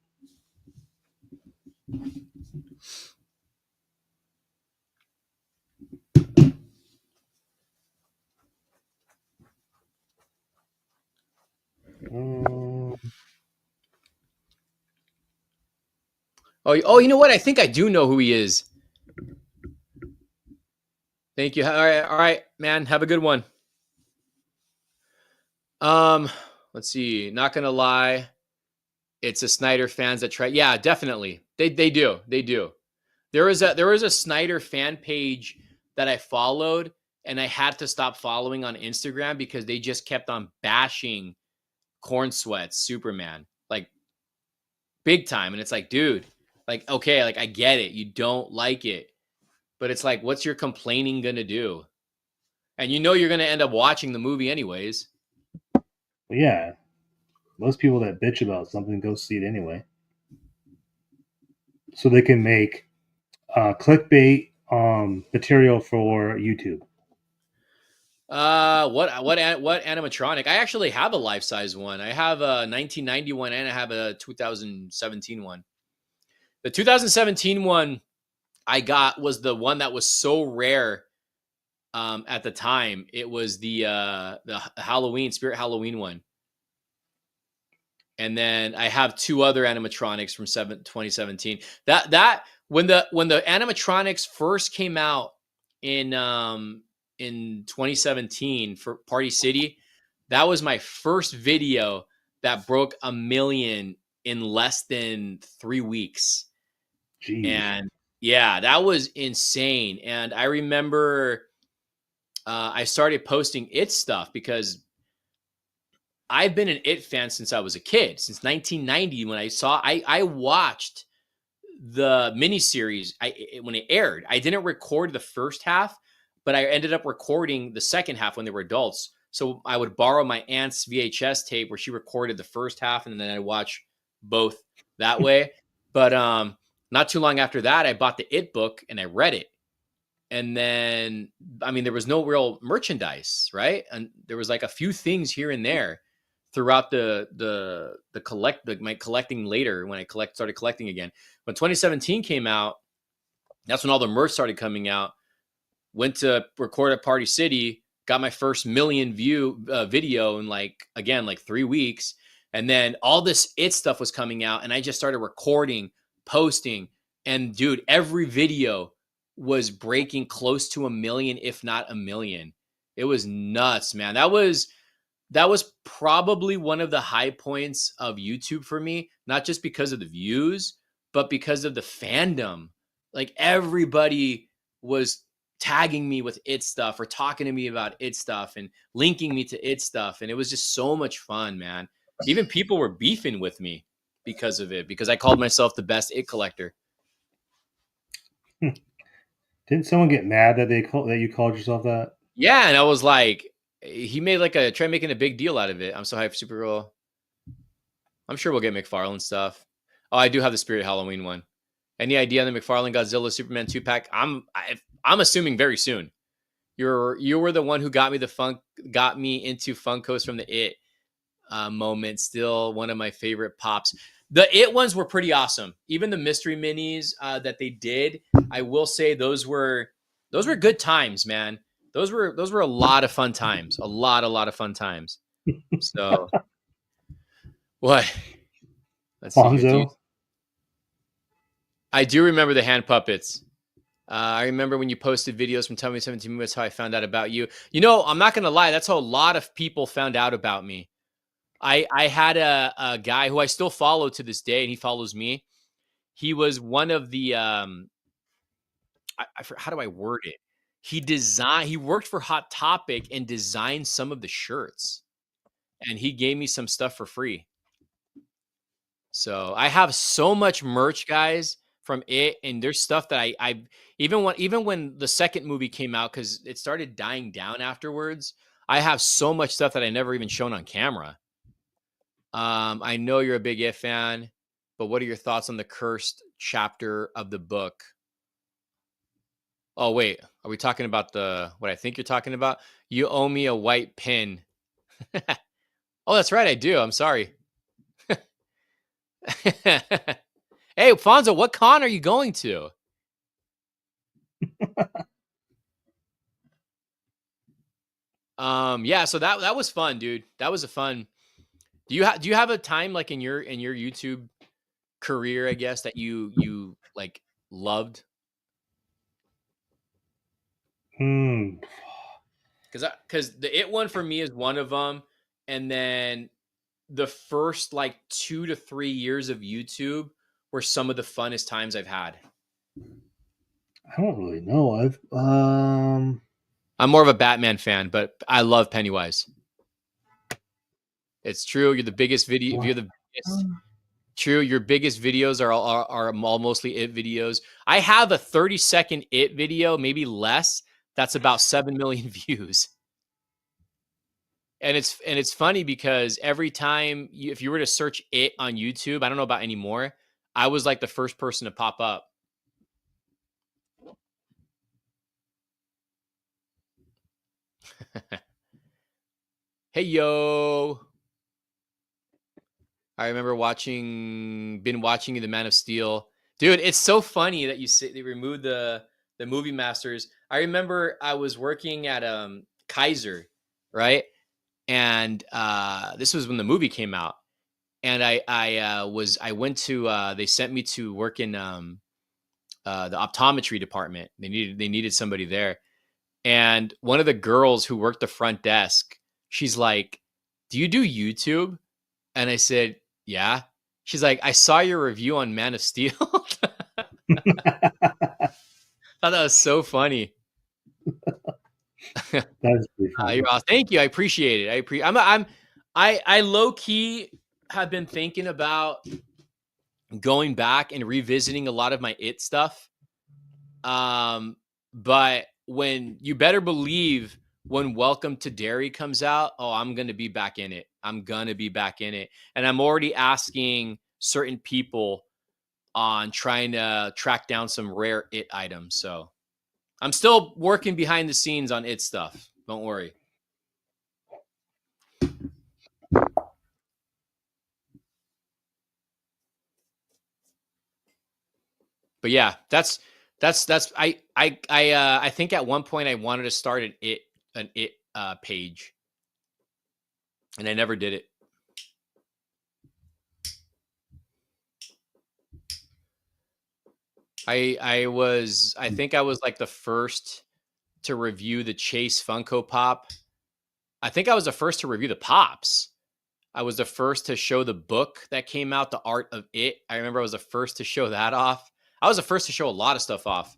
Oh, you know what? I think I do know who he is. Thank you. All right, man. Have a good one. Um, let's see. Not gonna lie, it's a Snyder fans that try. Yeah, definitely. They do. There was a Snyder fan page that I followed, and I had to stop following on Instagram because they just kept on bashing Corn Sweat's Superman, like big time. And it's like, dude, like, okay, like I get it, you don't like it, but it's like, what's your complaining gonna do? And you know you're gonna end up watching the movie anyways. But yeah, most people that bitch about something go see it anyway, so they can make clickbait material for YouTube. What animatronic? I actually have a life size one. I have a 1991 and I have a 2017 one. The 2017 one I got was the one that was so rare at the time. It was the Halloween Spirit Halloween one. And then I have two other animatronics from 2017. That when the animatronics first came out in 2017 for Party City, that was my first video that broke a million in less than 3 weeks. Jeez. And yeah, that was insane. And I remember I started posting it stuff because I've been an It fan since I was a kid, since 1990 when I watched the miniseries when it aired. I didn't record the first half, but I ended up recording the second half when they were adults. So I would borrow my aunt's VHS tape where she recorded the first half, and then I watch both that way. But not too long after that, I bought the It book and I read it. And then, I mean, there was no real merchandise, right? And there was like a few things here and there throughout my collecting later when I started collecting again. When 2017 came out, that's when all the merch started coming out. Went to record at Party City, got my first million view video in like 3 weeks, and then all this It stuff was coming out, and I just started recording, posting, and dude, every video was breaking close to a million, if not a million. It was nuts, man. That was probably one of the high points of YouTube for me, not just because of the views, but because of the fandom. Like everybody was tagging me with It stuff or talking to me about It stuff and linking me to It stuff. And it was just so much fun, man. Even people were beefing with me because of it, because I called myself the best It collector. Didn't someone get mad that that you called yourself that? Yeah. And I was like, he made try making a big deal out of it. I'm so hyped for Supergirl. I'm sure we'll get McFarlane stuff. Oh, I do have the Spirit Halloween one. Any idea on the McFarlane Godzilla Superman 2-pack? I'm assuming very soon. You were the one who got me into Funkos from the It moment. Still one of my favorite pops. The It ones were pretty awesome. Even the mystery minis that they did, I will say those were good times, man. Those were a lot of fun times. A lot of fun times. So what? Let's see here. Fonzo. I do remember the hand puppets. I remember when you posted videos from Tell Me 17 That's how I found out about you. You know, I'm not going to lie. That's how a lot of people found out about me. I had a guy who I still follow to this day, and he follows me. He was one of the, how do I word it? He worked for Hot Topic and designed some of the shirts, and he gave me some stuff for free. So I have so much merch, guys, from it, and there's stuff that I even when the second movie came out because it started dying down afterwards. I have so much stuff that I never even shown on camera. I know you're a big It fan, but what are your thoughts on the cursed chapter of the book? Oh wait, are we talking about what I think you're talking about? You owe me a white pin. Oh, that's right, I do. I'm sorry. Hey, Fonzo, what con are you going to? Yeah, so that was fun, dude. That was a fun. Do you have a time like in your YouTube career, I guess, that you like loved? Hmm. Because the It one for me is one of them, and then the first like 2 to 3 years of YouTube were some of the funnest times I've had. I don't really know. I'm more of a Batman fan, but I love Pennywise. It's true. You're the biggest video. If What? you're the biggest, true. Your biggest videos are all mostly It videos. I have a 30-second It video, maybe less. That's about 7 million views. And it's funny because every time if you were to search It on YouTube, I don't know about anymore. I was like the first person to pop up. Hey yo. I remember been watching the Man of Steel. Dude, it's so funny that you say they removed the movie masters. I remember I was working at Kaiser, right? And this was when the movie came out. And I went to they sent me to work in the optometry department. They needed somebody there. And one of the girls who worked the front desk, she's like, "Do you do YouTube?" And I said, "Yeah." She's like, "I saw your review on Man of Steel." Thought that was so funny. That's pretty You're funny. awesome. Thank you. I appreciate it. I low key have been thinking about going back and revisiting a lot of my It stuff. But when you better believe when Welcome to Derry comes out, oh, I'm gonna be back in it. I'm gonna be back in it, and I'm already asking certain people on trying to track down some rare It items. So I'm still working behind the scenes on It stuff. Don't worry. But yeah, that's I think at one point I wanted to start an It page, and I never did it. I think I was like the first to review the Chase Funko Pop. I think I was the first to review the Pops. I was the first to show the book that came out, The Art of It. I remember I was the first to show that off. I was the first to show a lot of stuff off.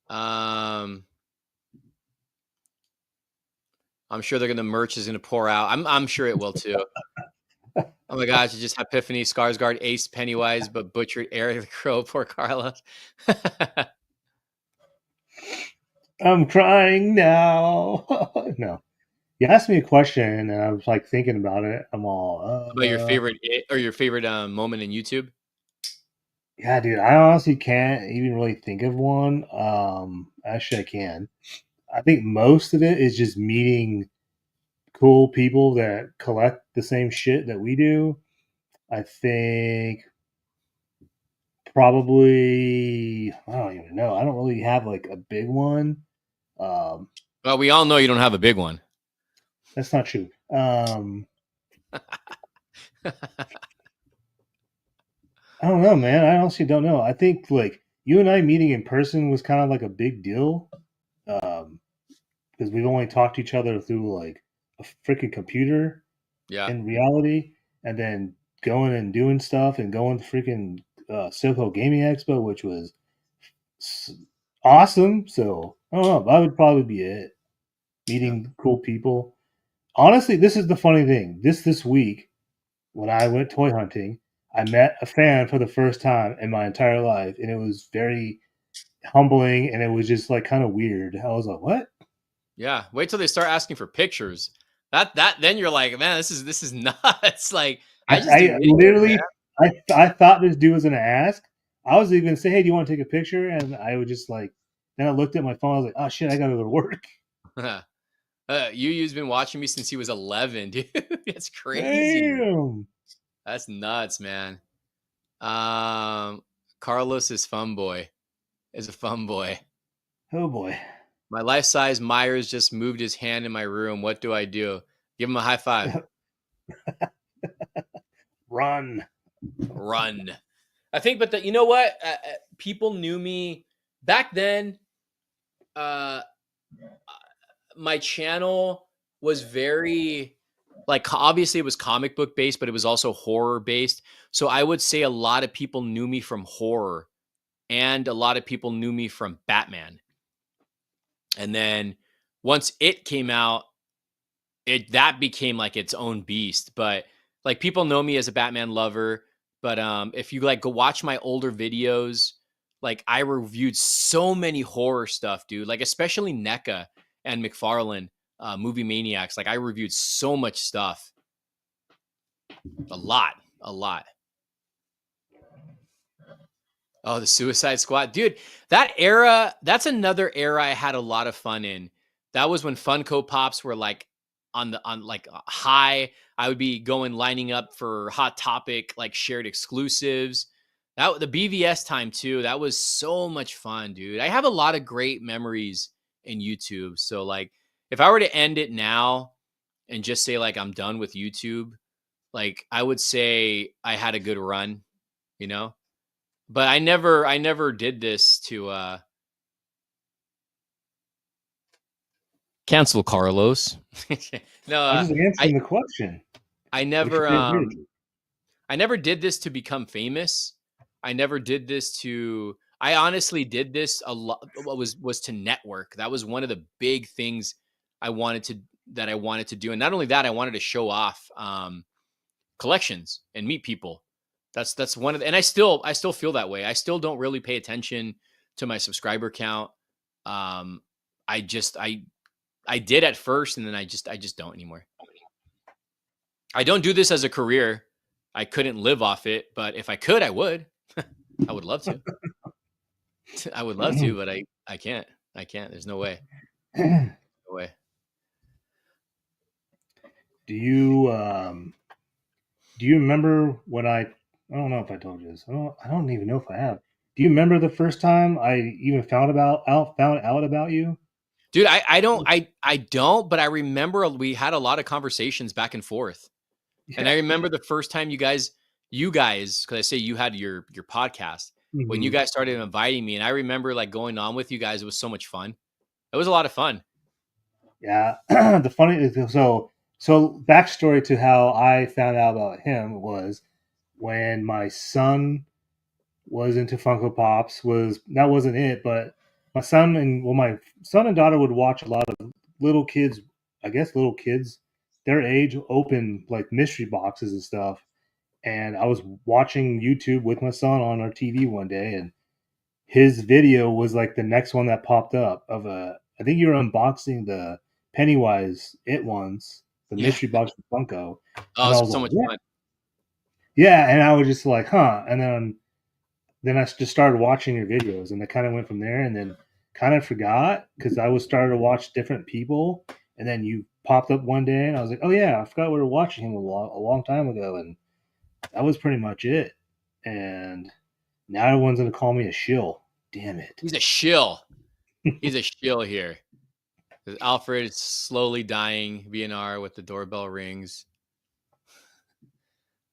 Um, I'm sure the merch is gonna pour out. I'm sure it will too. Oh my gosh, you just had Epiphany, Skarsgård, Ace, Pennywise, but butchered Eric the Crow, poor Carlos. I'm crying now. No. You asked me a question, and I was like thinking about it. I'm all, About your favorite or your favorite moment in YouTube? yeah, dude. I honestly can't even really think of one. Actually, I can. I think most of it is just meeting cool people that collect the same shit that we do. I think probably I don't even know. I don't really have like a big one. Um, Well, we all know you don't have a big one. that's not true. I don't know, man. I honestly don't know. I think like you and I meeting in person was kind of like a big deal because we've only talked to each other through like a freaking computer Yeah, in reality, and then going and doing stuff and going to freaking Silco Gaming Expo, which was s- awesome. So I don't know. That would probably be it. yeah, Meeting cool people. Honestly, this is the funny thing. This week, when I went toy hunting, I met a fan for the first time in my entire life, and it was very humbling, and it was just like kind of weird. I was like, "What?" yeah. Wait till they start asking for pictures. That then you're like, man, this is nuts. Like I just do I videos, man. literally, I thought this dude was gonna ask. I was even gonna say, "Hey, do you want to take a picture?" And I would just like, then I looked at my phone. I was like, "Oh shit, I gotta go to work." Yu's been watching me since he was 11, dude. That's crazy. Damn. That's nuts, man. Um, Carlos is fun boy. Is a fun boy. Oh boy. My life size Myers just moved his hand in my room. What do I do? Give him a high five. Run. Run. I think, but you know what? People knew me back then. Uh, my channel was very like obviously it was comic book based, but it was also horror based. So I would say a lot of people knew me from horror, and a lot of people knew me from Batman. And then once it came out, it that became like its own beast. But like people know me as a Batman lover. But if you like go watch my older videos, like I reviewed so many horror stuff, dude. Like especially NECA and McFarlane, Movie Maniacs. Like I reviewed so much stuff, a lot, a lot. Oh, the Suicide Squad, dude. That era, that's another era I had a lot of fun in. That was when Funko Pops were like on like high. I would be going lining up for Hot Topic like shared exclusives. That the BVS time too. That was so much fun, dude. I have a lot of great memories in YouTube. So like if I were to end it now and just say like I'm done with YouTube, like I would say I had a good run, you know? But I never did this to cancel Carlos. No, I'm just I answering the question. I What's your never favorite video game? I never did this to become famous. I never did this to I honestly did this a lot was to network. That was one of the big things I wanted to that I wanted to do. And not only that, I wanted to show off collections and meet people. That's one of the, and I still feel that way. I still don't really pay attention to my subscriber count. Um I just I did at first, and then I just don't anymore. I don't do this as a career. I couldn't live off it, but if I could, I would. I would love to. I would love to, but I can't. I can't. There's no way. No way. do you do you remember when I don't know if I told you this. I don't even know if I have. Do you remember the first time I even found out about you? Dude, I don't, but I remember we had a lot of conversations back and forth. And Yeah. I remember the first time you guys, because I say you had your podcast, when you Hmm. guys started inviting me, and I remember like going on with you guys, it was so much fun. It was a lot of fun. Yeah. The funny so backstory to how I found out about him was when my son was into Funko Pops. Was that wasn't it, but my son and daughter would watch a lot of little kids, I guess little kids their age open like mystery boxes and stuff. And I was watching YouTube with my son on our TV one day, and his video was like the next one that popped up of a. I think you were unboxing the Pennywise It ones, the Yeah. mystery box from Funko, Oh, and it I was was so like, much "What?" fun. Yeah, and I was just like, "Huh," and then I just started watching your videos, and I kind of went from there, and then kind of forgot because I was started to watch different people, and then you popped up one day, and I was like, "Oh yeah, I forgot we were watching him a long time ago," and that was pretty much it. And now everyone's gonna call me a shill. Damn it! He's a shill. He's a shill here. Alfred is slowly dying. VNR with the doorbell rings.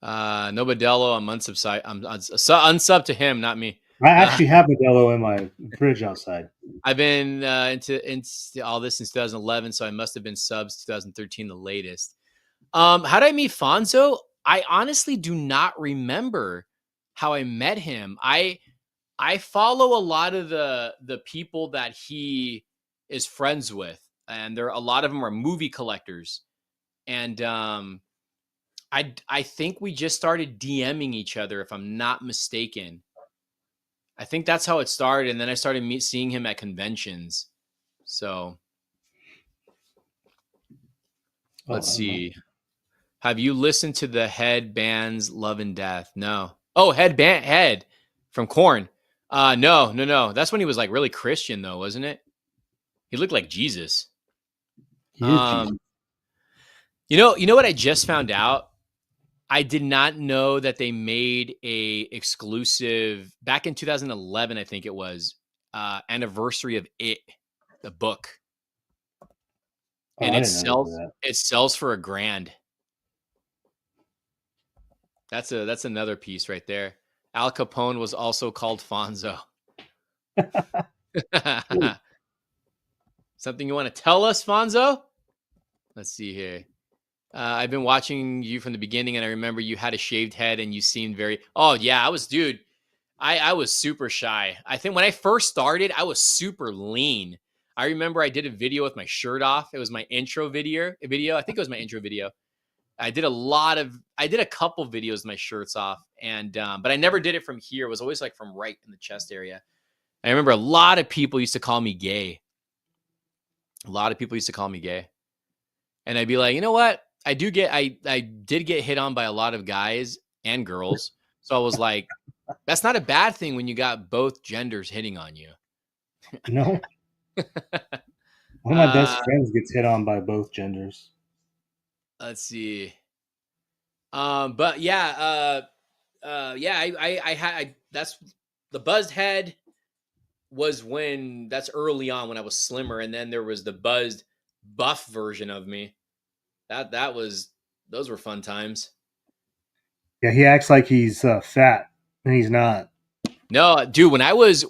Nobadello, I'm unsubside. Unsub to him, not me. I Uh, actually have Modelo in my fridge outside. I've been into all this since 2011, so I must have been subs 2013, the latest. How did I meet Fonzo? I honestly do not remember how I met him. I follow a lot of the people that he is friends with, and there a lot of them are movie collectors. And I think we just started DMing each other, if I'm not mistaken. I think that's how it started, and then I started seeing him at conventions. So let's Oh, no. see. Have you listened to the Head band's Love and Death? No. Oh, Head from Corn. No, no, no. That's when he was like really Christian though, wasn't it? He looked like Jesus. He is Jesus. Um, you know what I just found out? I did not know that they made a exclusive back in 2011, I think it was, anniversary of it, the book. Oh, And I it didn't know sells that. it sells for $1,000. That's another piece right there. Al Capone was also called Fonzo. Something you want to tell us, Fonzo? Let's see here. I've been watching you from the beginning, and I remember you had a shaved head, and you seemed very. Oh yeah, I was, dude. I was super shy. I think when I first started, I was super lean. I remember I did a video with my shirt off. It was my intro video. I think it was my intro video. I did a couple videos with my shirts off, and but I never did it from here. It was always like from right in the chest area. I remember a lot of people used to call me gay. A lot of people used to call me gay. And I'd be like, you know what? I did get hit on by a lot of guys and girls. So I was like, that's not a bad thing when you got both genders hitting on you. No, one of my uh, best friends gets hit on by both genders. let's see. But yeah, yeah, I had, that's the buzzed head was when that's early on when I was slimmer. And then there was the buzzed buff version of me. That was, those were fun times. Yeah, he acts like he's fat, and he's not. No, dude, when I was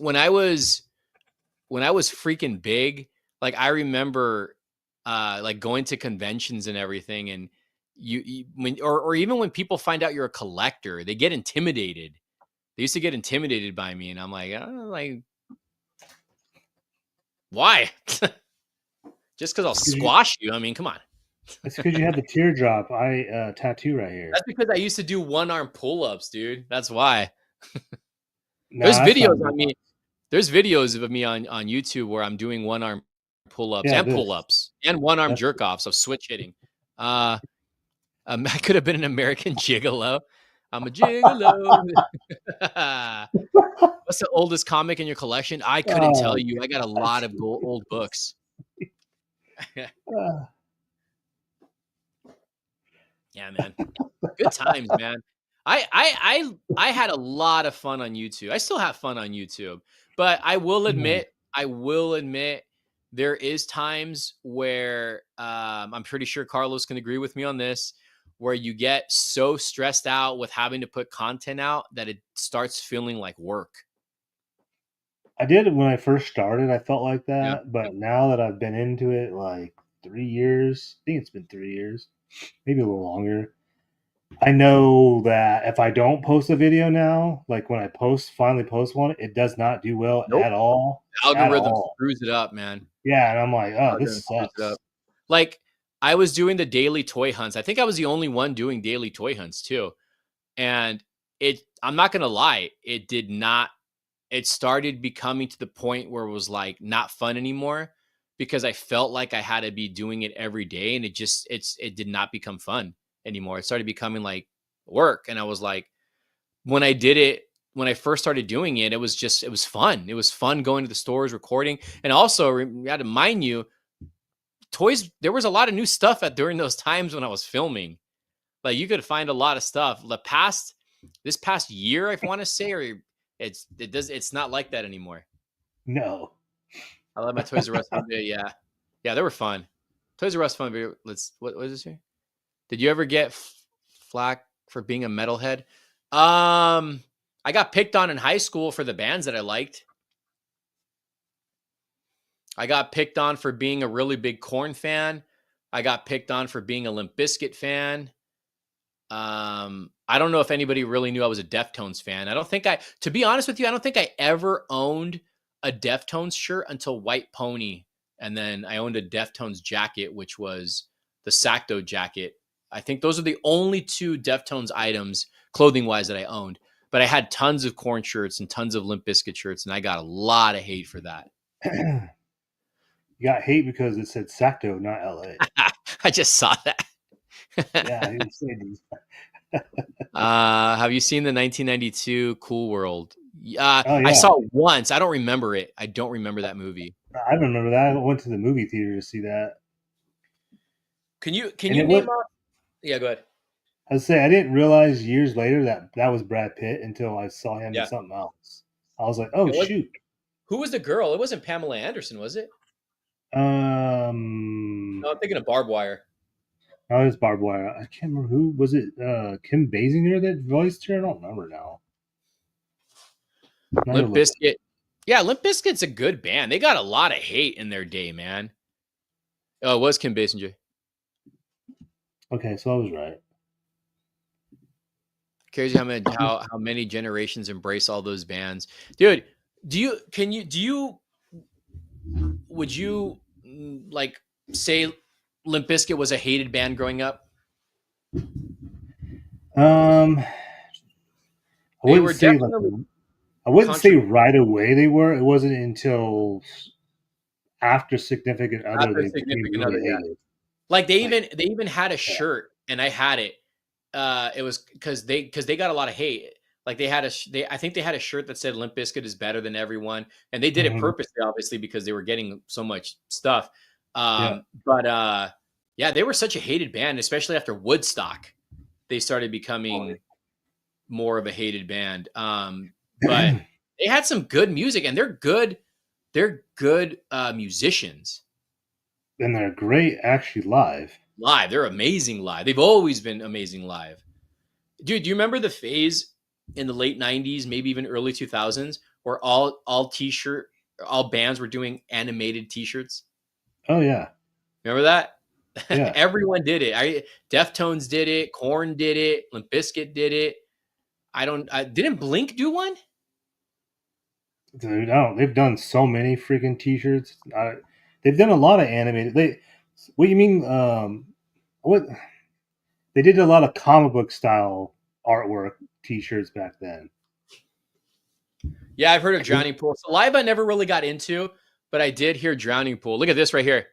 freaking big, like I remember like going to conventions and everything, and you when or even when people find out you're a collector, they get intimidated. They used to get intimidated by me, and I'm like why? Just because I'll squash you. I mean, come on. It's because you have the teardrop eye tattoo right here. That's because I used to do one arm pull ups, dude. That's why. There's Nah, that's not videos enough. on me. There's videos of me on YouTube where I'm doing one arm pull-ups Yeah, and this. pull-ups and one arm That's jerk offs of switch hitting. Uh, I could have been an American gigolo. I'm a gigolo. What's the oldest comic in your collection? I couldn't tell oh, you. I got a lot of old books. uh, Yeah, man. Good times, man. I had a lot of fun on YouTube. I still have fun on YouTube, but I will admit, there is times where I'm pretty sure Carlos can agree with me on this, where you get so stressed out with having to put content out that it starts feeling like work. I did it when I first started. I felt like Yeah. that, but now that I've been into it like 3 years, I think it's been 3 years, maybe a little longer. I know that if I don't post a video now, like when I finally post one, it does not do well Nope. at all. At Algorithm all. screws it up, man. Yeah, and I'm like, oh, Algorithm this screws it sucks. up. Like I was doing the daily toy hunts. I think I was the only one doing daily toy hunts too. And I'm not gonna lie, it started becoming to the point where it was like not fun anymore because I felt like I had to be doing it every day, and it did not become fun anymore. It started becoming like work. And I was like, when I did it, when I first started doing it, it was fun. It was fun going to the stores, recording. And also you had to mind you, toys, there was a lot of new stuff during those times when I was filming. Like you could find a lot of stuff. This past year, I want to say, or it's not like that anymore. No. I love my Toys R Us video. Yeah, yeah, they were fun. Toys R Us fun video. What is this here? Did you ever get flack for being a metalhead? I got picked on in high school for the bands that I liked. I got picked on for being a really big Korn fan. I got picked on for being a Limp Bizkit fan. I don't know if anybody really knew I was a Deftones fan. To be honest with you, I don't think I ever owned a Deftones shirt until White Pony. And then I owned a Deftones jacket, which was the Sacto jacket. I think those are the only two Deftones items, clothing wise, that I owned. But I had tons of Korn shirts and tons of Limp Bizkit shirts, and I got a lot of hate for that. You got hate because it said Sacto, not LA. I just saw that. Yeah, he was saying Have you seen the 1992 Cool World? oh I yeah, saw it once. I don't remember it. I don't remember that movie. I remember that. I went to the movie theater to see that, Can and you it name was. off? Yeah, go ahead. I would say I didn't realize years later that that was Brad Pitt until I saw him in Yeah. something else. I was like, oh It was, shoot. who was the girl? It wasn't Pamela Anderson, was it? Um, No, I'm thinking of Barbed Wire. oh, it's barbed wire. I can't remember who was it. Kim Basinger that voiced her. I don't remember now. Now you're Limp looking. Bizkit. Yeah, Limp Bizkit's a good band. They got a lot of hate in their day, man. Oh, it was Kim Basinger. Okay, so I was right. Crazy how many generations embrace all those bands, dude. Do you would you like say Limp Bizkit was a hated band growing up? I They wouldn't were say like definitely I wouldn't say controversial right away they were. It wasn't until after Significant Other after they became Significant really Other. Yeah, hated. like Like, they even had a yeah. shirt, and I had it. It was because they got a lot of hate. Like they had they I think they had a shirt that said Limp Bizkit is better than everyone, and they did it Mhm. purposely, obviously, because they were getting so much stuff. Yeah. But yeah, they were such a hated band, especially after Woodstock. They started becoming more of a hated band. But And they had some good music, and they're good. They're good musicians they're great actually live. live. They're amazing live. They've always been amazing live. Dude, do you remember the phase in the late 90s, maybe even early 2000s, where all bands were doing animated t-shirts? Oh yeah. Remember that? Yeah. Everyone did it. Deftones did it, Korn did it, Limp Bizkit did it. I didn't Blink do one? Dude, I don't, they've done so many freaking t-shirts. They've done a lot of animated. What you mean? What they did a lot of comic book style artwork t-shirts back then. Yeah, I've heard of Drowning Pool. So live I never really got into, but I did hear Drowning Pool. Look at this right here.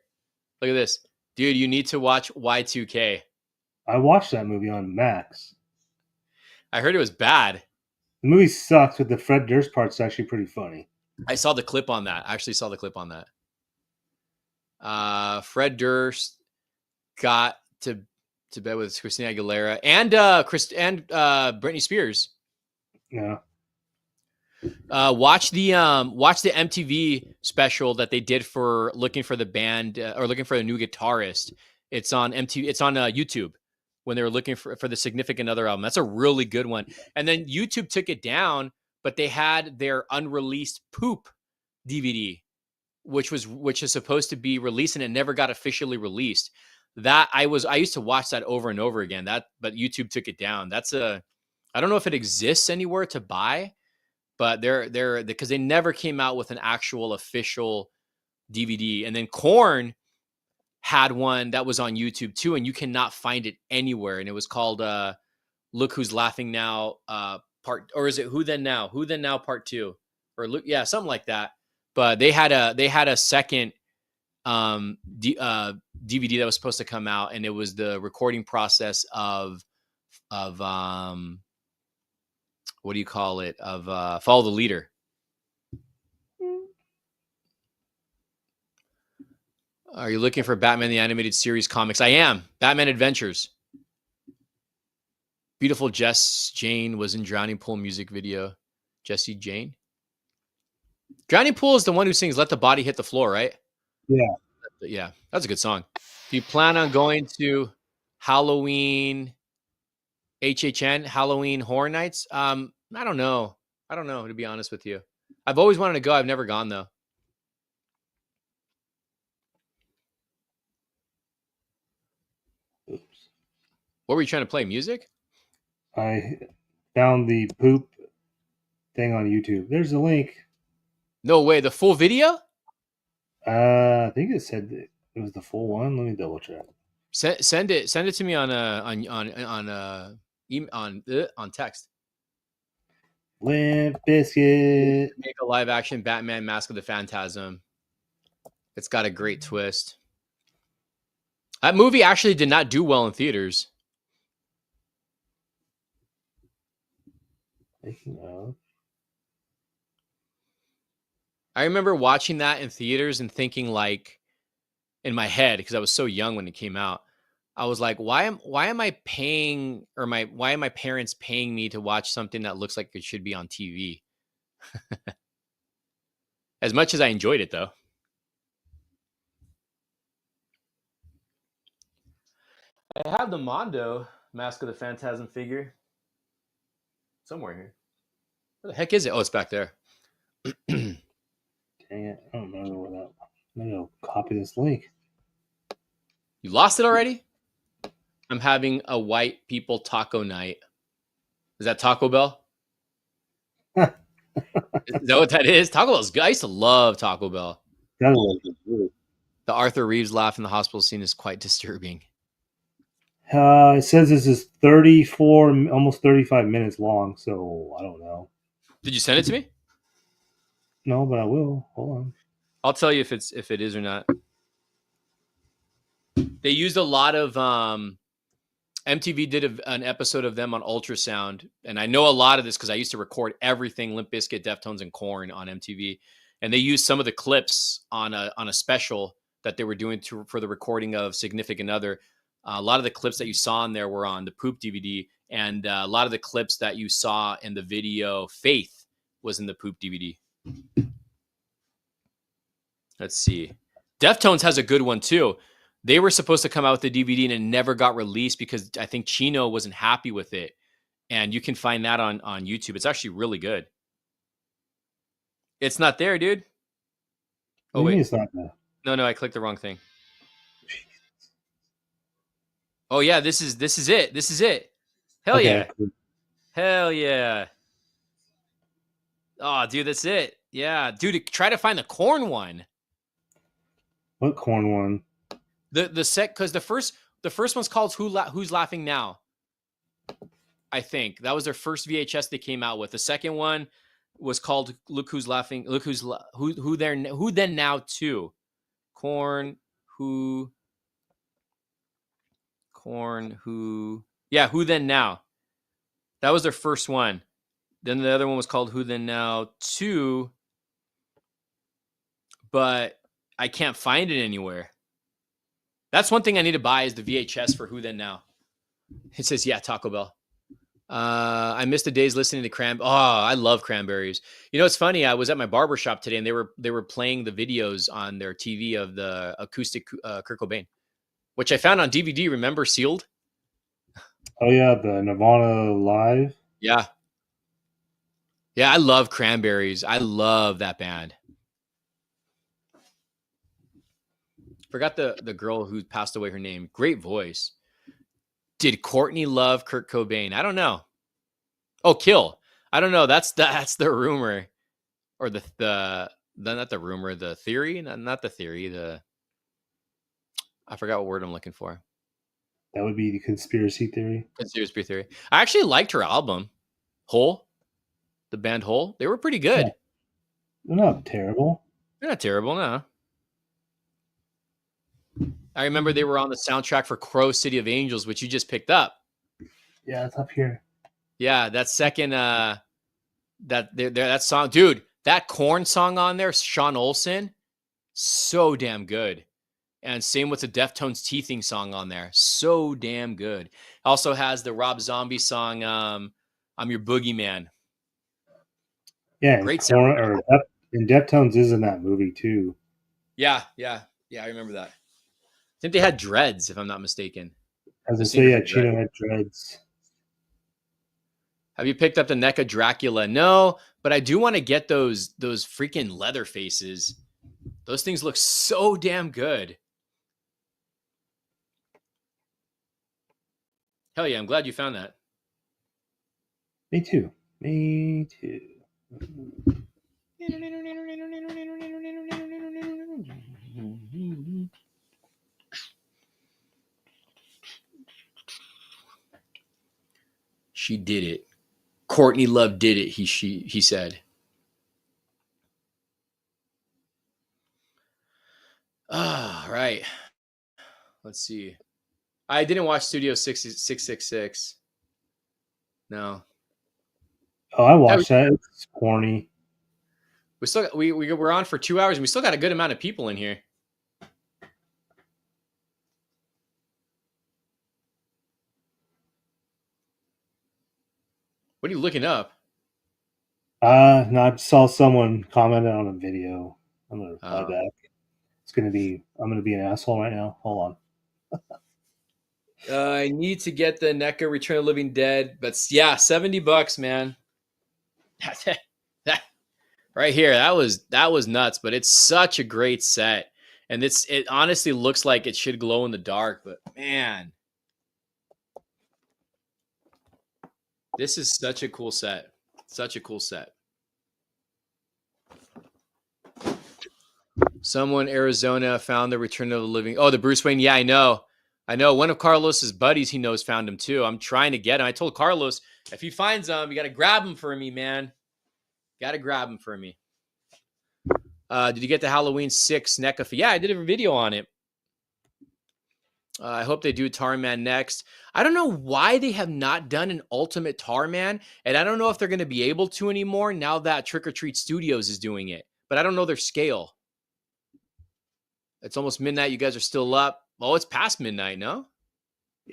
Look at this. Dude, you need to watch Y2K. I watched that movie on Max. I heard it was bad. The movie sucks, but the Fred Durst part's actually pretty funny. I saw the clip on that. I actually saw the clip on that. Fred Durst got to bed with Christina Aguilera and Britney Spears. Yeah. Watch the MTV special that they did for looking for the band or looking for a new guitarist. It's on MTV. It's on YouTube when they were looking for the Significant Other album. That's a really good one. And then YouTube took it down, but they had their unreleased Poop DVD, which is supposed to be released and it never got officially released. I used to watch that over and over again. But YouTube took it down. I don't know if it exists anywhere to buy, but they're because they never came out with an actual official DVD. And then Korn had one that was on YouTube too, and you cannot find it anywhere. And it was called "Look Who's Laughing Now" part, or is it "Who Then Now"? "Who Then Now" part two, or look, yeah, something like that. But they had a second DVD that was supposed to come out, and it was the recording process of what do you call it, of Follow the Leader. Are you looking for Batman the Animated Series comics? I am. Batman Adventures. Beautiful Jess Jane was in Drowning Pool music video. Jesse Jane. Drowning Pool is the one who sings "Let the Body Hit the Floor," right? Yeah. Yeah, that's a good song. Do you plan on going to Halloween Halloween Horror Nights? I don't know. I don't know, to be honest with you. I've always wanted to go. I've never gone though. Oops. What were you trying to play? Music? I found the poop thing on YouTube. There's a link. No way. The full video? I think it said it was the full one. Let me double check. Send it to me on on text. Limp Biscuit. Make a live action Batman Mask of the Phantasm. It's got a great twist. That movie actually did not do well in theaters. I remember watching that in theaters and thinking, like, in my head, because I was so young when it came out, I was like, why am I paying, or why are my parents paying me to watch something that looks like it should be on TV? As much as I enjoyed it, though. I have the Mondo Mask of the Phantasm figure somewhere here. Where the heck is it? Oh, it's back there. Dang it. I don't remember where that. Maybe I'll copy this link. You lost it already? I'm having a white people taco night. Is that Taco Bell? Is that what that is? Taco Bell's good. I used to love Taco Bell. That was good. The Arthur Reeves laugh in the hospital scene is quite disturbing. It says this is 34, almost 35 minutes long, so I don't know. Did you send it to me? No, but I will. Hold on. I'll tell you if it is or not. They used a lot of MTV did an episode of them on ultrasound, and I know a lot of this because I used to record everything Limp Bizkit, Deftones, and Korn on MTV, and they used some of the clips on a special that they were doing for the recording of Significant Other. A lot of the clips that you saw in there were on the Poop DVD, and a lot of the clips that you saw in the video Faith was in the Poop DVD. Let's see. Deftones has a good one too. They were supposed to come out with the DVD and it never got released because I think Chino wasn't happy with it. And you can find that on YouTube. It's actually really good. It's not there, dude. Oh, wait. It's not there. No, I clicked the wrong thing. Oh, yeah, this is it. This is it. Hell Okay, yeah. cool. Hell yeah. Oh, dude, that's it. Yeah. Dude, try to find the Korn one. What Korn one? The set, because the first one's called Who's Laughing Now? I think that was their first VHS they came out with. The second one was called Look Who's Laughing. Look Who Then Now 2. Korn Who Who Then Now. That was their first one. Then the other one was called Who Then Now 2, but I can't find it anywhere. That's one thing I need to buy is the VHS for Who Then Now. It says, yeah, Taco Bell. I missed the days listening to Cranberries. Oh, I love Cranberries. You know, it's funny. I was at my barber shop today, and they were playing the videos on their TV of the acoustic Kurt Cobain, which I found on DVD. Remember, sealed? Oh yeah, the Nirvana Live. Yeah, I love Cranberries. I love that band. Forgot the girl who passed away. Her name. Great voice. Did Courtney love Kurt Cobain? I don't know. Oh, Kill. I don't know. That's the rumor, or the not the rumor, the theory. Not the theory. I forgot what word I'm looking for. That would be the conspiracy theory. Conspiracy theory. I actually liked her album, Hole. The band Hole. They were pretty good. Yeah. They're not terrible. They're not terrible, no. I remember they were on the soundtrack for Crow City of Angels, which you just picked up. Yeah, it's up here. Yeah, that second that song, dude, that Korn song on there, Sean Olsen, so damn good. And same with the Deftones Teething song on there, so damn good. Also has the Rob Zombie song, I'm Your Boogeyman. Yeah, great sound. And Deftones is in that movie too. Yeah, I remember that. I think they had dreads, if I'm not mistaken. As I say, yeah, Chino had dreads. Have you picked up the NECA Dracula? No, but I do want to get those freaking leather faces. Those things look so damn good. Hell yeah, I'm glad you found that. Me too. She did it. Courtney Love did it, he said. Ah, right. Let's see. I didn't watch Studio 666. No. Oh, I watched that. It's corny. We're on for 2 hours and we still got a good amount of people in here. What are you looking up? No, I saw someone commented on a video. I'm gonna reply back. I'm gonna be an asshole right now. Hold on. I need to get the NECA Return of the Living Dead, but yeah, $70, man. Right here. That was nuts, but it's such a great set. And it honestly looks like it should glow in the dark, but man, this is such a cool set. Such a cool set. Someone in Arizona found the Return of the Living. Oh, the Bruce Wayne. Yeah, I know. I know. One of Carlos's buddies he knows found him too. I'm trying to get him. I told Carlos if he finds him, you got to grab him for me, man. Got to grab him for me. Did you get the Halloween 6 NECA? Yeah, I did a video on it. I hope they do Tarman next. I don't know why they have not done an Ultimate Tarman, and I don't know if they're going to be able to anymore now that Trick or Treat Studios is doing it. But I don't know their scale. It's almost midnight. You guys are still up. Oh, it's past midnight, no?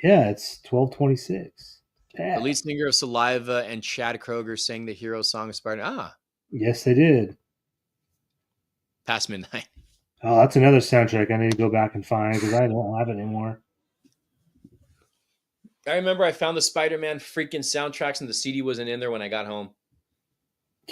Yeah, it's 12:26. The Yeah. lead singer of Saliva and Chad Kroger sang the hero song of Spartan. Yes, they did. Past midnight. Oh, that's another soundtrack I need to go back and find because I don't have it anymore. I remember I found the Spider-Man freaking soundtracks and the CD wasn't in there when I got home.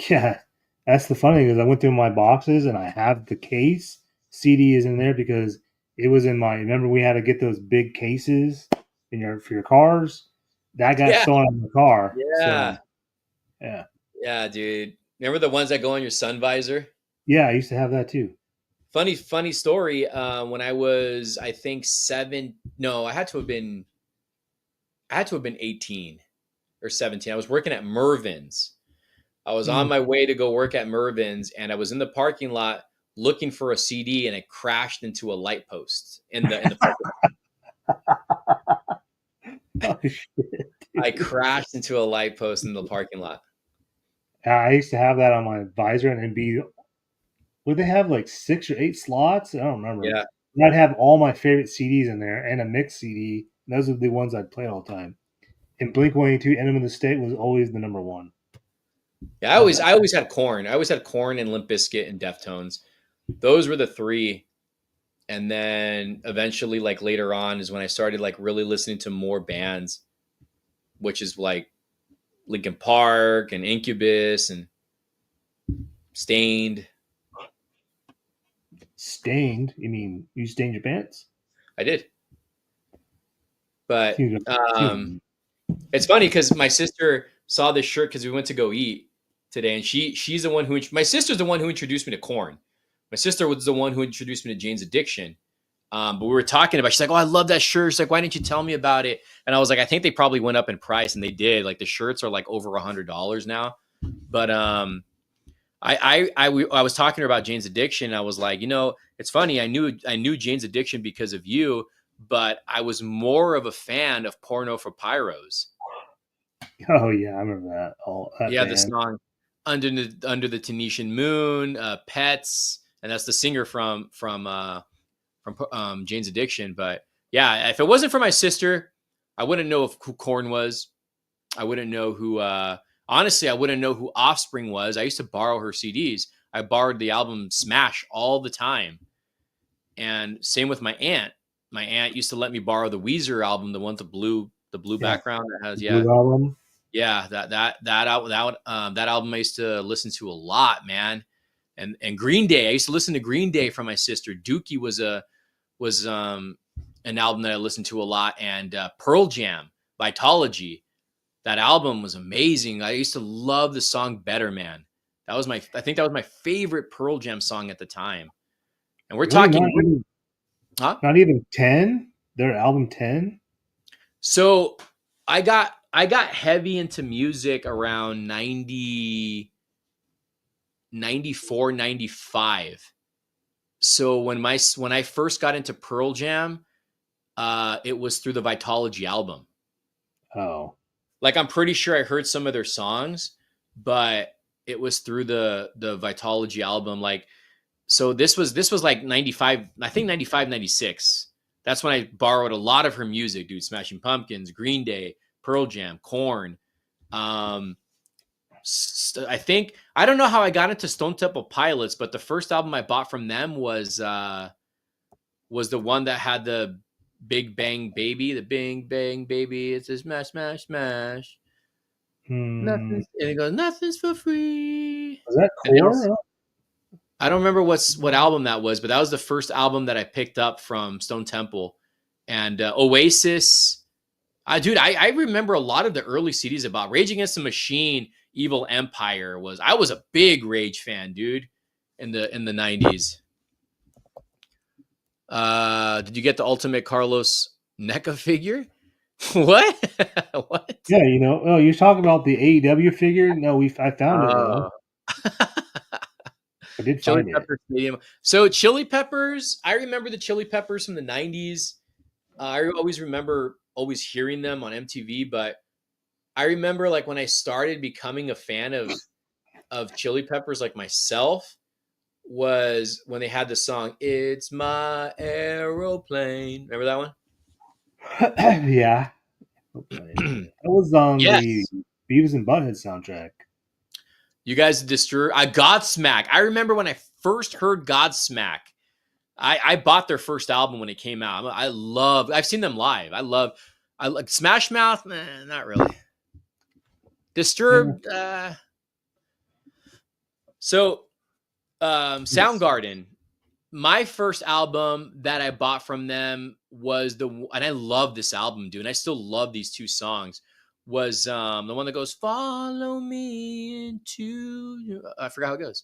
Yeah, that's the funny thing is I went through my boxes and I have the case. CD is in there because it was in my. Remember we had to get those big cases for your cars. That got Yeah. stolen in the car. So Yeah. yeah, Yeah, dude. Remember the ones that go on your sun visor? yeah, I used to have that too. Funny story. When I was, I think 7. No, I had to have been 18 or 17. I was working at Mervin's. I was on Mm. my way to go work at Mervin's, and I was in the parking lot looking for a CD, and it crashed into a light post in the parking lot. Oh shit! I crashed into a light post in the parking lot. I used to have that on my visor and it'd be. Would they have like 6 or 8 slots? I don't remember. Yeah. And I'd have all my favorite CDs in there and a mix CD. Those are the ones I'd play all the time. And Blink 182, Enema of the State was always the number one. Yeah, I Love always that. I always had Corn. I always had Corn and Limp Bizkit and Deftones. Those were the three. And then eventually, like later on, is when I started like really listening to more bands, which is like Linkin Park and Incubus and Stained. Stained? You mean you stained your pants? I did, but Seems, seems it's funny because my sister saw this shirt because we went to go eat today, and she's the one who my sister's the one who introduced me to Corn. My sister was the one who introduced me to Jane's Addiction. But we were talking about. She's like, "Oh, I love that shirt." She's like, "Why didn't you tell me about it?" And I was like, "I think they probably went up in price, and they did. Like the shirts are like over $100 now." But I was talking to her about Jane's Addiction. And I was like, it's funny. I knew Jane's Addiction because of you, but I was more of a fan of Porno for Pyros. oh yeah, I remember that. All that Yeah, the band. song under the Tunisian Moon, Pets, and that's the singer from Jane's Addiction. But yeah, if it wasn't for my sister, I wouldn't know who Korn was. I wouldn't know who. Honestly, I wouldn't know who Offspring was. I used to borrow her CDs. I borrowed the album Smash all the time, and same with my aunt. My aunt used to let me borrow the Weezer album, the one with the blue Yeah. background that has Blue Album. yeah that album I used to listen to a lot, man. And Green Day, I used to listen to Green Day from my sister. Dookie was an album that I listened to a lot, and Pearl Jam, Vitology. That album was amazing. I used to love the song Better Man. I think that was my favorite Pearl Jam song at the time. And we're Really talking, huh? not even 10? Their album 10? So I got heavy into music around 94, 95. So when I first got into Pearl Jam, it was through the Vitology album. Oh. Like I'm pretty sure I heard some of their songs, but it was through the Vitology album. Like so this was like 95, I think 95, 96. That's when I borrowed a lot of her music, dude. Smashing Pumpkins, Green Day, Pearl Jam, Korn. Um I think I don't know how I got into Stone Temple Pilots, but the first album I bought from them was the one that had the Big Bang Baby, the Bing Bang Baby. It's a smash, smash, smash. Hmm. Nothing's and he goes, "Nothing's for free." Was that And they also Core? I don't remember what album that was, but that was the first album that I picked up from Stone Temple. And Oasis. I remember a lot of the early CDs about Rage Against the Machine, Evil Empire I was a big Rage fan, dude, in the 90s. Did you get the Ultimate Carlos NECA figure? What? What? Yeah, oh, you're talking about the AEW figure? No, I found it though. Oh. I did Chili find it. Pepper Stadium. So Chili Peppers, I remember the Chili Peppers from the 90s. I always remember always hearing them on MTV, but I remember like when I started becoming a fan of Chili Peppers like myself was when they had the song "It's My Aeroplane." Remember Yeah. Okay. that one? That was on the Yes. Beavis and Butthead soundtrack. You guys destroy Godsmack. I remember when I first heard Godsmack. I bought their first album when it came out. I've seen them live. I like Smash Mouth, not really. Yeah. Disturbed, so Yes. Soundgarden. My first album that I bought from them was and I love this album, dude. And I still love these two songs. Was the one that goes "Follow me into"? I forgot how it goes.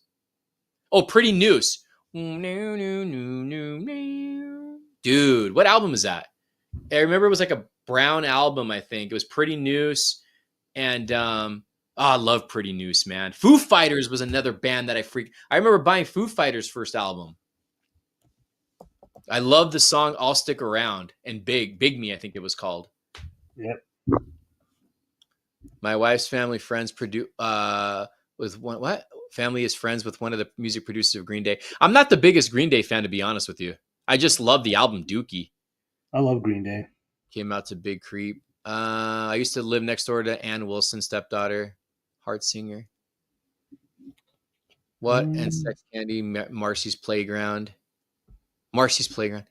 Oh, Pretty Noose. Dude, what album is that? I remember it was like a brown album. I think it was Pretty Noose, and I love Pretty Noose, man. Foo Fighters was another band that I remember buying Foo Fighters' first album. I love the song "I'll Stick Around" and Big Me, I think it was called. Yep. My wife's family friends produce with one what family is friends with one of the music producers of Green Day. I'm not the biggest Green Day fan, to be honest with you. I just love the album Dookie. I love Green Day. Came out to Big Creep. I used to live next door to Ann Wilson's stepdaughter, Heart Singer. What and Mm. Sex Candy, Marcy's Playground. Marcy's Playground.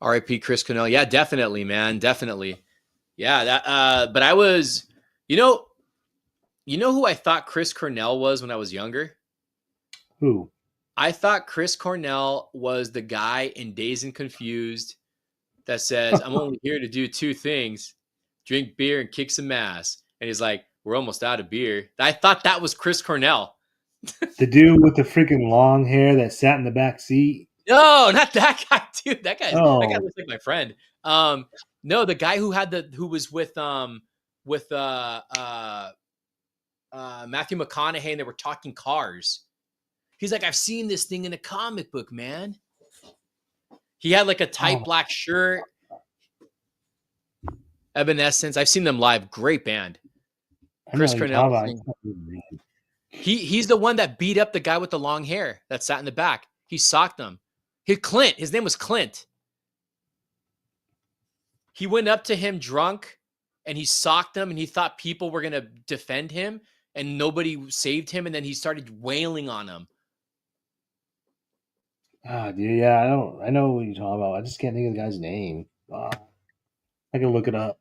R.I.P. Chris Cornell. Yeah, definitely, man, definitely. Yeah, that. But I was, you know, who I thought Chris Cornell was when I was younger. Who? I thought Chris Cornell was the guy in Dazed and Confused that says, "I'm only here to do two things: drink beer and kick some ass." And he's like, "We're almost out of beer." I thought that was Chris Cornell. The dude with the freaking long hair that sat in the back seat. No, not that guy, dude. That guy Oh, looks like my friend. No, the guy who was with Matthew McConaughey, and they were talking cars. He's like, "I've seen this thing in a comic book, man." He had like a tight oh, black shirt. Evanescence. I've seen them live. Great band. I know Chris what you're Cornell. talking about. I can't remember his He's the one that beat up the guy with the long hair that sat in the back. He socked him. Clint. His name was Clint. He went up to him drunk and he socked him, and he thought people were gonna defend him and nobody saved him, and then he started wailing on him. Ah, dude, yeah, I know what you're talking about. I just can't think of the guy's name. I can look it up.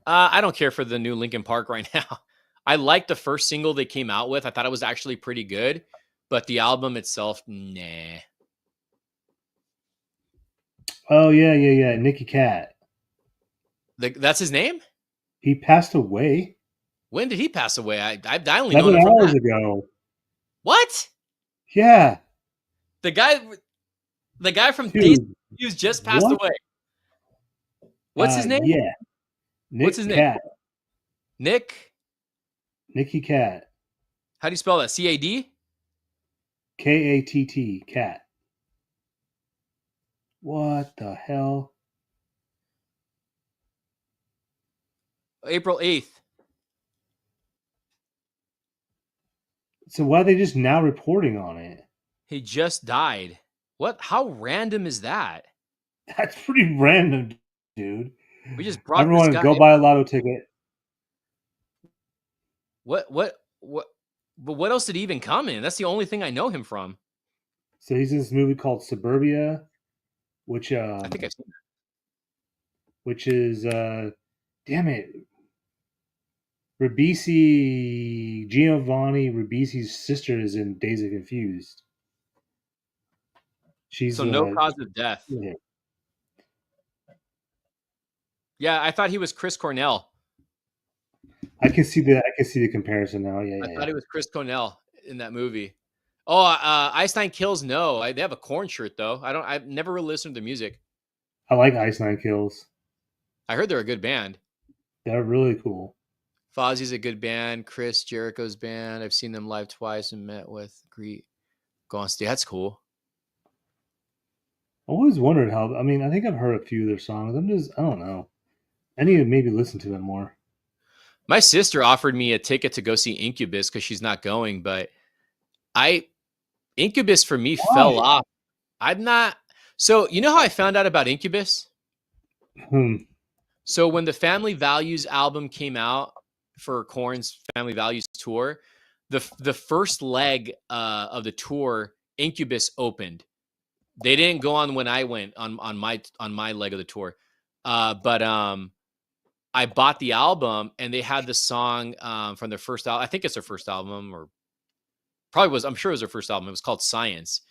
I don't care for the new Linkin Park right now. I liked the first single they came out with. I thought it was actually pretty good, but the album itself, nah. Oh yeah. Nicky Cat. That's his name? He passed away When did he pass away? I only know 7 him from hours that. ago. What? Yeah, The guy the guy from Days dude. Confused just passed What? away. What's his name? Yeah. What's his Nick name? Cat. Nick? Nicky Cat. How do you spell that? CAD? Katt. Cat. What the hell? April 8th. So why are they just now reporting on it? He just died. What? How random is that? That's pretty random, dude. We just brought this Everyone, guy. go buy a lotto ticket. What? But what else did he even come in? That's the only thing I know him from. So he's in this movie called Suburbia, which I think I've seen that. which is damn it. Ribisi, Giovanni Ribisi's sister is in Days of Confused. So She's no cause of death. yeah. Yeah, I thought he was Chris Cornell. I can see that. I can see the comparison now. Yeah, I yeah, thought yeah. he was Chris Cornell in that movie. Oh, Einstein Kills. No, they have a corn shirt though. I don't. I've never really listened to their music. I like Ice Nine Kills. I heard they're a good band. They're really cool. Fozzie's a good band. Chris Jericho's band. I've seen them live twice and met with Greet. Go on stage. That's cool. I always wondered how. I mean, I think I've heard a few of their songs. I don't know. I need to maybe listen to them more. My sister offered me a ticket to go see Incubus because she's not going, but I Incubus for me Why? fell off. I'm not. So you know how I found out about Incubus? Hmm. So when the Family Values album came out for Korn's Family Values tour, the first leg of the tour, Incubus opened. They didn't go on when I went on my leg of the tour, but I bought the album and they had the song from their first album. I think it's their first album, or probably was. I'm sure it was their first album. It was called Science,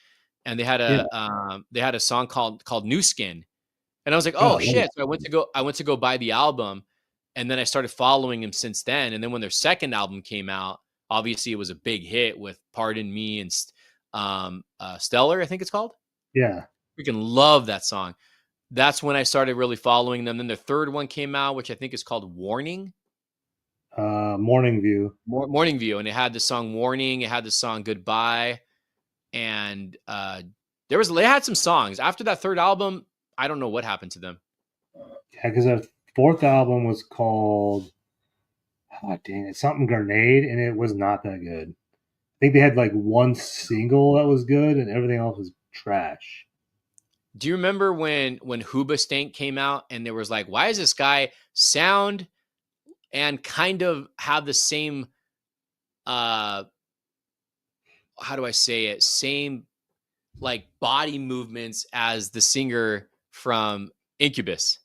and Yeah. they had a song called New Skin. And I was like, Oh, "Oh shit!" So I went to go buy the album, and then I started following him since then. And then when their second album came out, obviously it was a big hit with "Pardon Me" and "Stellar," I think it's called. yeah. Freaking love that song. That's when I started really following them. Then the third one came out, which I think is called "Warning," Morning View. Morning View, and it had the song "Warning." It had the song "Goodbye," and they had some songs after that third album. I don't know what happened to them. Yeah, because their fourth album was called. Oh, dang it, something Grenade, and it was not that good. I think they had like one single that was good, and everything else was trash. Do you remember when Hoobastank came out and there was like, why is this guy sound and kind of have the same uh how do I say it? Same like body movements as the singer from Incubus.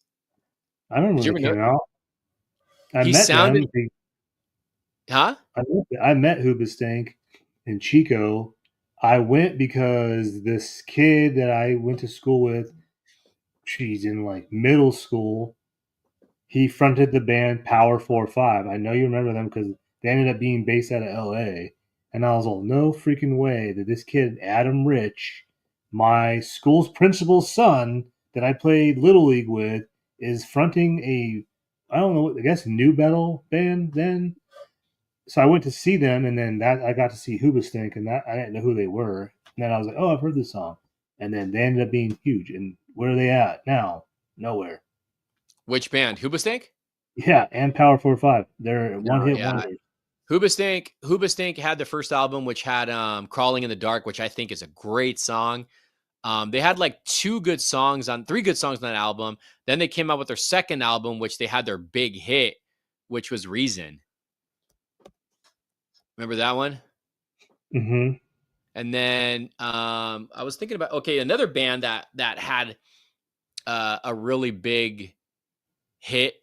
I don't know Did when you they ever know? came out. I He met sounded, them. huh? I met Hoobastank in Chico. I went because this kid that I went to school with, she's in like middle school. He fronted the band Power 4-5. I know you remember them because they ended up being based out of LA. And I was all, no freaking way that this kid, Adam Rich, my school's principal's son that I played Little League with, is fronting I don't know, I guess new metal band then. So I went to see them, and then that I got to see Hoobastank, and that I didn't know who they were. And then I was like, oh, I've heard this song. And then they ended up being huge. And where are they at now? Nowhere. Which band? Hoobastank? Yeah, and Power 4-5. They're one No, hit yeah. wonders. Hoobastank had the first album which had Crawling in the Dark, which I think is a great song. They had like three good songs on that album. Then they came out with their second album, which they had their big hit, which was Reason. Remember that one? Mm-hmm. And then I was thinking about another band that had a really big hit,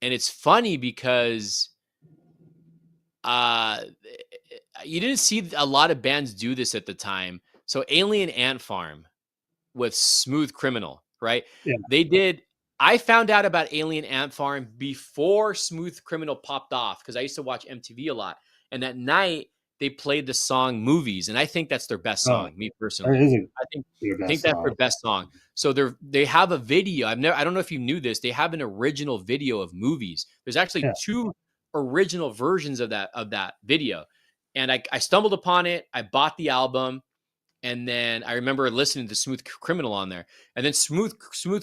and it's funny because uh, you didn't see a lot of bands do this at the time. So Alien Ant Farm with Smooth Criminal, right? Yeah. They did. I found out about Alien Ant Farm before Smooth Criminal popped off because I used to watch MTV a lot. And at night they played the song "Movies," and I think that's their best Oh, song. Me that personally, is I think their I think best that's their song. best song. So they have a video. I don't know if you knew this. They have an original video of "Movies." There's actually Yeah. two original versions of that video, and I stumbled upon it. I bought the album. And then I remember listening to Smooth Criminal on there. And then Smooth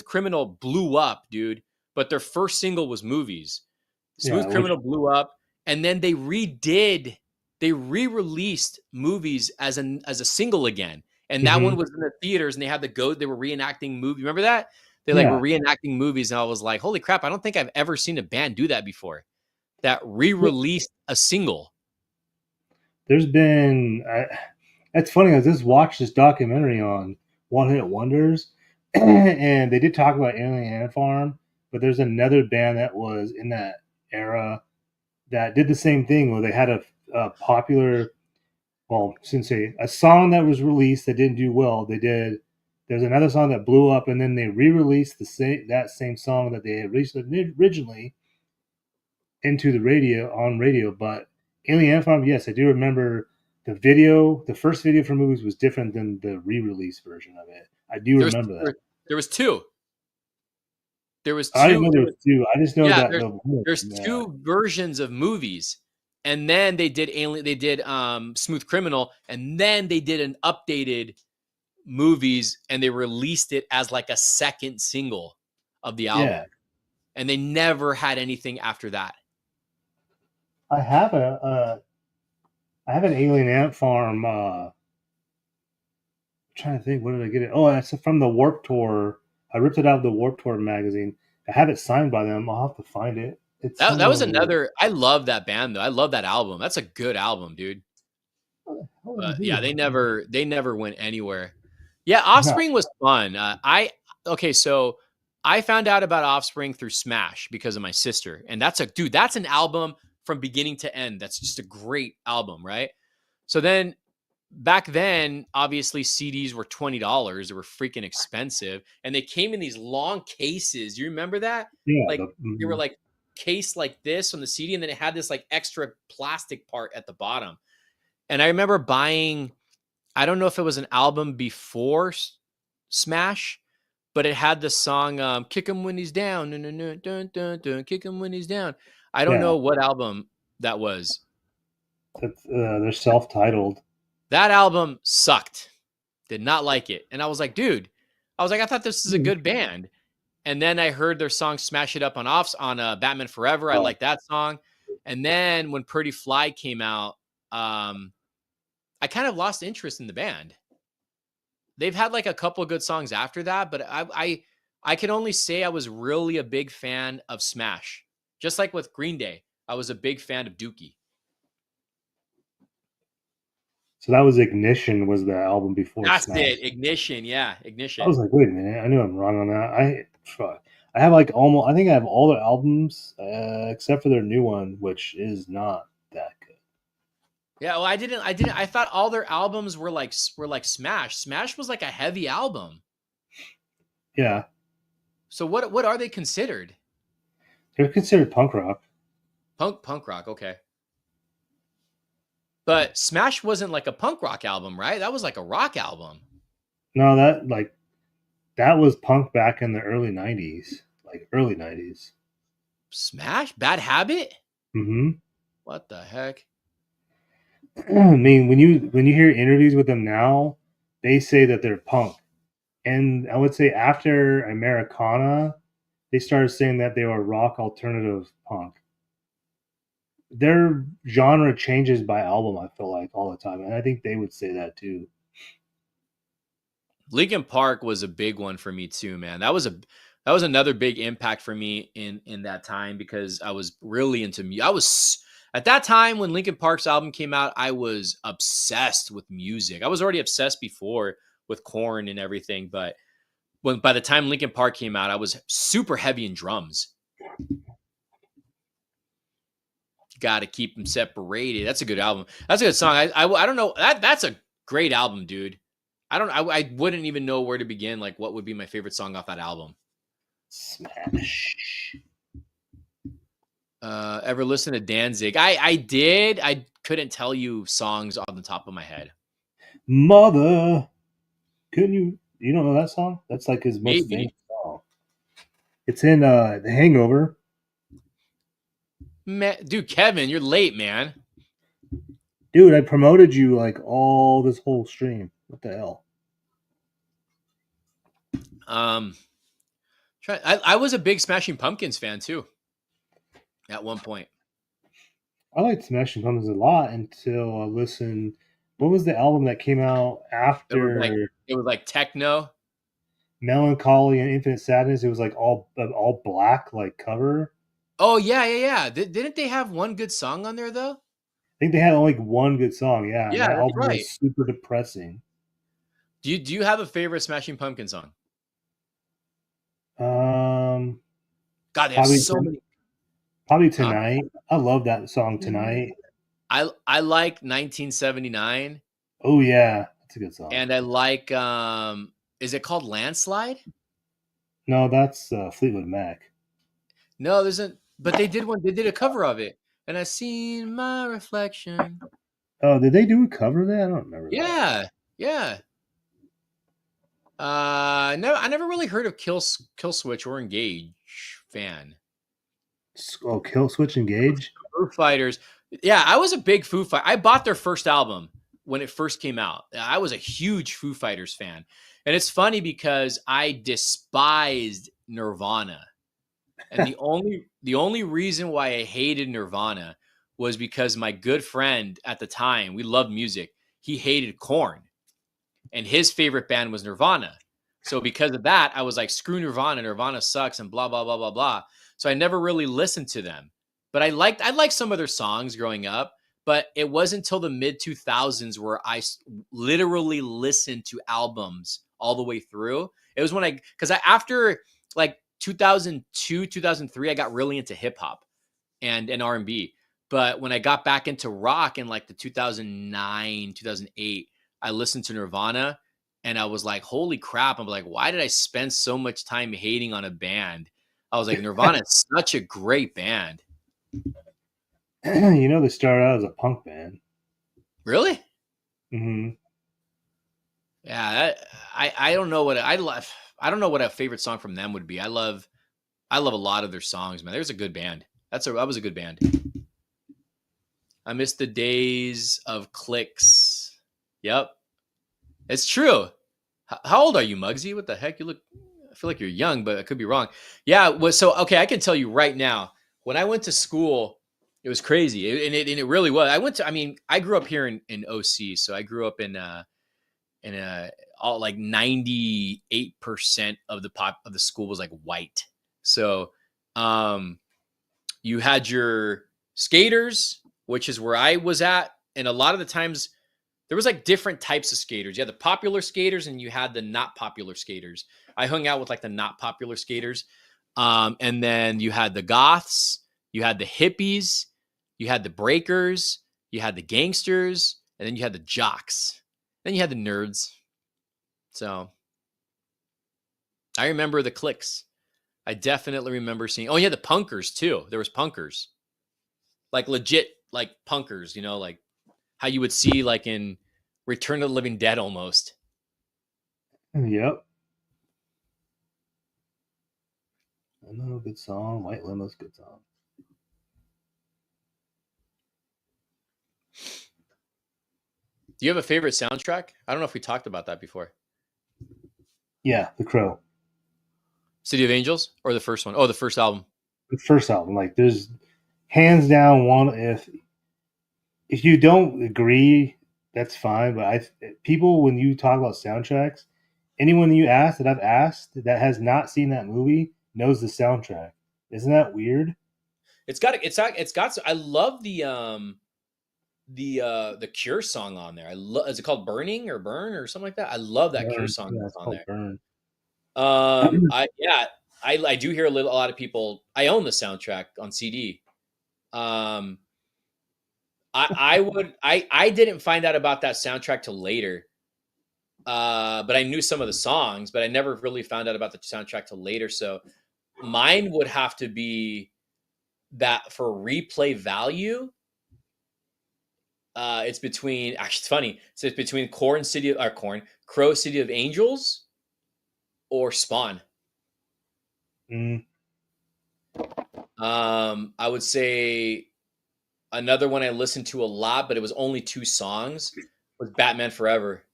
Criminal blew up, dude. But their first single was Movies. Yeah. Smooth Criminal blew up. And then they re-released Movies as a single again. And that one Mm-hmm. was in the theaters and they were reenacting movie. Remember that? They like were Yeah. reenacting movies. And I was like, holy crap, I don't think I've ever seen a band do that before. That re-released a single. There's been. It's funny. I just watched this documentary on One Hit Wonders, and they did talk about Alien Ant Farm, but there's another band that was in that era that did the same thing where they had a popular, well, since a song that was released that didn't do well. There's another song that blew up, and then they re-released that same song that they had released originally into the radio on radio. But Alien Ant Farm, yes, I do remember the video. The first video for movies was different than the re-release version of it. I do There was remember that. there was two. There was I didn't two. know there was two. I just know Yeah, that the one. there's Yeah, two versions of movies, and then they did Alien. They did Smooth Criminal, and then they did an updated movies, and they released it as like a second single of the yeah. album, and they never had anything after that. I have I have an Alien Ant Farm. Trying to think, where did I get it? Oh, it's from the Warp Tour. I ripped it out of the Warp Tour magazine. I have it signed by them. I'll have to find it. It's That somewhere was over there. another. I love that band though. I love that album. That's a good album, dude. What the hell did But I yeah, do? they never went anywhere. Yeah, No. Offspring was fun. I okay, so I found out about Offspring through Smash because of my sister, and that's a dude. That's an album from beginning to end. That's just a great album, right? So then back then, obviously CDs were $20. They were freaking expensive, and they came in these long cases. You remember that? Yeah. Like they were like case like this on the CD, and then it had this like extra plastic part at the bottom. And I remember buying, I don't know if it was an album before Smash, but it had the song "Kick Him When He's Down," dun, dun, dun, dun, dun, dun, "Kick Him When He's Down." I don't Yeah. know what album that was. They're self-titled. That album sucked. Did not like it, and I was like, dude, I was like, I thought this is a good band. And then I heard their song "Smash It Up" on Offs on Batman Forever. I Oh, like that song. And then when Pretty Fly came out, um, I kind of lost interest in the band. They've had like a couple good songs after that, but I can only say I was really a big fan of Smash. Just like with Green Day, I was a big fan of Dookie. so that was Ignition. Was the album before That's Smash? it. Ignition. Yeah. I Ignition. was like, wait a minute. I knew I'm wrong on that. Fuck. I have like almost. I think I have all their albums except for their new one, which is not that good. Yeah. Well, I didn't, I thought all their albums were like Smash. Smash was like a heavy album. Yeah, So what are they considered? they're considered punk rock. Punk rock. Okay. But Smash wasn't like a punk rock album, right? That was like a rock album. No, that was punk back in the early '90s, like early '90s. Smash? Bad Habit? Hmm. What the heck? I mean, when you hear interviews with them now, they say that they're punk, and I would say after Americana, they started saying that they were rock alternative punk. Their genre changes by album. I feel like all the time, and I think they would say that too. Linkin Park was a big one for me too, man. That was another big impact for me in that time because I was really into me. I was at that time when Linkin Park's album came out, I was obsessed with music. I was already obsessed before with Korn and everything, but when by the time Linkin Park came out, I was super heavy in drums. Got to keep them separated. That's a good album. That's a good song. I don't know. That's a great album, dude. I wouldn't even know where to begin. Like, what would be my favorite song off that album? Smash. Ever listen to Danzig? I did. I couldn't tell you songs on the top of my head. Mother, couldn't you don't know that song? That's like his most famous Maybe. song. It's in The Hangover. Dude, Kevin, you're late, man. Dude, I promoted you like all this whole stream. What the hell? Um, I was a big Smashing Pumpkins fan too. At one point, I liked Smashing Pumpkins a lot until I listened. What was the album that came out it was like after it was like techno. Melancholy and Infinite Sadness? It was like all black like cover. Oh yeah, yeah, yeah. Didn't they have one good song on there though? I think they had only like one good song, yeah, and Yeah, that that's album right. was super depressing. Do you have a favorite Smashing Pumpkin song? Um, God, they have probably so many. Probably Huh? Tonight. I love that song Tonight. I like 1979, Oh yeah, that's a good song. and I like is it called Landslide? No, that's Fleetwood Mac. No, there's a but they did one. They did a cover of it, and I seen my reflection. Oh, did they do a cover of that? I don't remember that. Yeah, yeah. No, I never really heard of Kill Switch or Engage fan. Oh, Kill Switch Engage. Foo Fighters. Yeah, I was a big Foo Fighter. I bought their first album when it first came out. I was a huge Foo Fighters fan. And it's funny because I despised Nirvana. And the only reason why I hated Nirvana was because my good friend at the time, we loved music. He hated Korn, and his favorite band was Nirvana. So because of that, I was like, screw Nirvana. Nirvana sucks and blah blah blah blah blah. So I never really listened to them. But I liked some of their songs growing up. But it wasn't until the mid 2000s where literally listened to albums all the way through. It was when because after like 2002, 2003, I got really into hip hop and R&B. But when I got back into rock in like the 2009, 2008, I listened to Nirvana and I was like, holy crap. I'm like, why did I spend so much time hating on a band? I was like, Nirvana is such a great band. You know, they started out as a punk band. Really? Hmm. Yeah, I don't know what I love. I don't know what a favorite song from them would be. I love a lot of their songs, man. There's a good band. That was a good band. I miss the days of clicks. Yep, it's true. How old are you, Muggsy? What the heck? You look. I feel like you're young, but I could be wrong. Yeah. Well, so okay, I can tell you right now. When I went to school, it was crazy, and it really was. I went to. I mean, I grew up here in OC, so I grew up in all like 98% of the school was like white. So, um, you had your skaters, which is where I was at, and a lot of the times there was like different types of skaters. You had the popular skaters and you had the not popular skaters. I hung out with like the not popular skaters. And then you had the goths, you had the hippies, you had the breakers, you had the gangsters, and then you had the jocks. Then you had the nerds. So I remember the cliques. I definitely remember seeing. Oh, yeah, the punkers too. There was punkers, like legit, like punkers. Like how you would see like in Return of the Living Dead almost. Yep. I know, good song. White Limo's good song. Do you have a favorite soundtrack? I don't know if we talked about that before. Yeah, The Crow. City of Angels or the first one? Oh, the first album. The first album. Like, there's hands down one. If you don't agree, that's fine. But people, when you talk about soundtracks, anyone you ask that I've asked that has not seen that movie knows the soundtrack. Isn't that weird? It's got. I love the Cure song on there. Is it called Burning or Burn or something like that? I love that Cure Burn. song Yeah, that's it's on called there. Burn. I yeah, I do hear a lot of people. I own the soundtrack on CD. Um, I didn't find out about that soundtrack till later. But I knew some of the songs, but I never really found out about the soundtrack till later. So mine would have to be that for replay value. It's between actually it's funny. So it's between Crow City of Angels or Spawn. Mm. I would say another one I listened to a lot, but it was only two songs, was Batman Forever.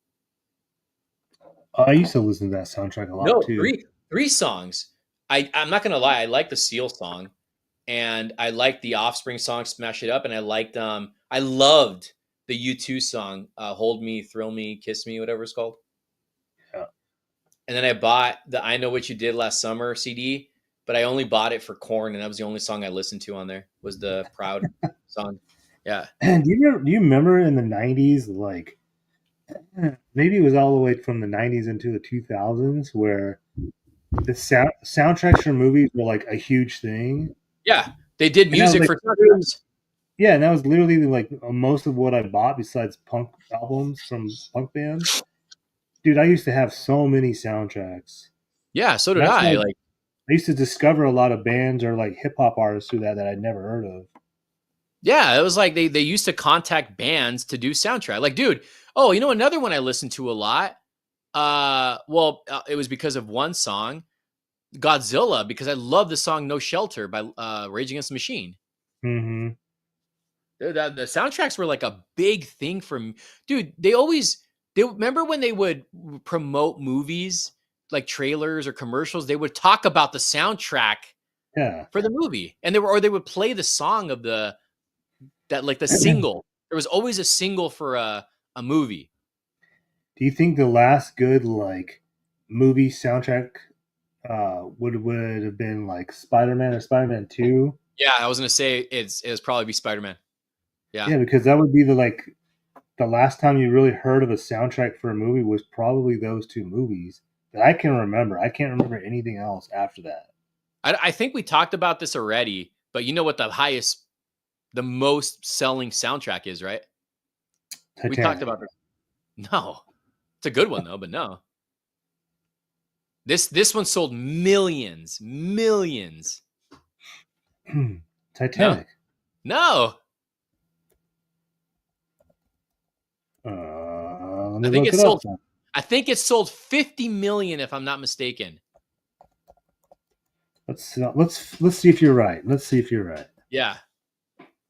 I used to listen to that soundtrack a lot No, too. three songs. I'm not gonna lie, I like the Seal song, and I liked the Offspring song "Smash It Up," and I loved the U2 song "Hold Me, Thrill Me, Kiss Me," whatever it's called. Yeah. And then I bought the "I Know What You Did Last Summer" CD, but I only bought it for Korn, and that was the only song I listened to on there. Was the "Proud" song. Yeah. And do you remember in the '90s, like maybe it was all the way from the '90s into the 2000s, where the soundtracks for movies were like a huge thing? Yeah. They did And that was music like for soundtracks. yeah, and that was literally like most of what I bought besides punk albums from punk bands. Dude, I used to have so many soundtracks. Yeah, so did That's I. like Like, I used to discover a lot of bands or like hip hop artists through that I'd never heard of. yeah, it was like they used to contact bands to do soundtrack. Like, dude, oh, you know another one I listened to a lot. It was because of one song, Godzilla, because I love the song "No Shelter" by Rage Against the Machine. Mm-hmm. The soundtracks were like a big thing for me. Dude, they remember when they would promote movies like trailers or commercials, they would talk about the soundtrack Yeah. for the movie. And they would play the song of the single. There was always a single for a movie. Do you think the last good like movie soundtrack would have been like Spider Man or Spider Man Two? Yeah, I was gonna say it was probably be Spider-Man. Yeah. Yeah, because that would be the last time you really heard of a soundtrack for a movie was probably those two movies that I can remember. I can't remember anything else after that. I think we talked about this already, but you know what the most selling soundtrack is, right? We talked Titanic. about this. No. It's a good one though, but no. This one sold millions, millions. No, Titanic. no. Let I me think look it it up. sold. I think it sold 50 million, if I'm not mistaken. Let's see if you're right. Let's see if you're right. Yeah.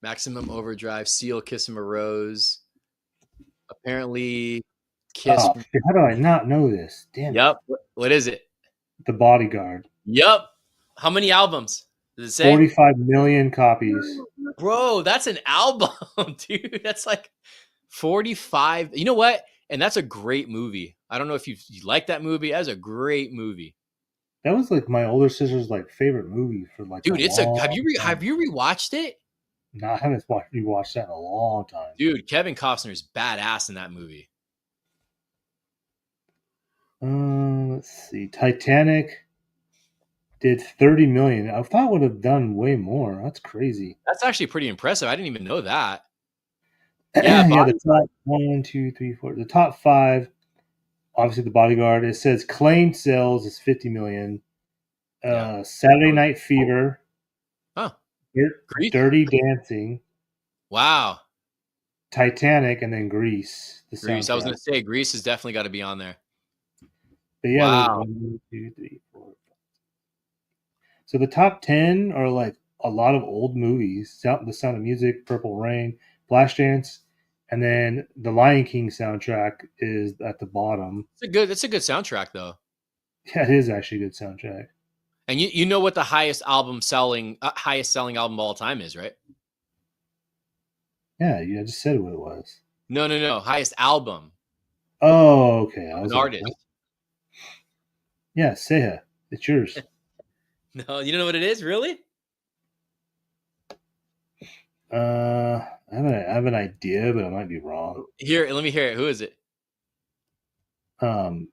Maximum Overdrive, Seal, Kiss Him a Rose. Apparently, Kiss. Oh, shit, how do I not know this? Damn it. Yep. What is it? The Bodyguard. Yep. How many albums does it say? 45 million copies. Bro, that's an album, dude. That's like 45. You know what? And that's a great movie. I don't know if you like that movie. That's a great movie. That was like my older sister's like favorite movie for like a Dude, it's a long have time. you rewatched it? No, I haven't rewatched that in a long time. Dude, Kevin Costner's badass in that movie. Let's see. Titanic did 30 million. I thought it would have done way more. That's crazy. That's actually pretty impressive. I didn't even know that. Yeah, Yeah, the body. top one, two, three, four. The top five, obviously the Bodyguard. It says claimed sales is 50 million. Yeah. Saturday Night Fever, Huh. Grease? Dirty Dancing, Wow. Titanic, and then Grease, the Grease. I was soundtrack. gonna say Grease has definitely got to be on there. But yeah, there's Wow. one, two, three, four. So the top 10 are like a lot of old movies. The Sound of Music, Purple Rain, Flashdance, and then the Lion King soundtrack is at the bottom. It's a good soundtrack though. Yeah, it is actually a good soundtrack. And you know what the highest selling album of all time is, right? Yeah, I just said what it was. No, no, no. Highest album Oh, okay. I of was an like, artist. what? Yeah, Seha. It's yours. No, you don't know what it is, really? I have an idea, but I might be wrong. Here, let me hear it. Who is it? Um,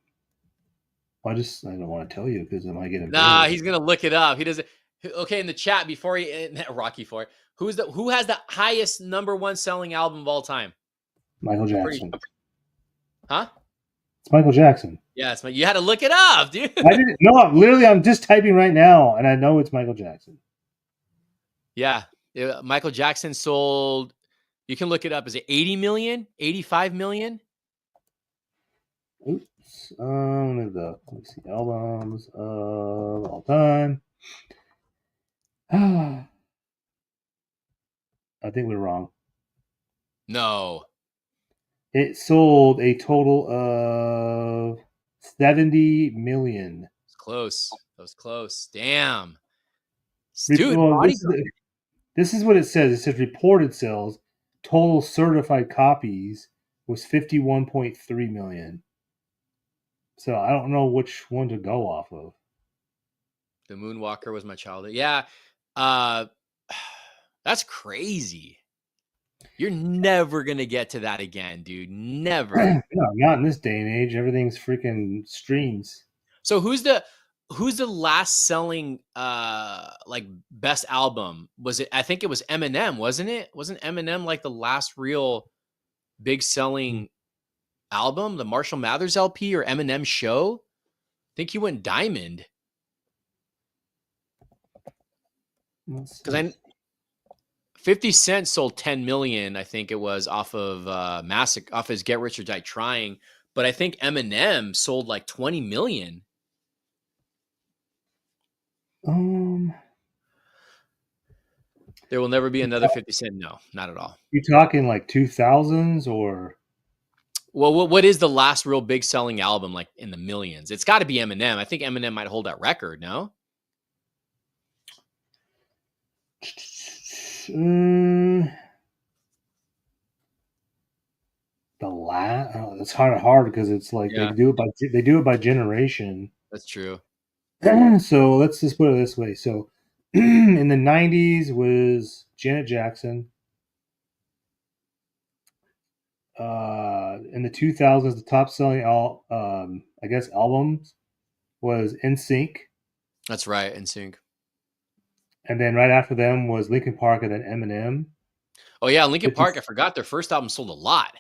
I don't want to tell you because I might get Nah, embarrassed. he's gonna look it up. He doesn't. Okay, in the chat before Rocky for it. Who has the highest number one selling album of all time? Michael Pretty, Jackson. huh? It's Michael Jackson. Yeah, you had to look it up, dude. I didn't. No, I'm just typing right now, and I know it's Michael Jackson. Yeah, Michael Jackson sold. You can look it up. Is it 80 million? 85 million? Oops. Let me see albums of all time. I think we're wrong. No. It sold a total of 70 million. It's close. That was close. Damn. Dude, Well, this is what it says. It says reported sales, total certified copies was 51.3 million. So I don't know which one to go off of. The Moonwalker was my childhood. Yeah. Uh that's crazy. You're never gonna get to that again, dude. Never. No, not in this day and age. Everything's freaking streams. So who's the last selling like best album? Was it? I think it was Eminem, wasn't it? Wasn't Eminem like the last real big selling album? The Marshall Mathers LP or Eminem Show? I think he went diamond Let's because see. I 50 Cent sold 10 million, I think it was, off of off his Get Rich or Die Trying. But I think Eminem sold like 20 million. Um, There will never be another 50 Cent. No, not at all. you talking like 2000s or Well, what is the last real big selling album like in the millions? It's got to be Eminem. I think Eminem might hold that record. No, mm, the last? Oh, it's hard because it's like yeah, they do it by generation. that's true. So let's just put it this way. So in the 90s was Janet Jackson. In the 2000s, the top selling I guess albums was NSYNC, That's right. In sync. and then right after them was Linkin Park, and then Eminem. Oh yeah, Linkin 50, Park. I forgot their first album sold a lot.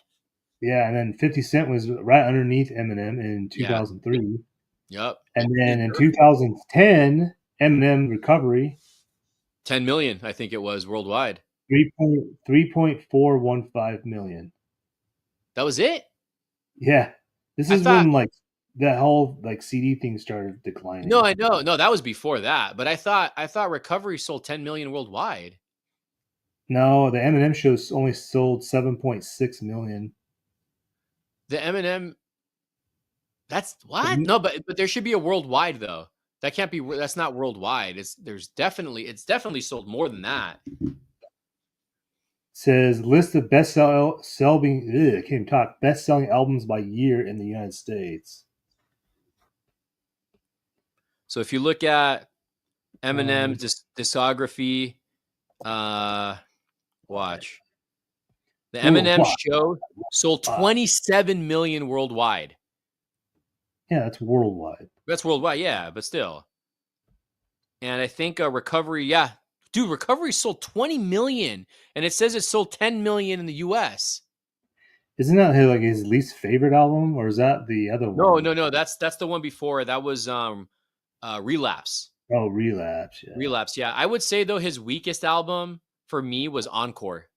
yeah, and then 50 Cent was right underneath Eminem in Yeah. 2003, Yep. and then in 2010, Eminem Recovery 10 million, I think it was worldwide. 3.415 million. That was it. Yeah, this I is thought. when like that whole like CD thing started No, declining. I know. No, that was before that. But I thought Recovery sold 10 million worldwide. No, the Eminem shows only sold 7.6 million. The Eminem. That's But what? No, but there should be a worldwide though. That can't be. That's not worldwide. It's definitely sold more than that. says list of selling I can't even talk best selling albums by year in the United States. So if you look at Um, Eminem's discography, uh, watch the Eminem worldwide. Show sold 27 million worldwide. Yeah, that's worldwide. That's worldwide, yeah, but still. And I think Recovery, yeah, dude, Recovery sold 20 million, and it says it sold 10 million in the U.S. Isn't that his least favorite album, or is that the other No, one? no, no. That's the one before. That was Relapse. Oh, Relapse. Yeah, Relapse. Yeah, I would say though his weakest album for me was Encore,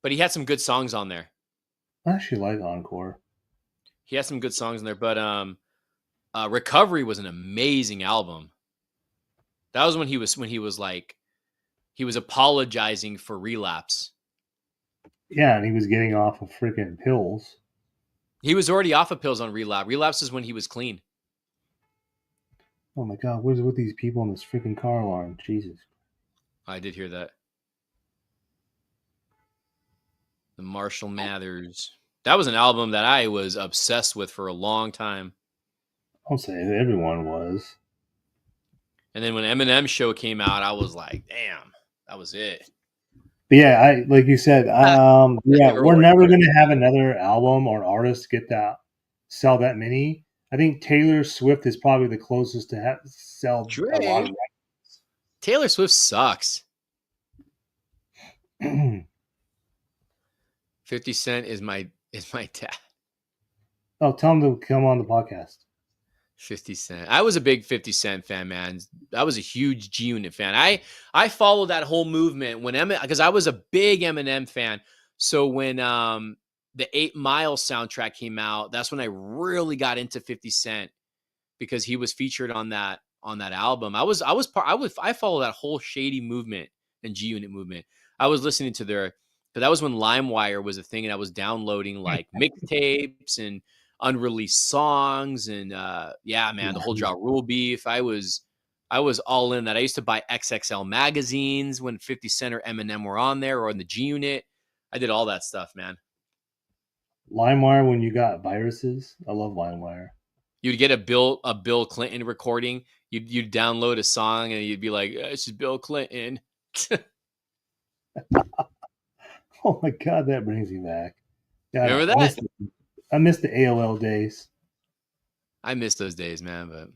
but he had some good songs on there. I actually like Encore. He had some good songs in there, but Recovery was an amazing album. That was when he was like he was apologizing for Relapse. Yeah, and he was getting off of freaking pills. He was already off of pills on Relapse. Relapse is when he was clean. Oh my god, what is with these people in this freaking car alarm? Jesus. I did hear that. The Marshall Mathers. That was an album that I was obsessed with for a long time. I'll say everyone was. And then when Eminem Show came out, I was like, damn, that was it. But yeah, I like you said, That's the yeah, we're early never part. gonna have another album or artist get that sell that many. I think Taylor Swift is probably the closest to sell a lot of Drake. Taylor Swift sucks. records. 50 Cent is my dad. Oh, tell him to come on the podcast. 50 Cent. I was a big 50 Cent fan, man. I was a huge G Unit fan. I followed that whole movement when because I was a big Eminem fan. So when the 8 Mile soundtrack came out, that's when I really got into 50 Cent because he was featured on that album. I followed that whole shady movement and G Unit movement. I was listening to but that was when LimeWire was a thing, and I was downloading like mixtapes and unreleased songs, and yeah, man, the whole Ja Rule beef. I was all in that. I used to buy XXL magazines when 50 Cent or Eminem were on there or in the G Unit. I did all that stuff, man. LimeWire when you got viruses. I love LimeWire. You'd get a Bill Clinton recording. You'd download a song and you'd be like, "This is Bill Clinton." Oh my god, that brings me back. God, Remember I that? miss the AOL days. I miss those days, man. But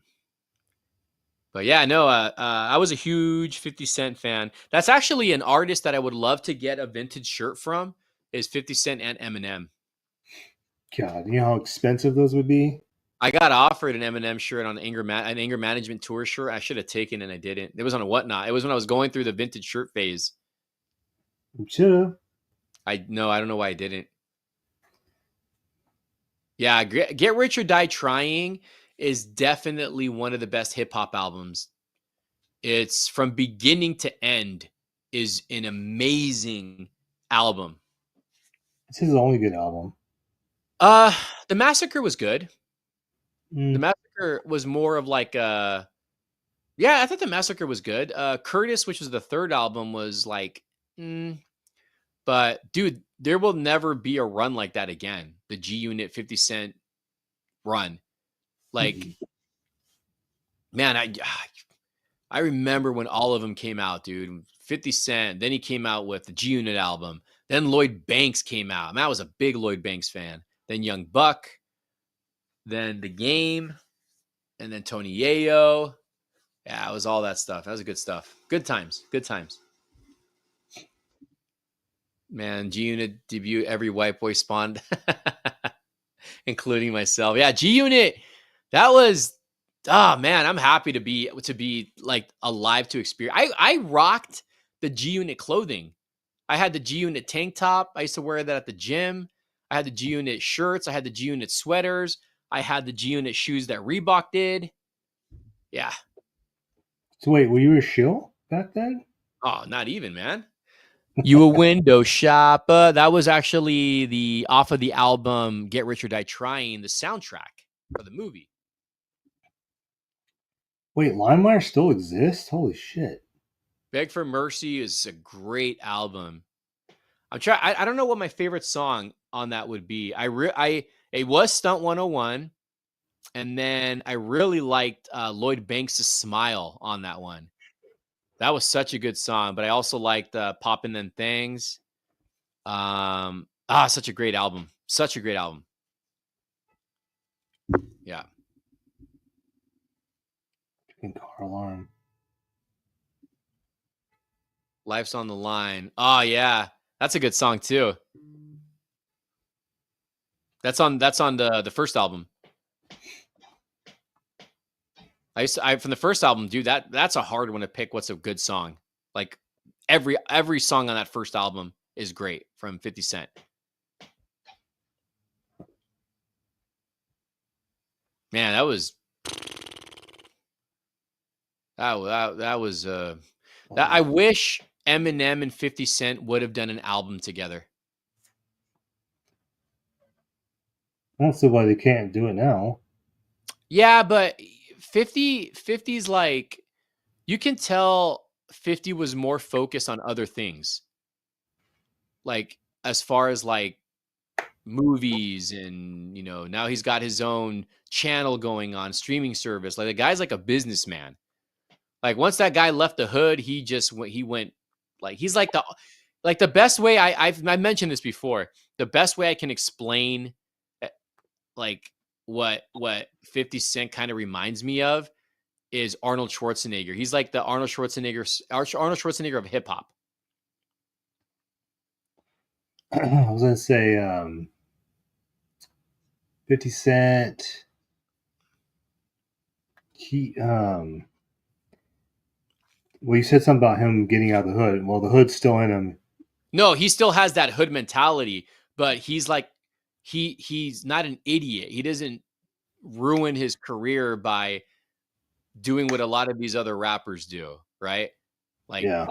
But yeah, no, I was a huge 50 Cent fan. That's actually an artist that I would love to get a vintage shirt from is 50 Cent and Eminem. God, you know how expensive those would be? I got offered an Eminem shirt on an anger management tour shirt. I should have taken and I didn't. It was on a whatnot. It was when I was going through the vintage shirt phase. Should have. I don't know why I didn't. Yeah, Get Rich or Die Trying is definitely one of the best hip hop albums. It's from beginning to end is an amazing album. It's his only good album. Uh, The Massacre was good. The Mm. Massacre was more of like yeah, I thought The Massacre was good. Curtis, which was the third album, was like, but dude, there will never be a run like that again. The G Unit 50 Cent run. Like, man, I remember when all of them came out, dude. 50 Cent, then he came out with the G Unit album. Then Lloyd Banks came out. Man, I was a big Lloyd Banks fan. Then Young Buck, then The Game, and then Tony Yayo. Yeah, it was all that stuff. That was good stuff. Good times. Good times. Man, G Unit debut, every white boy spawned, including myself. Yeah, G Unit. That was man, I'm happy to be like alive to experience. I rocked the G Unit clothing. I had the G Unit tank top. I used to wear that at the gym. I had the G Unit shirts. I had the G Unit sweaters. I had the G Unit shoes that Reebok did. Yeah. So wait, were you a shill back then? Oh, not even, man. You a window shopper. That was actually the off of the album Get Rich or Die Trying, the soundtrack for the movie. Wait, LimeWire still exists? Holy shit. Beg for Mercy is a great album. I'm trying. I don't know what my favorite song on that would be. It was Stunt 101, and then I really liked Lloyd Banks' Smile on that one. That was such a good song. But I also liked Poppin' Them Things. Such a great album. Such a great album. Yeah. Car alarm. Life's on the Line. Oh yeah. That's a good song too. That's on the first album. I from the first album, dude, that's a hard one to pick what's a good song. Like every song on that first album is great from 50 Cent. Man, that was I wish Eminem and 50 Cent would have done an album together. I don't see why they can't do it now. Yeah, but 50's like you can tell 50 was more focused on other things. Like as far as like movies and now he's got his own channel going on streaming service. Like the guy's like a businessman. Like once that guy left the hood, he went like he's like the best way I mentioned this before. The best way I can explain like what 50 Cent kind of reminds me of is Arnold Schwarzenegger. He's like the Arnold Schwarzenegger of hip hop. I was gonna say 50 Cent. He well, you said something about him getting out of the hood. Well, the hood's still in him. No, he still has that hood mentality, but he's like he's not an idiot. He doesn't ruin his career by doing what a lot of these other rappers do, right? Like Yeah.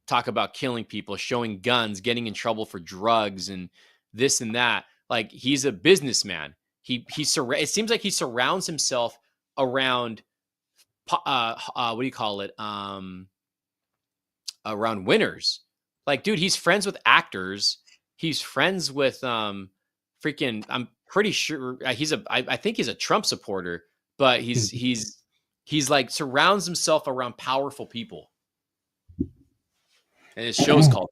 talk about killing people, showing guns, getting in trouble for drugs and this and that. Like he's a businessman. It seems like he surrounds himself around what do you call it? Around winners. Like dude, he's friends with actors. He's friends with freaking I'm pretty sure I think he's a Trump supporter, but he's like surrounds himself around powerful people. And his show's called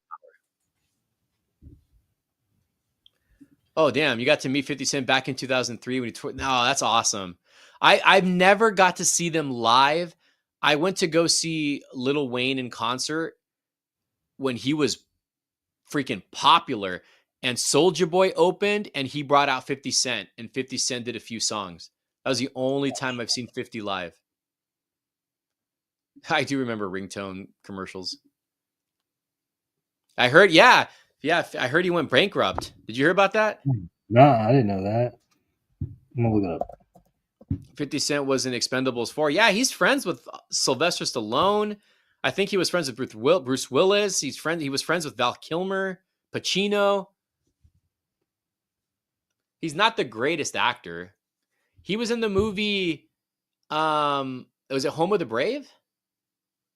Oh, damn. You got to meet 50 Cent back in 2003 when he no, that's awesome. I've never got to see them live. I went to go see Lil Wayne in concert when he was freaking popular, and Soulja Boy opened and he brought out 50 Cent, and 50 Cent did a few songs. That was the only time I've seen 50 live. I do remember ringtone commercials. I heard, yeah, I heard he went bankrupt. Did you hear about that? No, I didn't know that. I'm gonna look it up. 50 Cent was in Expendables 4. Yeah, he's friends with Sylvester Stallone. I think he was friends with Bruce Willis. He was friends with Val Kilmer, Pacino. He's not the greatest actor. He was in the movie, was it Home of the Brave?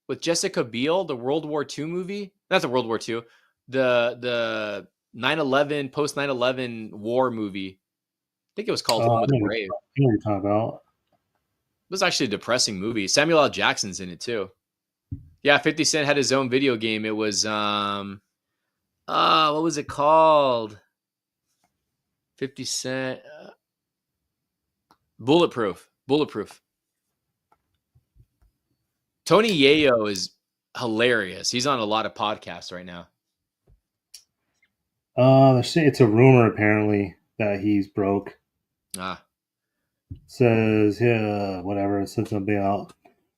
With Jessica Biel, the World War II movie? Not the World War II. The 9/11, post 9/11 war movie. I think it was called Home I of the know Brave. what you're talking about. It was actually a depressing movie. Samuel L. Jackson's in it too. Yeah, 50 Cent had his own video game. It was what was it called? 50 Cent Bulletproof. Tony Yayo is hilarious. He's on a lot of podcasts right now. It's a rumor apparently that he's broke. Ah. Says whatever. It says something about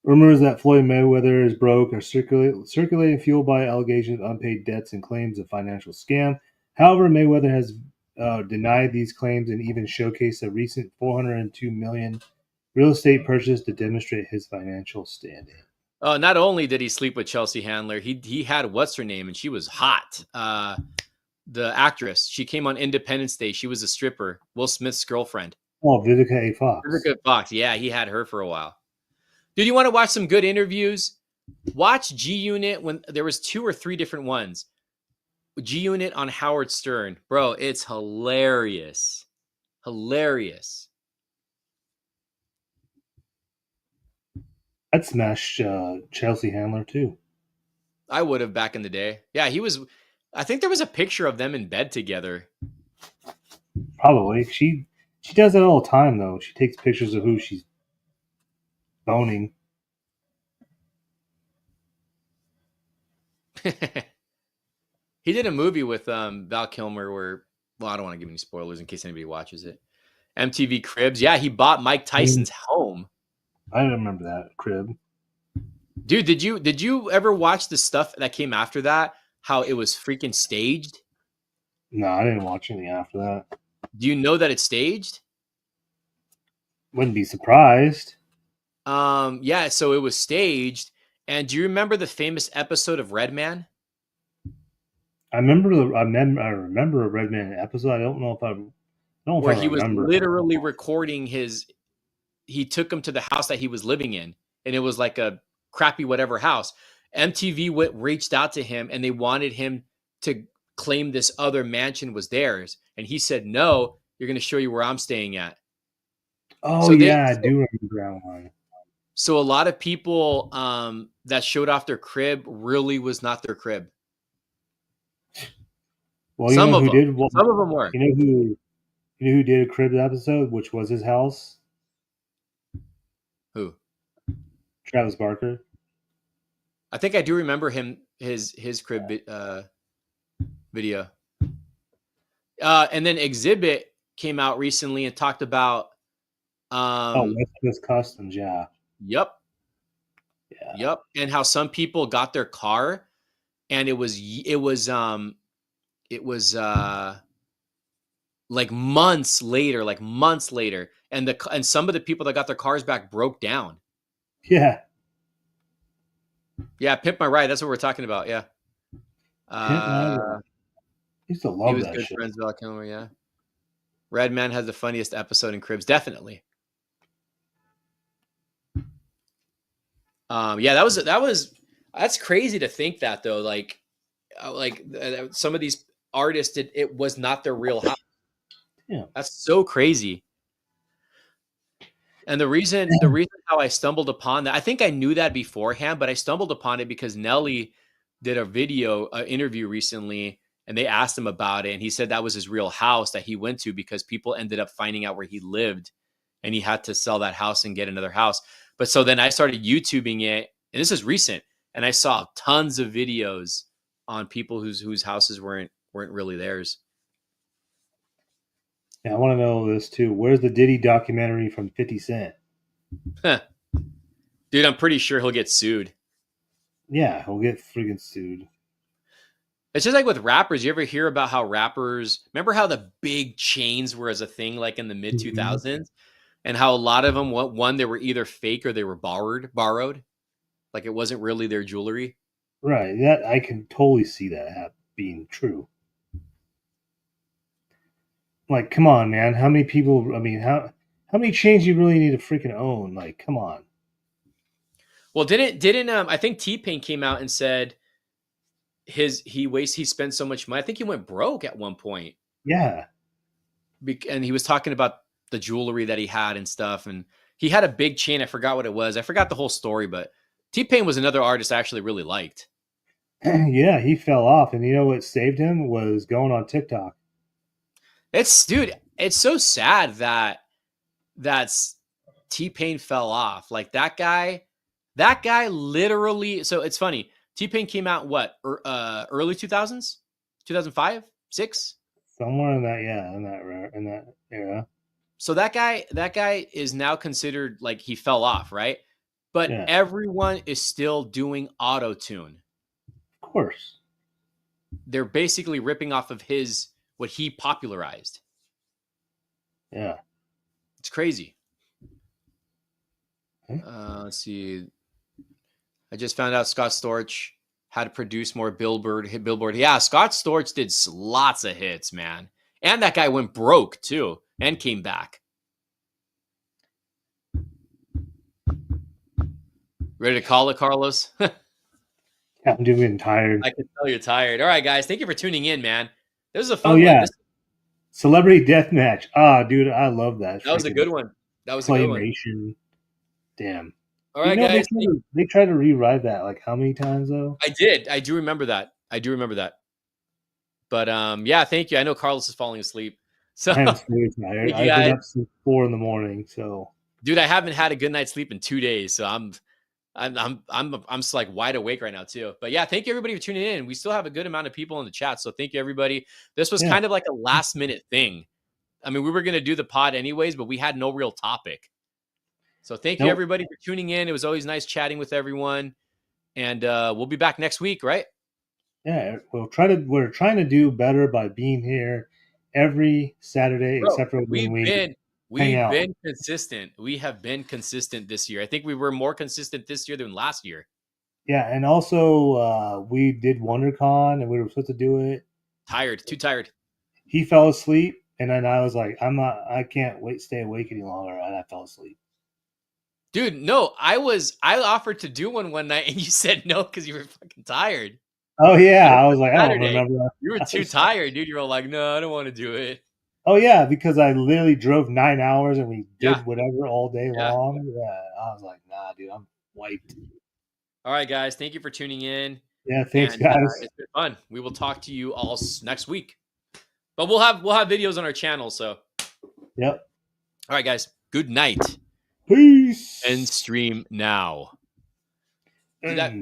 rumors that Floyd Mayweather is broke are circulating, fueled by allegations of unpaid debts and claims of financial scam. However, Mayweather has denied these claims and even showcased a recent $402 million real estate purchase to demonstrate his financial standing. Not only did he sleep with Chelsea Handler, he had what's her name, and she was hot. The actress, she came on Independence Day. She was a stripper, Will Smith's girlfriend. Oh, Vivica A. Fox. Vivica Fox, yeah, he had her for a while. Dude, you want to watch some good interviews? Watch G Unit when there was 2 or 3 different ones. G Unit on Howard Stern, bro, it's hilarious. Hilarious. I'd smash Chelsea Handler too. I would have back in the day. Yeah, he was. I think there was a picture of them in bed together. Probably. She does that all the time though. She takes pictures of who she's boning. He did a movie with Val Kilmer where, well, I don't want to give any spoilers in case anybody watches it. MTV Cribs. Yeah, he bought Mike Tyson's home. I remember that crib. Dude, did you ever watch the stuff that came after that? How it was freaking staged? No, I didn't watch anything after that. Do you know that it's staged? Wouldn't be surprised. Yeah, so it was staged. And do you remember the famous episode of Red Man? I remember a Red Man episode. I don't know if I where he was remember. literally recording he took him to the house that he was living in, and it was like a crappy whatever house. MTV reached out to him and they wanted him to claim this other mansion was theirs, and he said, no, you're going to show you where I'm staying at. Oh, so I do remember that one. So a lot of people that showed off their crib really was not their crib. Well, some of them were. You know who did a crib episode, which was his house? Who? Travis Barker. I think I do remember his crib video. And then Exhibit came out recently and talked about West Coast Customs, yeah. Yep. Yeah. Yep. And how some people got their car and it was like months later, and some of the people that got their cars back broke down. Yeah. Yeah, Pimp My Ride. That's what we're talking about. Yeah. Pimp My Ride. I used to love that shit. He was good friends with Val Kilmer. Yeah. Red Man has the funniest episode in Cribs, definitely. Yeah, that's crazy to think that though. Like some of these artists it was not their real house. Yeah, that's so crazy. And the reason how I stumbled upon that, I think I knew that beforehand, but I stumbled upon it because Nelly did a video interview recently, and they asked him about it, and he said that was his real house that he went to because people ended up finding out where he lived, and he had to sell that house and get another house. But so then I started YouTubing it, and this is recent, and I saw tons of videos on people whose houses weren't really theirs. Yeah, I want to know this too. Where's the Diddy documentary from 50 Cent? Dude, I'm pretty sure he'll get sued. Yeah, he'll get freaking sued. It's just like with rappers. You ever hear about how rappers remember how the big chains were as a thing like in the mid Mhm. 2000s, and how a lot of them one they were either fake or they were borrowed, like it wasn't really their jewelry. Right. That I can totally see that being true. Like, come on, man. How many people? I mean, how many chains you really need to freaking own? Like, come on. Well, didn't I think T Pain came out and said he spent so much money. I think he went broke at one point, Yeah. and he was talking about the jewelry that he had and stuff. And he had a big chain. I forgot what it was. I forgot the whole story, but T Pain was another artist I actually really liked. Yeah, he fell off, and you know what saved him was going on TikTok. It's dude, it's so sad that's T Pain fell off. Like that guy literally. So it's funny. T Pain came out what early 2000s, 2005, six. Somewhere in that, yeah, in that era. So that guy is now considered like he fell off, right? But Yeah, everyone is still doing auto tune. of course. They're basically ripping off of his what he popularized. Yeah. It's crazy. Okay. Let's see. I just found out Scott Storch had to produce more Billboard. Yeah, Scott Storch did lots of hits, man. And that guy went broke too and came back. Ready to call it, Carlos? I'm getting tired. I can tell you're tired. All right, guys. Thank you for tuning in, man. This was a Oh fun one. yeah, This Celebrity Deathmatch. Ah, dude, I love that That was a freaking good one. That was a good one. claymation. Damn. All You right, know guys. they tried to rewrite that like how many times though? I did. I do remember that. I do remember that. But yeah, thank you. I know Carlos is falling asleep. So I am so tired. thank you I've been guys. up since 4 in the morning, so Dude, I haven't had a good night's sleep in 2 days. So I'm just like wide awake right now too. But yeah, thank you everybody for tuning in. We still have a good amount of people in the chat. So thank you everybody. This was yeah. kind of like a last minute thing. I mean, we were gonna do the pod anyways, but we had no real topic. So thank you Nope. everybody for tuning in. It was always nice chatting with everyone. And we'll be back next week, right? Yeah, we're trying to do better by being here every Saturday Bro, except for when we hang we've out. been consistent. We have been consistent this year. I think we were more consistent this year than last year. Yeah, and also we did WonderCon and we were supposed to do it. Tired, too tired. He fell asleep, and then I was like, I can't wait, stay awake any longer, and I fell asleep. Dude, no, I offered to do one night and you said no because you were fucking tired. Oh yeah, I think I it was was like, I don't Saturday. remember. You were too tired, dude. You were all like, no, I don't want to do it. Oh yeah, because I literally drove 9 hours and we Yeah, did whatever all day yeah. long. Yeah, I was like, nah, dude, I'm wiped. All right, guys. Thank you for tuning in. Yeah, thanks, And guys. it's been fun. We will talk to you all next week. But we'll have videos on our channel. So Yep. all right, guys. Good night. End Peace. stream now. Dude, that And